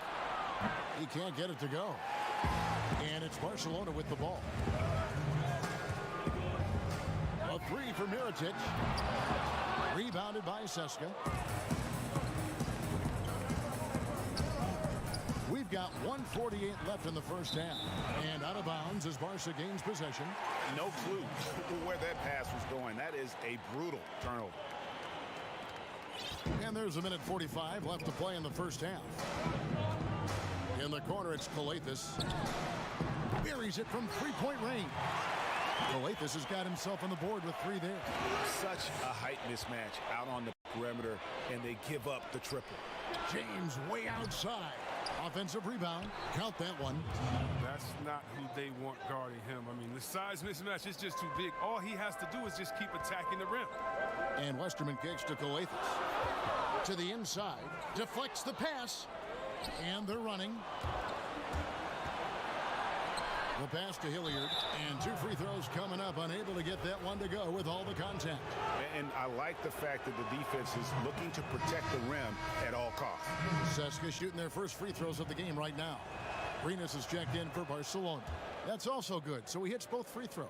He can't get it to go. And it's Barcelona with the ball. A 3 for Mirotic. Rebounded by Seska. We've got 1:48 left in the first half. And out of bounds as Barca gains possession. No clue where that pass was going. That is a brutal turnover. And there's 1:45 left to play in the first half. In the corner, it's Calathis. Buries it from 3-point range. Calathis has got himself on the board with 3 there. Such a height mismatch out on the perimeter, and they give up the triple. James way outside. Offensive rebound. Count that one. That's not who they want guarding him. I mean, the size mismatch is just too big. All he has to do is just keep attacking the rim. And Westerman kicks to Calathis. To the inside. Deflects the pass. And they're running. The pass to Hilliard. And 2 free throws coming up. Unable to get that one to go with all the contact. And I like the fact that the defense is looking to protect the rim at all costs. Seska shooting their first free throws of the game right now. Renas is checked in for Barcelona. That's also good. So he hits both free throws.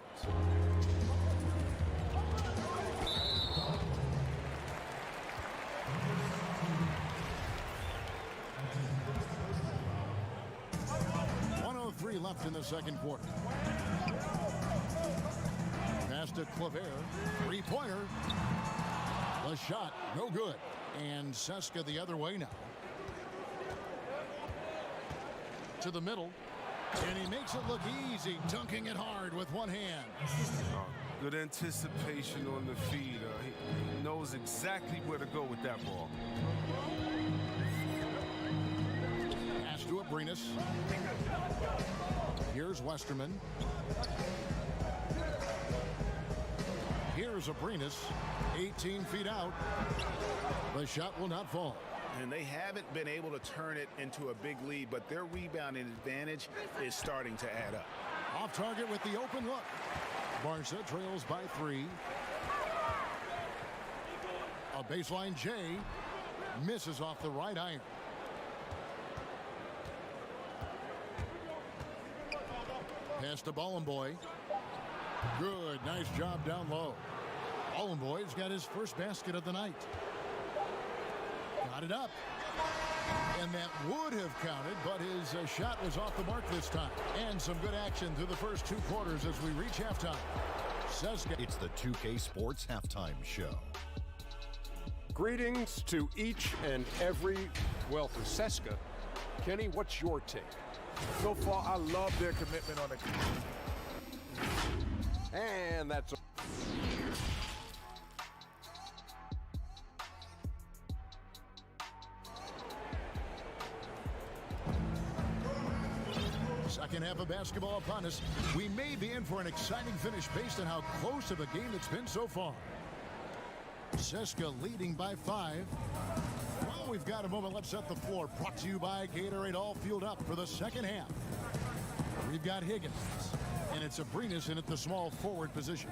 Left in the second quarter. Pass to Claver. 3-pointer. The shot, no good. And Seska the other way now. To the middle. And he makes it look easy, dunking it hard with one hand. Good anticipation on the feed. He knows exactly where to go with that ball. Pass to Abrinas. Here's Westerman. Here's Abrinas. 18 feet out. The shot will not fall. And they haven't been able to turn it into a big lead, but their rebounding advantage is starting to add up. Off target with the open look. Barca trails by 3. A baseline J. Misses off the right iron. Pass to Bollenboy. Good. Nice job down low. Bollenboy's got his first basket of the night. Got it up. And that would have counted, but his shot was off the mark this time. And some good action through the first 2 quarters as we reach halftime. Seska. It's the 2K Sports Halftime Show. Greetings to each and every, well, to Seska. Kenny, what's your take? So far, I love their commitment on the... And that's... Second half of basketball upon us. We may be in for an exciting finish based on how close of a game it's been so far. Seska leading by 5. Well, we've got a moment. Let's set the floor. Brought to you by Gatorade, all fueled up for the second half. We've got Higgins, and it's Abrinas in at the small forward position.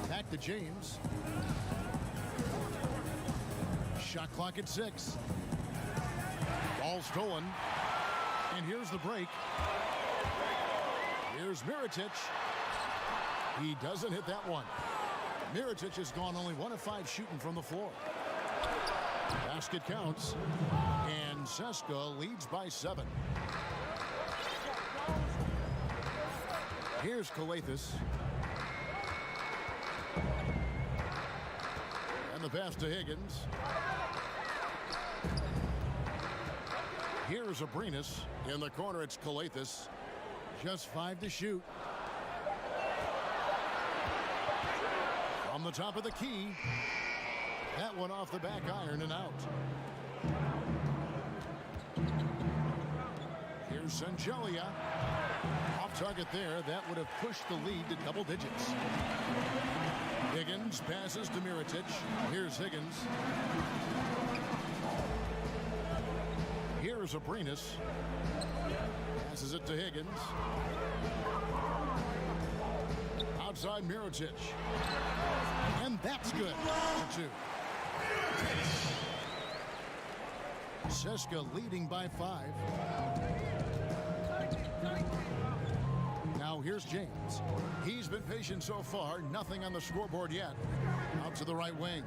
Back to James. Shot clock at 6. Ball stolen. And here's the break. Here's Mirotic. He doesn't hit that one. Mirotic has gone only 1 of 5 shooting from the floor. Basket counts. And Seska leads by 7. Here's Calathes. And the pass to Higgins. Here's Abrinas. In the corner, it's Calathes. Just 5 to shoot. From the top of the key. That one off the back iron and out. Here's Sangelia. Off target there. That would have pushed the lead to double digits. Higgins passes to Mirotic. Here's Higgins. Here's Abrinas. Passes it to Higgins. Outside Mirotic. And that's good. For 2. Seska leading by 5. Now here's James. He's been patient so far. Nothing on the scoreboard yet. Out to the right wing.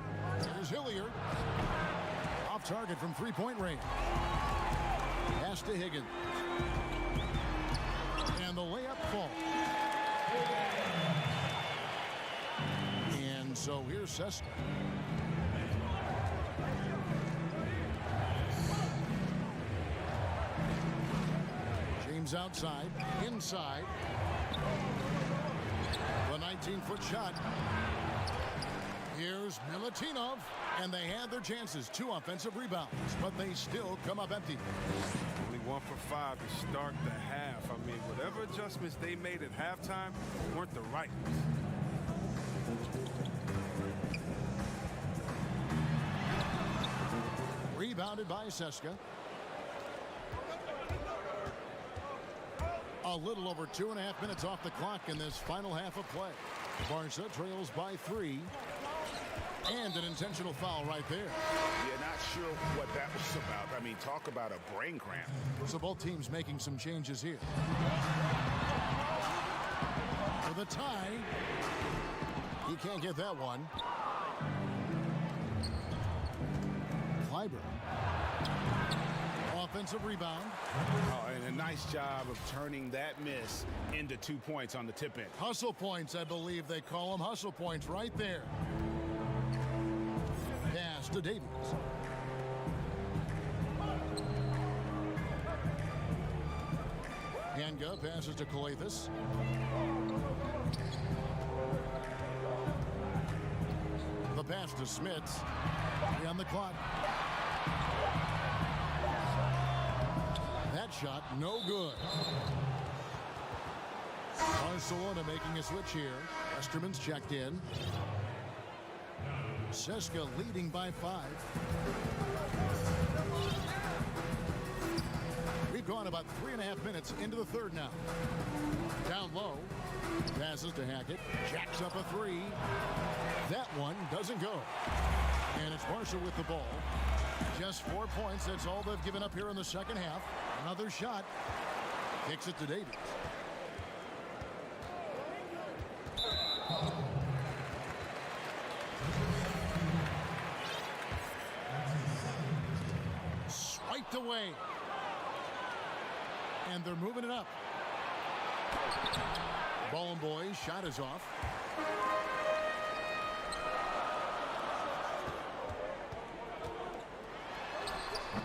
Here's Hilliard. Off target from 3-point range. Pass to Higgins. And the layup falls. And so here's Seska. James outside, inside. The 19-foot shot. Here's Milutinov, and they had their chances. 2 offensive rebounds, but they still come up empty. Only 1 for 5 to start the half. I mean, whatever adjustments they made at halftime weren't the right ones. Rebounded by Seska. A little over 2.5 minutes off the clock in this final half of play. Barca trails by 3. And an intentional foul right there. Yeah, not sure what that was about. I mean, talk about a brain cramp. So both teams making some changes here. For the tie. He can't get that one. Clyburn. Offensive rebound. Oh, and a nice job of turning that miss into 2 points on the tip in. Hustle points, I believe they call them. Hustle points right there. Pass to Davies. Hanga passes to Calathes. The pass to Smits. 3 on the clock. That shot, no good. Barcelona making a switch here. Westerman's checked in. Seska leading by 5. We've gone about 3.5 minutes into the third now. Down low. Passes to Hackett. Jacks up a 3. That one doesn't go. And it's Barca with the ball. Just 4 points. That's all they've given up here in the second half. Another shot. Kicks it to Davies. Swiped away. And they're moving it up. Ball and boys, shot is off.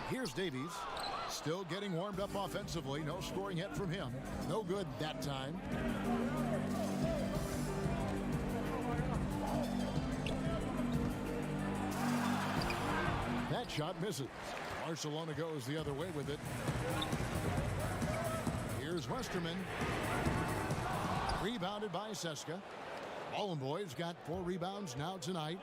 Here's Davies. Still getting warmed up offensively. No scoring hit from him. No good that time. That shot misses. Barcelona goes the other way with it. Here's Westerman. Rebounded by Seska. Ball and boys got 4 rebounds now tonight.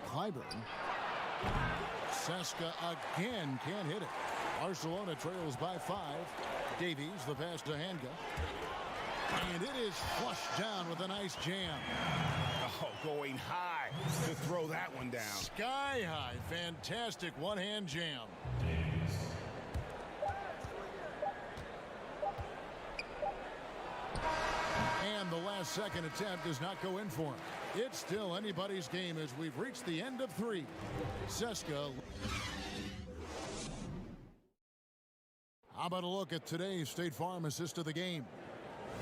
Clyburn. Seska again can't hit it. Barcelona trails by 5. Davies, the pass to Hanga. And it is flushed down with a nice jam. Oh, going high to throw that one down. Sky high. Fantastic one-hand jam. And the last second attempt does not go in for him. It's still anybody's game as we've reached the end of 3. Seska. How about a look at today's State Farm assist of the game?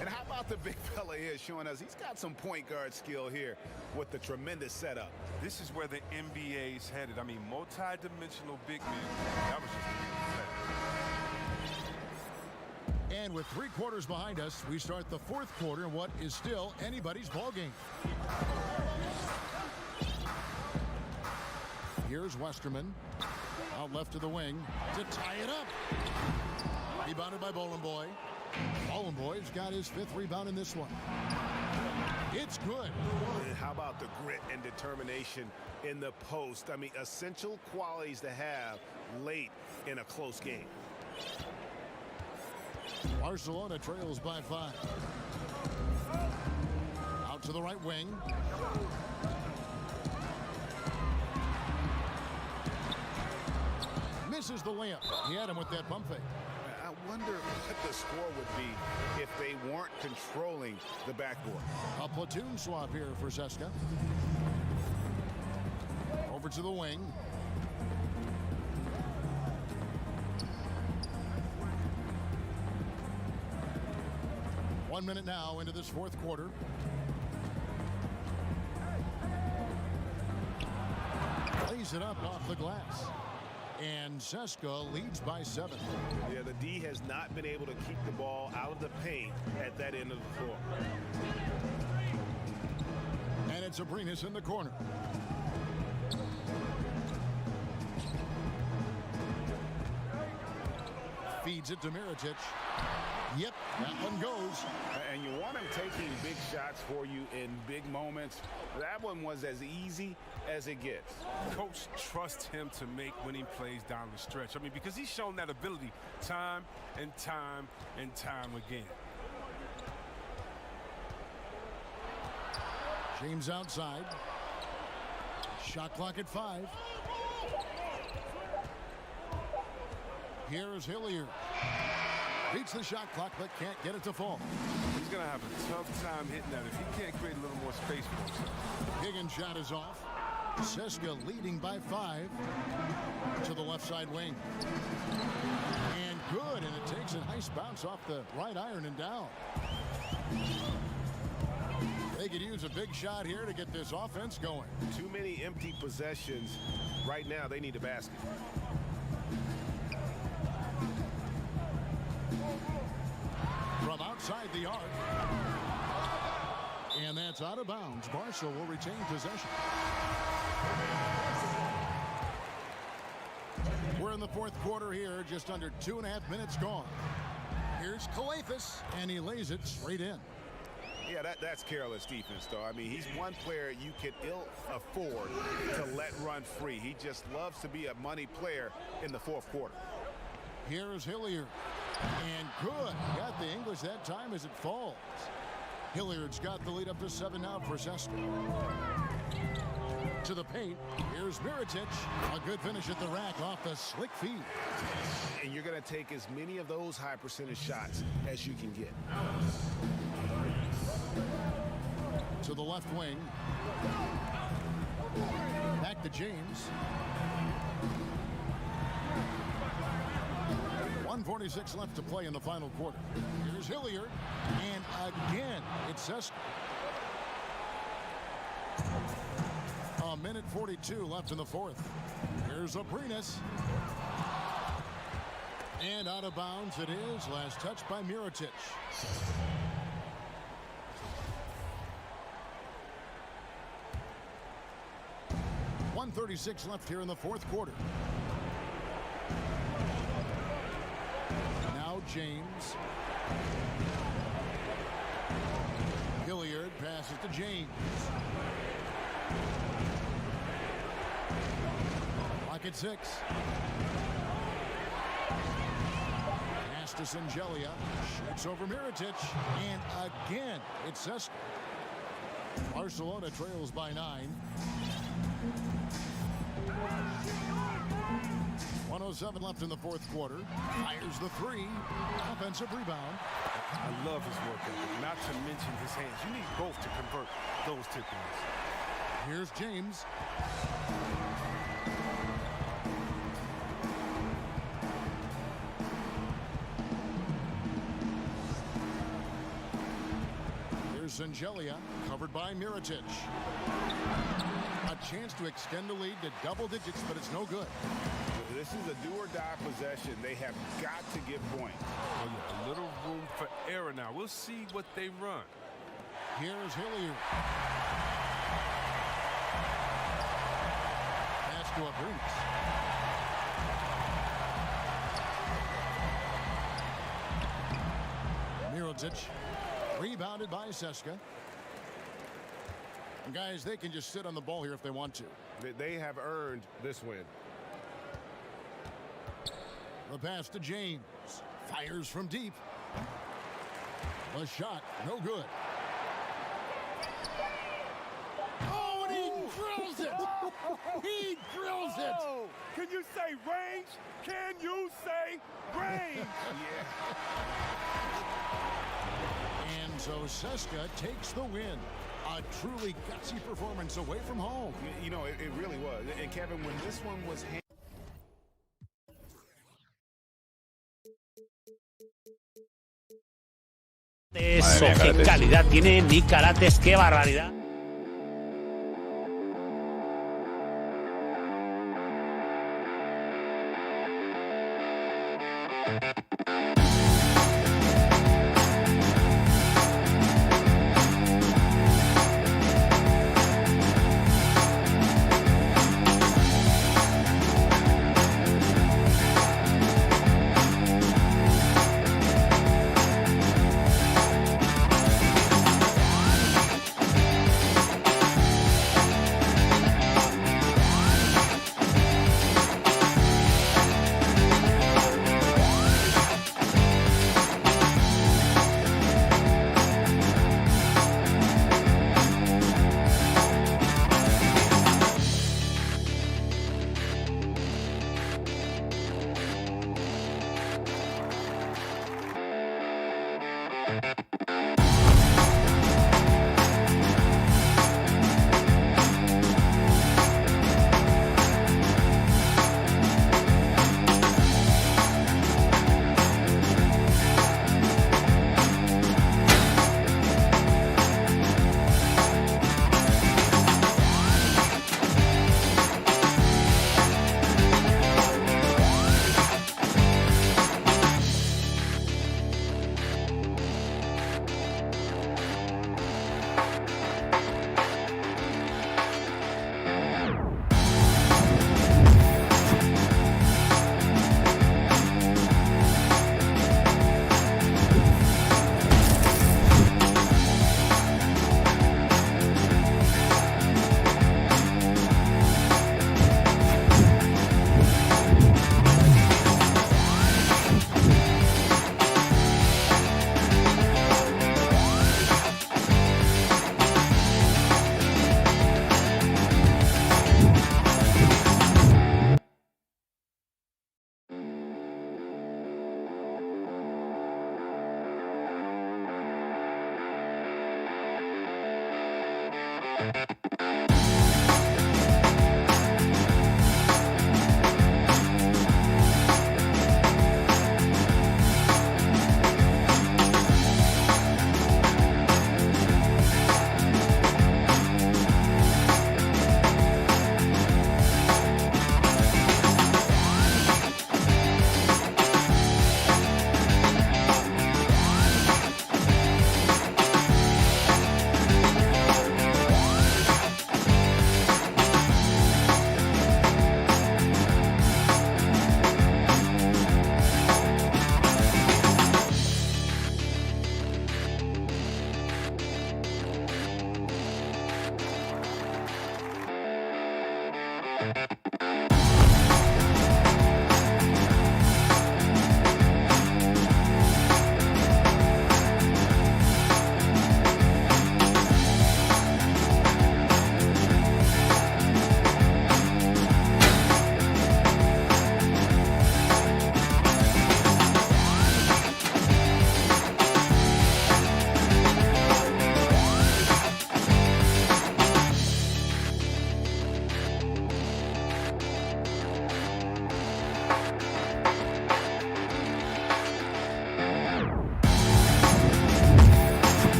And how about the big fella here showing us he's got some point guard skill here with the tremendous setup. This is where the NBA's headed. I mean, multi-dimensional big men. That was just And with 3 quarters behind us, we start the 4th quarter in what is still anybody's ball game. Here's Westerman. Out left to the wing to tie it up. Rebounded by Boy. Boy's got his 5th rebound in this one. It's good. And how about the grit and determination in the post? I mean, essential qualities to have late in a close game. Barcelona trails by 5. Out to the right wing. Misses the layup. He had him with that pump fake. I wonder what the score would be if they weren't controlling the backboard. A platoon swap here for Seska. Over to the wing. One minute now into this 4th quarter. Plays it up off the glass. And Seska leads by 7. Yeah, the D has not been able to keep the ball out of the paint at that end of the floor. And it's Abrinas in the corner. Feeds it to Mirotic. Yep, that one goes. And you want him taking big shots for you in big moments. That one was as easy as it gets. Coach trusts him to make winning plays down the stretch. I mean, because he's shown that ability time and time and time again. James outside. Shot clock at 5. Here's Hilliard. Beats the shot clock, but can't get it to fall. He's going to have a tough time hitting that if he can't create a little more space for himself. Higgins' shot is off. Seska leading by 5 to the left side wing. And good, and it takes a nice bounce off the right iron and down. They could use a big shot here to get this offense going. Too many empty possessions. Right now, they need a basket. From outside the arc. And that's out of bounds. Barca will retain possession. We're in the 4th quarter here, just under 2.5 minutes gone. Here's Coathis, and he lays it straight in. Yeah, that's careless defense, though. I mean, he's one player you can ill afford to let run free. He just loves to be a money player in the 4th quarter. Here's Hilliard. And good. Got the English that time as it falls. Hilliard's got the lead up to 7 now for Seska. To the paint. Here's Mirotic. A good finish at the rack off the slick feed. And you're going to take as many of those high percentage shots as you can get. To the left wing. Back to James. 1:46 left to play in the final quarter. Here's Hilliard. And again, it's Seska. A minute 42 left in the fourth. Here's Aprinas. And out of bounds it is. Last touch by Mirotic. .136 left here in the fourth quarter. Now James. Hilliard passes to James. Lock at 6. Pass to Singelia. Shoots over Mirotic. And again, it's Seska. Barcelona trails by 9. 1:07 left in the fourth quarter. Fires the 3. Offensive rebound. I love his work ethic, not to mention his hands. You need both to convert those tip-ins. Here's James. Here's Singelia, covered by Mirotic. A chance to extend the lead to double digits, but it's no good. This is a do-or-die possession. They have got to get points. Oh, yeah, a little room for error now. We'll see what they run. Here's Hilliard. Pass to Aprinas. Mirotic, rebounded by Seska. And guys, they can just sit on the ball here if they want to. They have earned this win. The pass to James. Fires from deep. The shot, no good. Oh, and he drills it! He drills it! Can you say range? Can you say range? And so Seska takes the win. A truly gutsy performance away from home. You know, it really was. And Kevin, when this one was Eso, qué calidad tiene Nick Carates, qué barbaridad.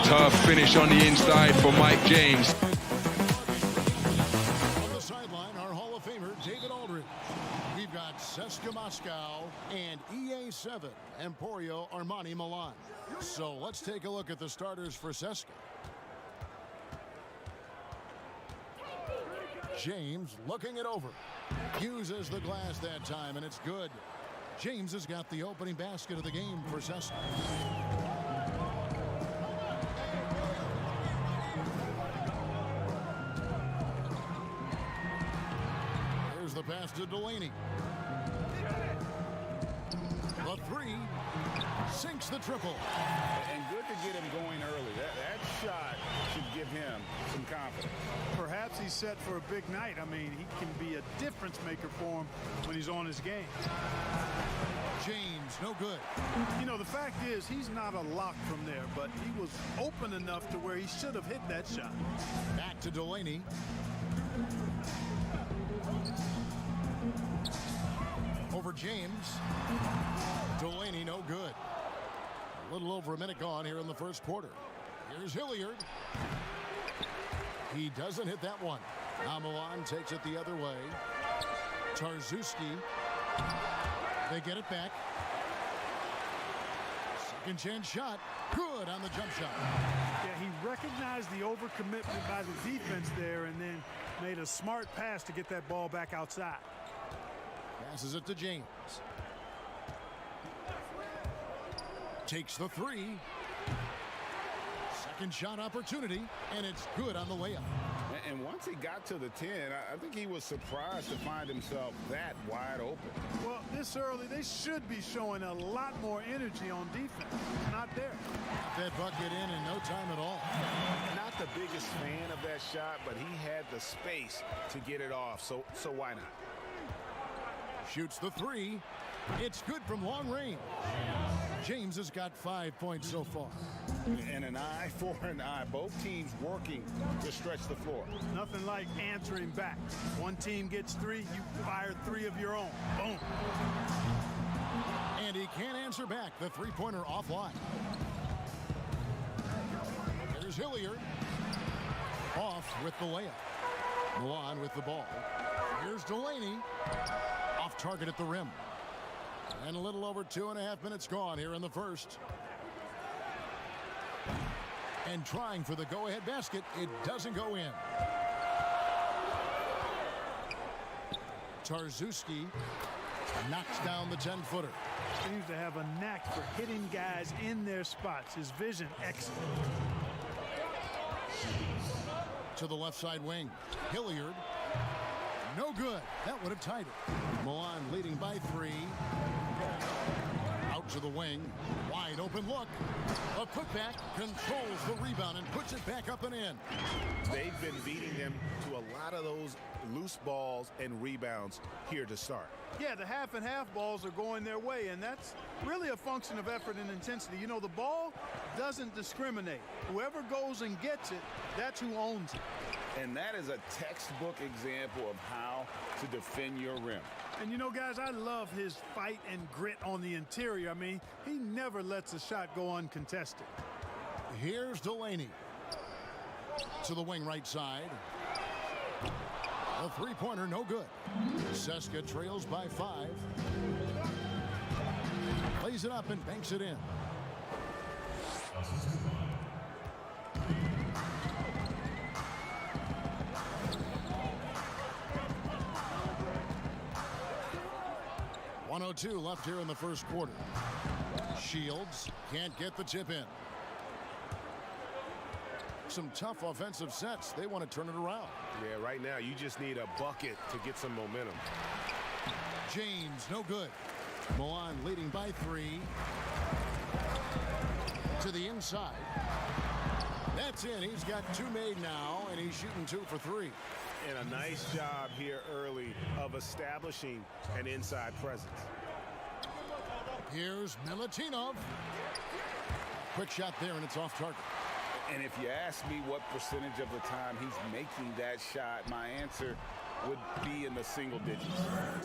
Tough finish on the inside for Mike James. On the sideline, our Hall of Famer, David Aldridge. We've got CSKA Moscow and EA7, Emporio Armani Milan. So let's take a look at the starters for CSKA. James looking it over. Uses the glass that time, and it's good. James has got the opening basket of the game for CSKA. Here's the pass to Delaney. The three. Sinks the triple. And good to get him going early. That shot should give him some confidence. Perhaps he's set for a big night. I mean, he can be a difference maker for him when he's on his game. James, no good. You know, the fact is, he's not a lock from there, but he was open enough to where he should have hit that shot. Back to Delaney. Over James. Delaney, no good. A little over a minute gone here in the first quarter. Here's Hilliard. He doesn't hit that one. Now Milan takes it the other way. Tarzuski. They get it back. Second chance shot. Good on the jump shot. Yeah, he recognized the overcommitment by the defense there and then made a smart pass to get that ball back outside. Passes it to James. Takes the three. Second shot opportunity, and it's good on the layup. And once he got to the 10, I think he was surprised to find himself that wide open. Well, this early, they should be showing a lot more energy on defense. It's not there. That bucket in no time at all. Not the biggest fan of that shot, but he had the space to get it off, so why not? Shoots the three. It's good from long range. James has got 5 points so far. And an eye for an eye. Both teams working to stretch the floor. Nothing like answering back. One team gets three, you fire three of your own. Boom. And he can't answer back. The three-pointer offline. Here's Hilliard. Off with the layup. Milan with the ball. Here's Delaney. Off target at the rim. And a little over 2.5 minutes gone here in the first. And trying for the go-ahead basket. It doesn't go in. Tarczewski knocks down the 10-footer. Seems to have a knack for hitting guys in their spots. His vision excellent. To the left side wing. Hilliard. No good. That would have tied it. Milan leading by 3. Out to the wing. Wide open look. A putback controls the rebound and puts it back up and in. They've been beating them to a lot of those loose balls and rebounds here to start. Yeah, the half and half balls are going their way, and that's really a function of effort and intensity. You know, the ball doesn't discriminate. Whoever goes and gets it, that's who owns it. And that is a textbook example of how to defend your rim. And you know, guys, I love his fight and grit on the interior. I mean, he never lets a shot go uncontested. Here's Delaney. To the wing right side. A three-pointer, no good. Seska trails by 5. Plays it up and banks it in. .102 left here in the first quarter. Shields can't get the tip in. Some tough offensive sets. They want to turn it around. Yeah, right now you just need a bucket to get some momentum. James, no good. Milan leading by 3. To the inside. That's in. He's got 2 made now, and he's shooting 2 for 3. And a nice job here early of establishing an inside presence. Here's Milutinov. Quick shot there, and it's off target. And if you ask me what percentage of the time he's making that shot, my answer would be in the single digits.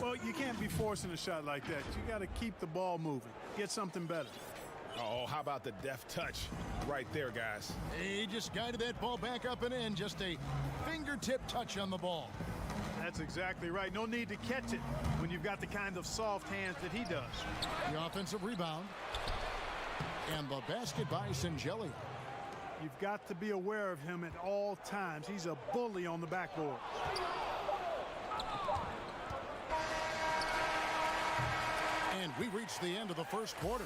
Well, you can't be forcing a shot like that. You got to keep the ball moving. Get something better. Oh, how about the deft touch right there, guys? He just guided that ball back up and in. Just a fingertip touch on the ball. That's exactly right. No need to catch it when you've got the kind of soft hands that he does. The offensive rebound. And the basket by Singelia. You've got to be aware of him at all times. He's a bully on the backboard. And we reach the end of the first quarter.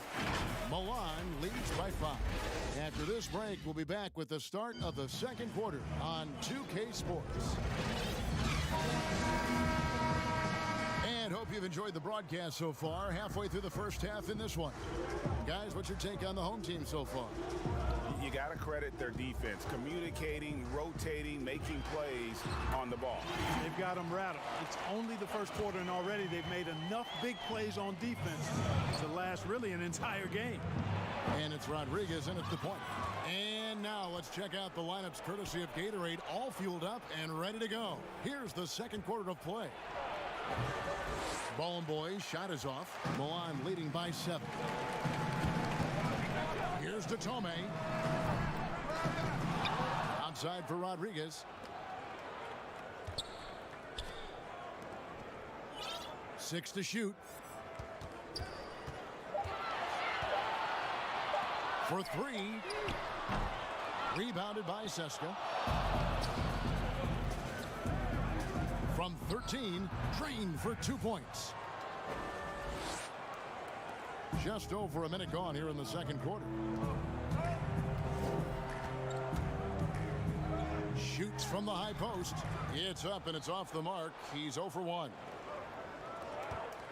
Milan leads by 5. After this break, we'll be back with the start of the second quarter on 2K Sports. And hope you've enjoyed the broadcast so far. Halfway through the first half in this one. Guys, what's your take on the home team so far? You got to credit their defense. Communicating, rotating, making plays on the ball. They've got them rattled. It's only the first quarter, and already they've made enough big plays on defense to last really an entire game. And it's Rodriguez, and it's the point. And now let's check out the lineups courtesy of Gatorade, all fueled up and ready to go. Here's the second quarter of play. Ball and boys, shot is off. Milan leading by 7. Here's Datome. Outside for Rodriguez. 6 to shoot. For 3. Rebounded by Seska. From 13, trained for 2 points. Just over a minute gone here in the second quarter. Shoots from the high post. It's up and it's off the mark. He's 0 for 1.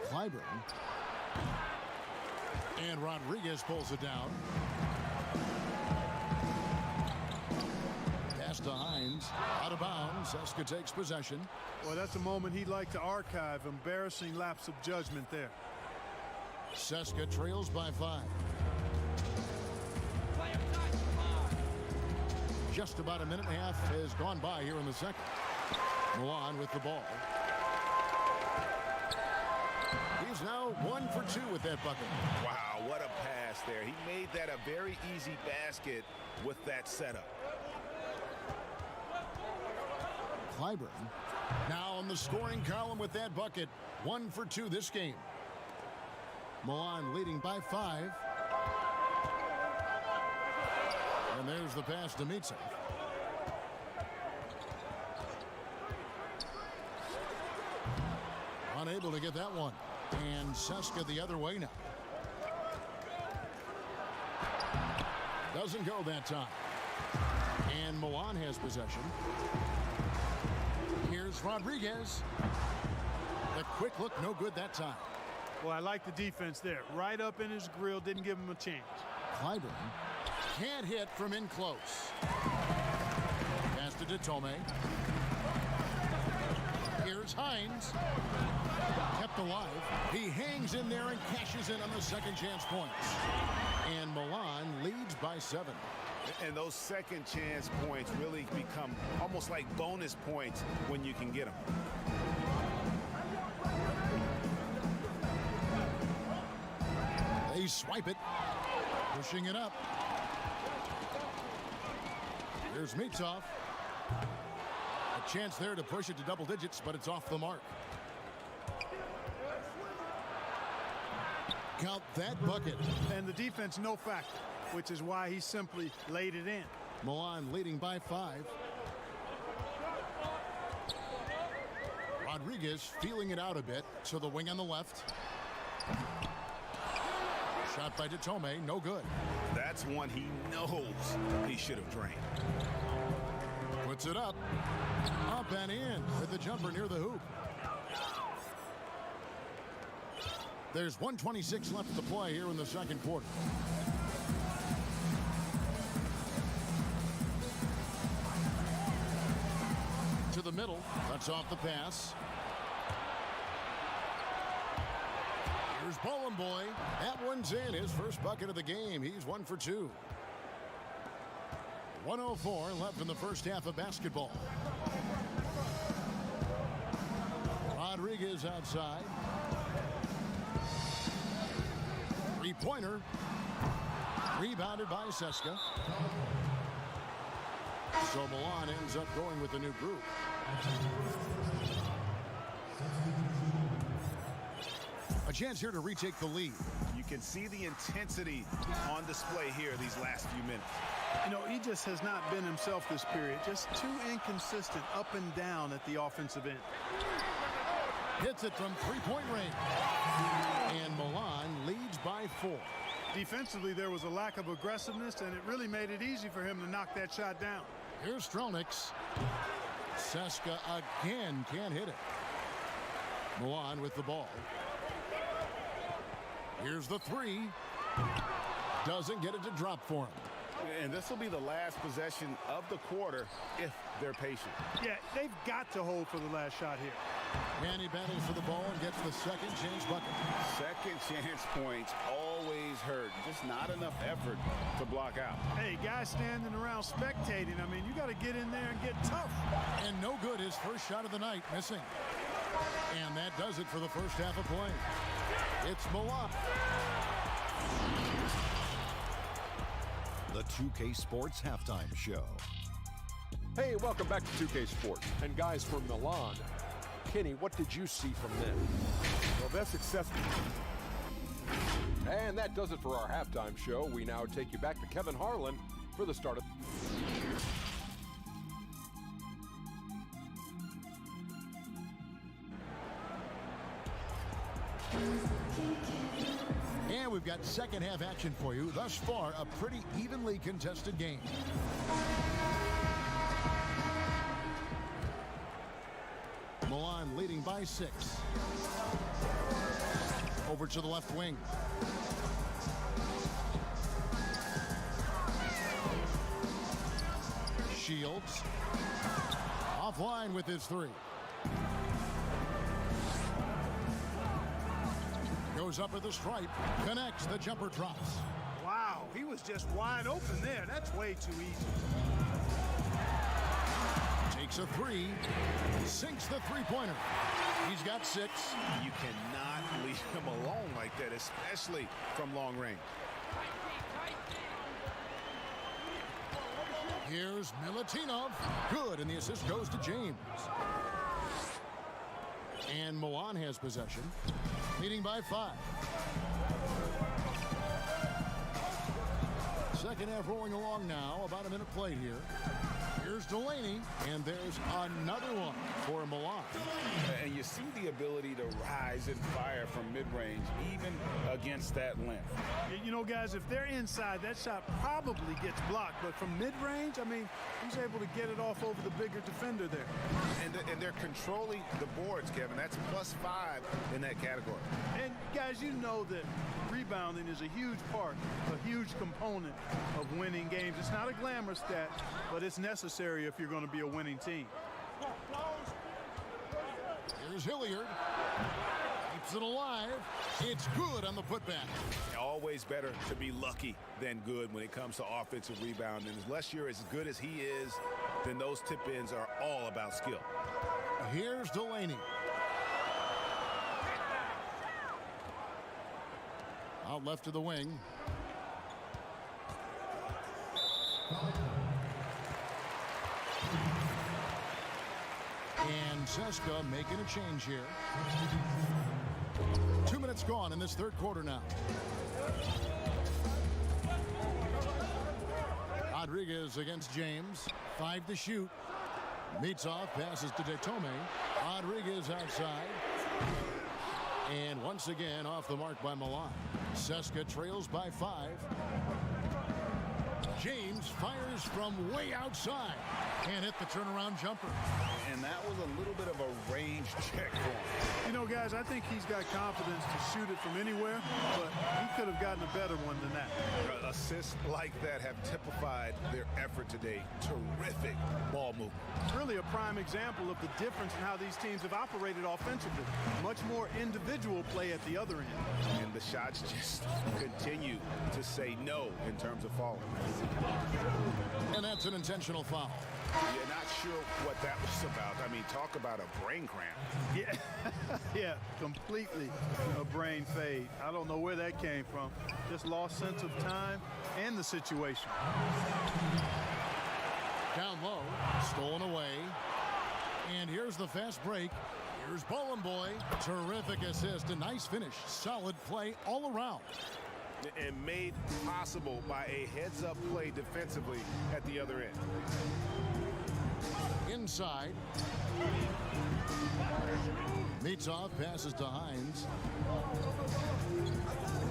Clyburn. And Rodriguez pulls it down. Pass to Hines. Out of bounds. Seska takes possession. Well, that's a moment he'd like to archive. Embarrassing lapse of judgment there. Seska trails by 5. Just about a minute and a half has gone by here in the second. Milan with the ball. He's now 1 for 2 with that bucket. Wow, what a pass there. He made that a very easy basket with that setup. Clyburn now on the scoring column with that bucket. 1 for 2 this game. Milan leading by 5. And there's the pass to Mitsa. Unable to get that one. And Seska the other way now. Doesn't go that time. And Milan has possession. Here's Rodriguez. The quick look, no good that time. Well, I like the defense there. Right up in his grill, didn't give him a chance. Clyburn can't hit from in close. Pass to Detome. Here's Hines. Kept alive. He hangs in there and cashes in on the second chance points. And Milan leads by 7. And those second chance points really become almost like bonus points when you can get them. They swipe it. Pushing it up. Here's Mitov. A chance there to push it to double digits, but it's off the mark. Count that bucket. And the defense no factor, which is why he simply laid it in. Milan leading by 5. Rodriguez feeling it out a bit to the wing on the left. Shot by Detome, no good. That's one he knows he should have drained. Puts it up. Up and in with the jumper near the hoop. There's 1:26 left to play here in the second quarter. To the middle. That's off the pass. Here's Bowling Boy. That one's in. His first bucket of the game. He's 1 for 2. 1:04 left in the first half of basketball. Rodriguez outside. Three-pointer. Rebounded by Seska. So Milan ends up going with the new group. A chance here to retake the lead. You can see the intensity on display here these last few minutes. You know, he just has not been himself this period. Just too inconsistent up and down at the offensive end. Hits it from three-point range. And Milan leads by 4. Defensively, there was a lack of aggressiveness, and it really made it easy for him to knock that shot down. Here's Strelniks. Seska again can't hit it. Milan with the ball. Here's the 3. Doesn't get it to drop for him. And this will be the last possession of the quarter if they're patient. Yeah, they've got to hold for the last shot here. And he battles for the ball and gets the second chance bucket. Second chance points always hurt. Just not enough effort to block out. Hey, guys standing around spectating. I mean, you got to get in there and get tough. And no good. His first shot of the night missing. And that does it for the first half of play. It's Milan. The 2K Sports Halftime Show. Hey, welcome back to 2K Sports. And guys, from Milan, Kenny, what did you see from them? Well, they're successful. And that does it for our halftime show. We now take you back to Kevin Harlan for the start of... And we've got second half action for you. Thus far, a pretty evenly contested game. Milan leading by 6. Over to the left wing. Shields. Offline with his 3. Goes up at the stripe. Connects. The jumper drops. Wow, he was just wide open there. That's way too easy. Takes a 3. Sinks the three-pointer. He's got 6. You cannot leave him alone like that, especially from long range. Here's Milutinov. Good, and the assist goes to James. And Milan has possession, leading by 5. Second half rolling along now. About a minute played here. Here's Delaney, and there's another one for Milan. And you see the ability to rise and fire from mid-range, even against that length. You know, guys, if they're inside, that shot probably gets blocked. But from mid-range, I mean, he's able to get it off over the bigger defender there. And they're controlling the boards, Kevin. That's +5 in that category. And, guys, you know that rebounding is a huge part, a huge component of winning games. It's not a glamorous stat, but it's necessary if you're going to be a winning team. Here's Hilliard. Keeps it alive. It's good on the putback. Always better to be lucky than good when it comes to offensive rebounding. Unless you're as good as he is, then those tip-ins are all about skill. Here's Delaney. Out left to the wing. And Seska making a change here. 2 minutes gone in this third quarter now. Rodriguez against James. 5 to shoot. Mitsov passes to Detome. Rodriguez outside. And once again off the mark by Milan. Seska trails by 5. James fires from way outside. Can't hit the turnaround jumper. And that was a little bit of a range check for him. You know, guys, I think he's got confidence to shoot it from anywhere, but he could have gotten a better one than that. Assists like that have typified their effort today. Terrific ball movement. Really a prime example of the difference in how these teams have operated offensively. Much more individual play at the other end. And the shots just continue to say no in terms of falling. And that's an intentional foul. You're not sure what that was about. I mean, talk about a brain cramp. Yeah, yeah, completely a brain fade. I don't know where that came from. Just lost sense of time and the situation. Down low, stolen away. And here's the fast break. Here's Bowling Boy. Terrific assist, a nice finish. Solid play all around. And made possible by a heads-up play defensively at the other end. Inside. Mitsov passes to Hines.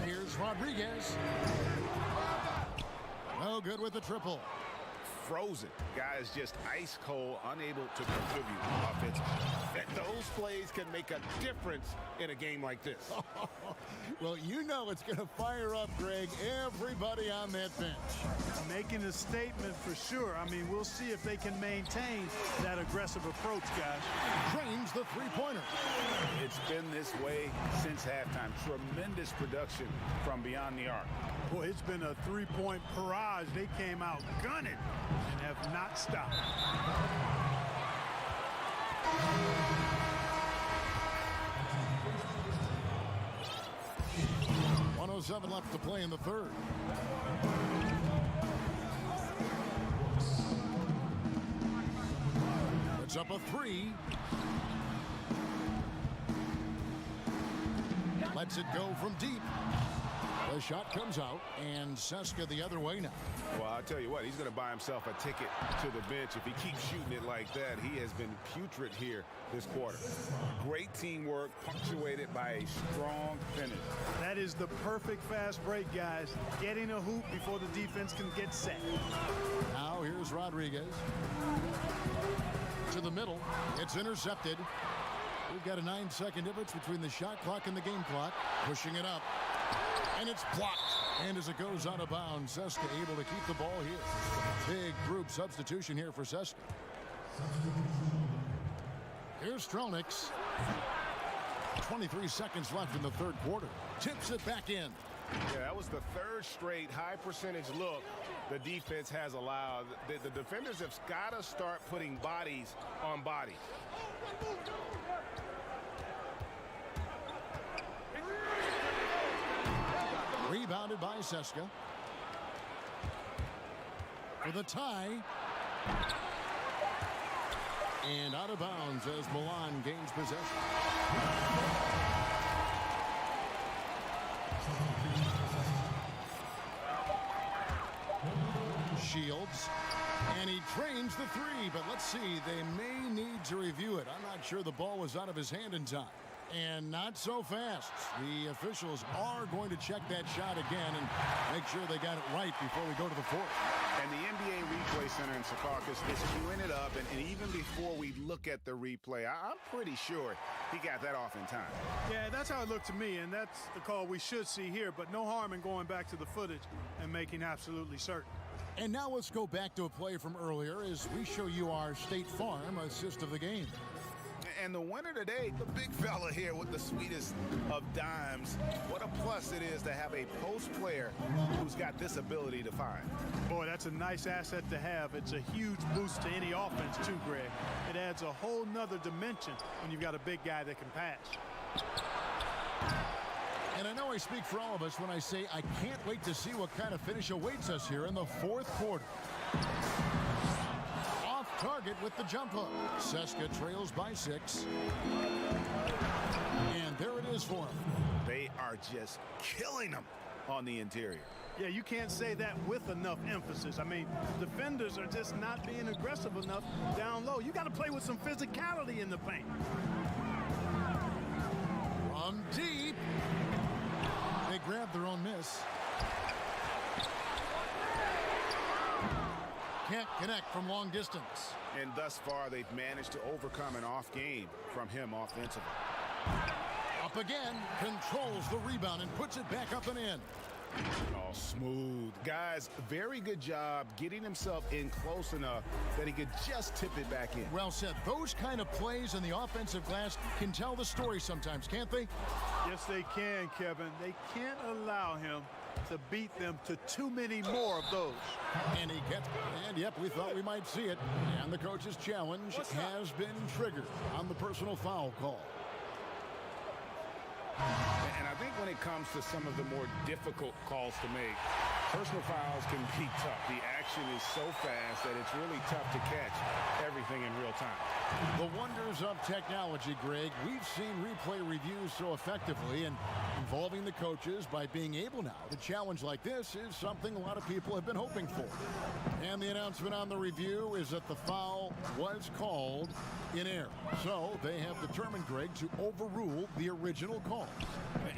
Here's Rodriguez. No good with the triple. Frozen. Guys just ice cold, unable to contribute offensively. And those plays can make a difference in a game like this. Well, you know it's going to fire up, Greg, everybody on that bench. Making a statement for sure. I mean, we'll see if they can maintain that aggressive approach, guys. Drains the three-pointer. It's been this way since halftime. Tremendous production from beyond the arc. Boy, it's been a three-point barrage. They came out gunning and have not stopped. .107 left to play in the third. It's up a 3. Lets it go from deep. The shot comes out, and Seska the other way now. Well, I'll tell you what, he's going to buy himself a ticket to the bench. If he keeps shooting it like that, he has been putrid here this quarter. Great teamwork, punctuated by a strong finish. That is the perfect fast break, guys. Getting a hoop before the defense can get set. Now here's Rodriguez. To the middle. It's intercepted. We've got a 9-second difference between the shot clock and the game clock. Pushing it up. And it's blocked. And as it goes out of bounds, Seska able to keep the ball here. Big group substitution here for Seska. Here's Stronix. 23 seconds left in the third quarter. Tips it back in. Yeah, that was the third straight high percentage look the defense has allowed. The defenders have got to start putting bodies on bodies. Rebounded by Seska. For the tie. And out of bounds as Milan gains possession. wins the three, but let's see. They may need to review it. I'm not sure the ball was out of his hand in time. And not so fast. The officials are going to check that shot again and make sure they got it right before we go to the fourth. And the NBA Replay Center in Secaucus is queuing it up, and even before we look at the replay, I'm pretty sure he got that off in time. Yeah, that's how it looked to me, and that's the call we should see here, but no harm in going back to the footage and making absolutely certain. And now let's go back to a play from earlier as we show you our State Farm assist of the game. And the winner today, the big fella here with the sweetest of dimes. What a plus it is to have a post player who's got this ability to find. Boy, that's a nice asset to have. It's a huge boost to any offense too, Greg. It adds a whole nother dimension when you've got a big guy that can pass. And I know I speak for all of us when I say I can't wait to see what kind of finish awaits us here in the fourth quarter. Target with the jump hook. Seska trails by 6. And there it is for him. They are just killing them on the interior. Yeah, you can't say that with enough emphasis. I mean, defenders are just not being aggressive enough down low. You got to play with some physicality in the paint. From deep. They grab their own miss. Can't connect from long distance. And thus far, they've managed to overcome an off game from him offensively. Up again, controls the rebound and puts it back up and in. Oh, smooth. Guys, very good job getting himself in close enough that he could just tip it back in. Well said. Those kind of plays in the offensive glass can tell the story sometimes, can't they? Yes, they can, Kevin. They can't allow him to beat them to too many more of those. And he gets, and yep, we thought we might see it. And the coach's challenge has been triggered on the personal foul call. And I think when it comes to some of the more difficult calls to make, personal fouls can be tough. The action is so fast that it's really tough to catch everything in real time. The wonders of technology, Greg. We've seen replay reviews so effectively, and involving the coaches by being able now to challenge like this is something a lot of people have been hoping for. And the announcement on the review is that the foul was called in error. So they have determined, Greg, to overrule the original call.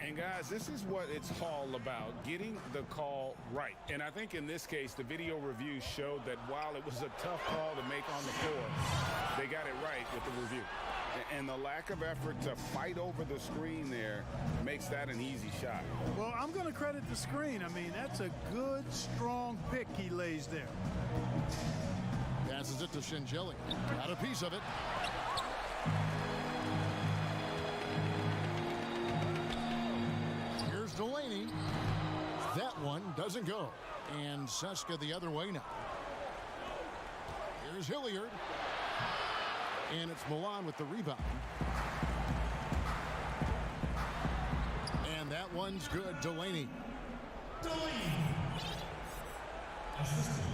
And guys, this is what it's all about, getting the call right. And I think in this case, the video review showed that while it was a tough call to make on the floor, they got it right with the review. And the lack of effort to fight over the screen there makes that an easy shot. Well, I'm going to credit the screen. I mean, that's a good, strong pick he lays there. Passes it to Shinjelli. Got a piece of it. Here's Delaney. That one doesn't go. And Seska the other way now. Here's Hilliard. And it's Milan with the rebound. And that one's good. Delaney.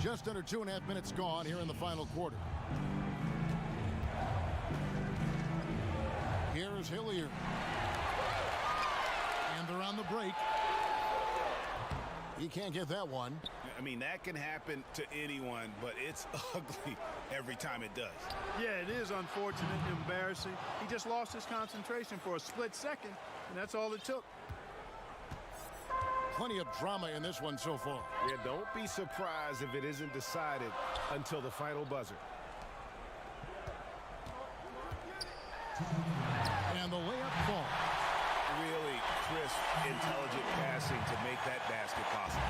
Just under 2.5 minutes gone here in the final quarter. Here's Hilliard. And they're on the break. He can't get that one. I mean, that can happen to anyone, but it's ugly every time it does. Yeah, it is unfortunate, embarrassing. He just lost his concentration for a split second, and that's all it took. Plenty of drama in this one so far. Yeah, don't be surprised if it isn't decided until the final buzzer. And the layup ball. Really crisp, intelligent passing to make that basket possible.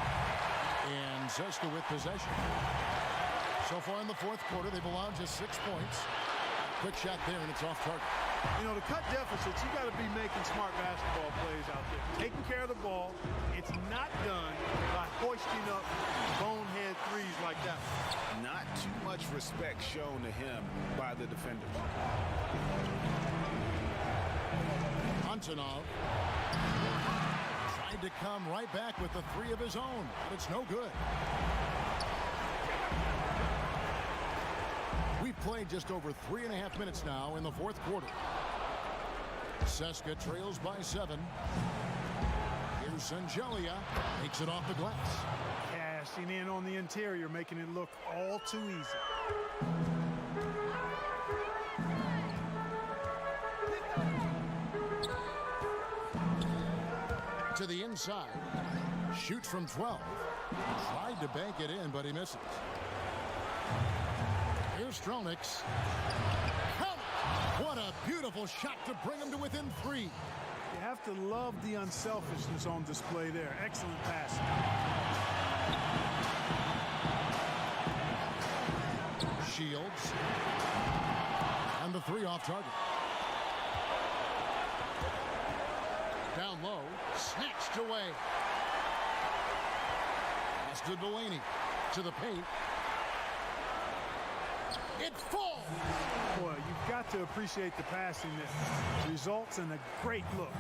And Seska with possession. So far in the fourth quarter, they've allowed just 6 points. Quick shot there, and it's off target. You know, to cut deficits, you got to be making smart basketball plays out there. Taking care of the ball. It's not done by hoisting up bonehead threes like that. Not too much respect shown to him by the defenders. Antonov tried to come right back with the three of his own, but it's no good. We've played just over 3.5 minutes now in the fourth quarter. Seska trails by 7. Here's Sangelia, takes it off the glass. Cashing in on the interior, making it look all too easy. To the inside. Shoots from 12. Tried to bank it in, but he misses. Here's Stronix. What a beautiful shot to bring him to within 3. You have to love the unselfishness on display there. Excellent pass. Shields. And the 3 off target. Down low. Snatched away. Pass to Delaney. To the paint. It falls. Boy, you've got to appreciate the passing that results in a great look.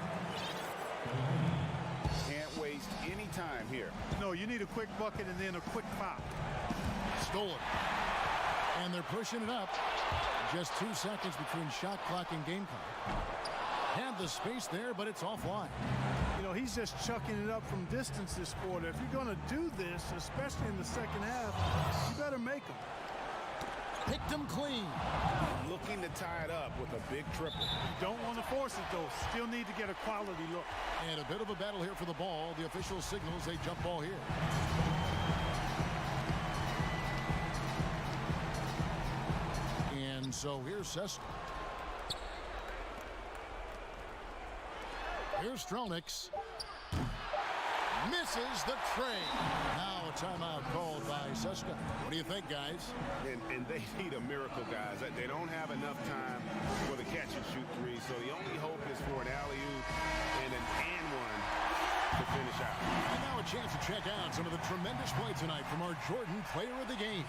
Can't waste any time here. No, you need a quick bucket and then a quick foul. Stolen. And they're pushing it up. Just 2 seconds between shot clock and game clock. Had the space there, but it's offline. You know, he's just chucking it up from distance this quarter. If you're going to do this, especially in the second half, you better make them. Picked him clean. Looking to tie it up with a big triple. You don't want to force it, though. Still need to get a quality look. And a bit of a battle here for the ball. The official signals a jump ball here. And so here's Seska. Here's Stronix. Misses the tray. Now a timeout called by Seska. What do you think, guys? And they need a miracle, guys. They don't have enough time for the catch and shoot 3, so the only hope is for an alley-oop and an and-one to finish out. And now a chance to check out some of the tremendous play tonight from our Jordan player of the game.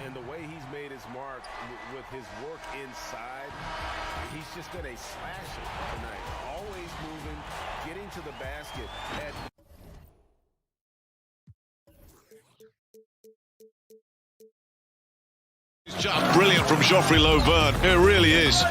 And the way he's made his mark with his work inside, he's just been a slasher tonight. Always moving, getting to the basket at Brilliant from Geoffrey Lauvergne. It really is.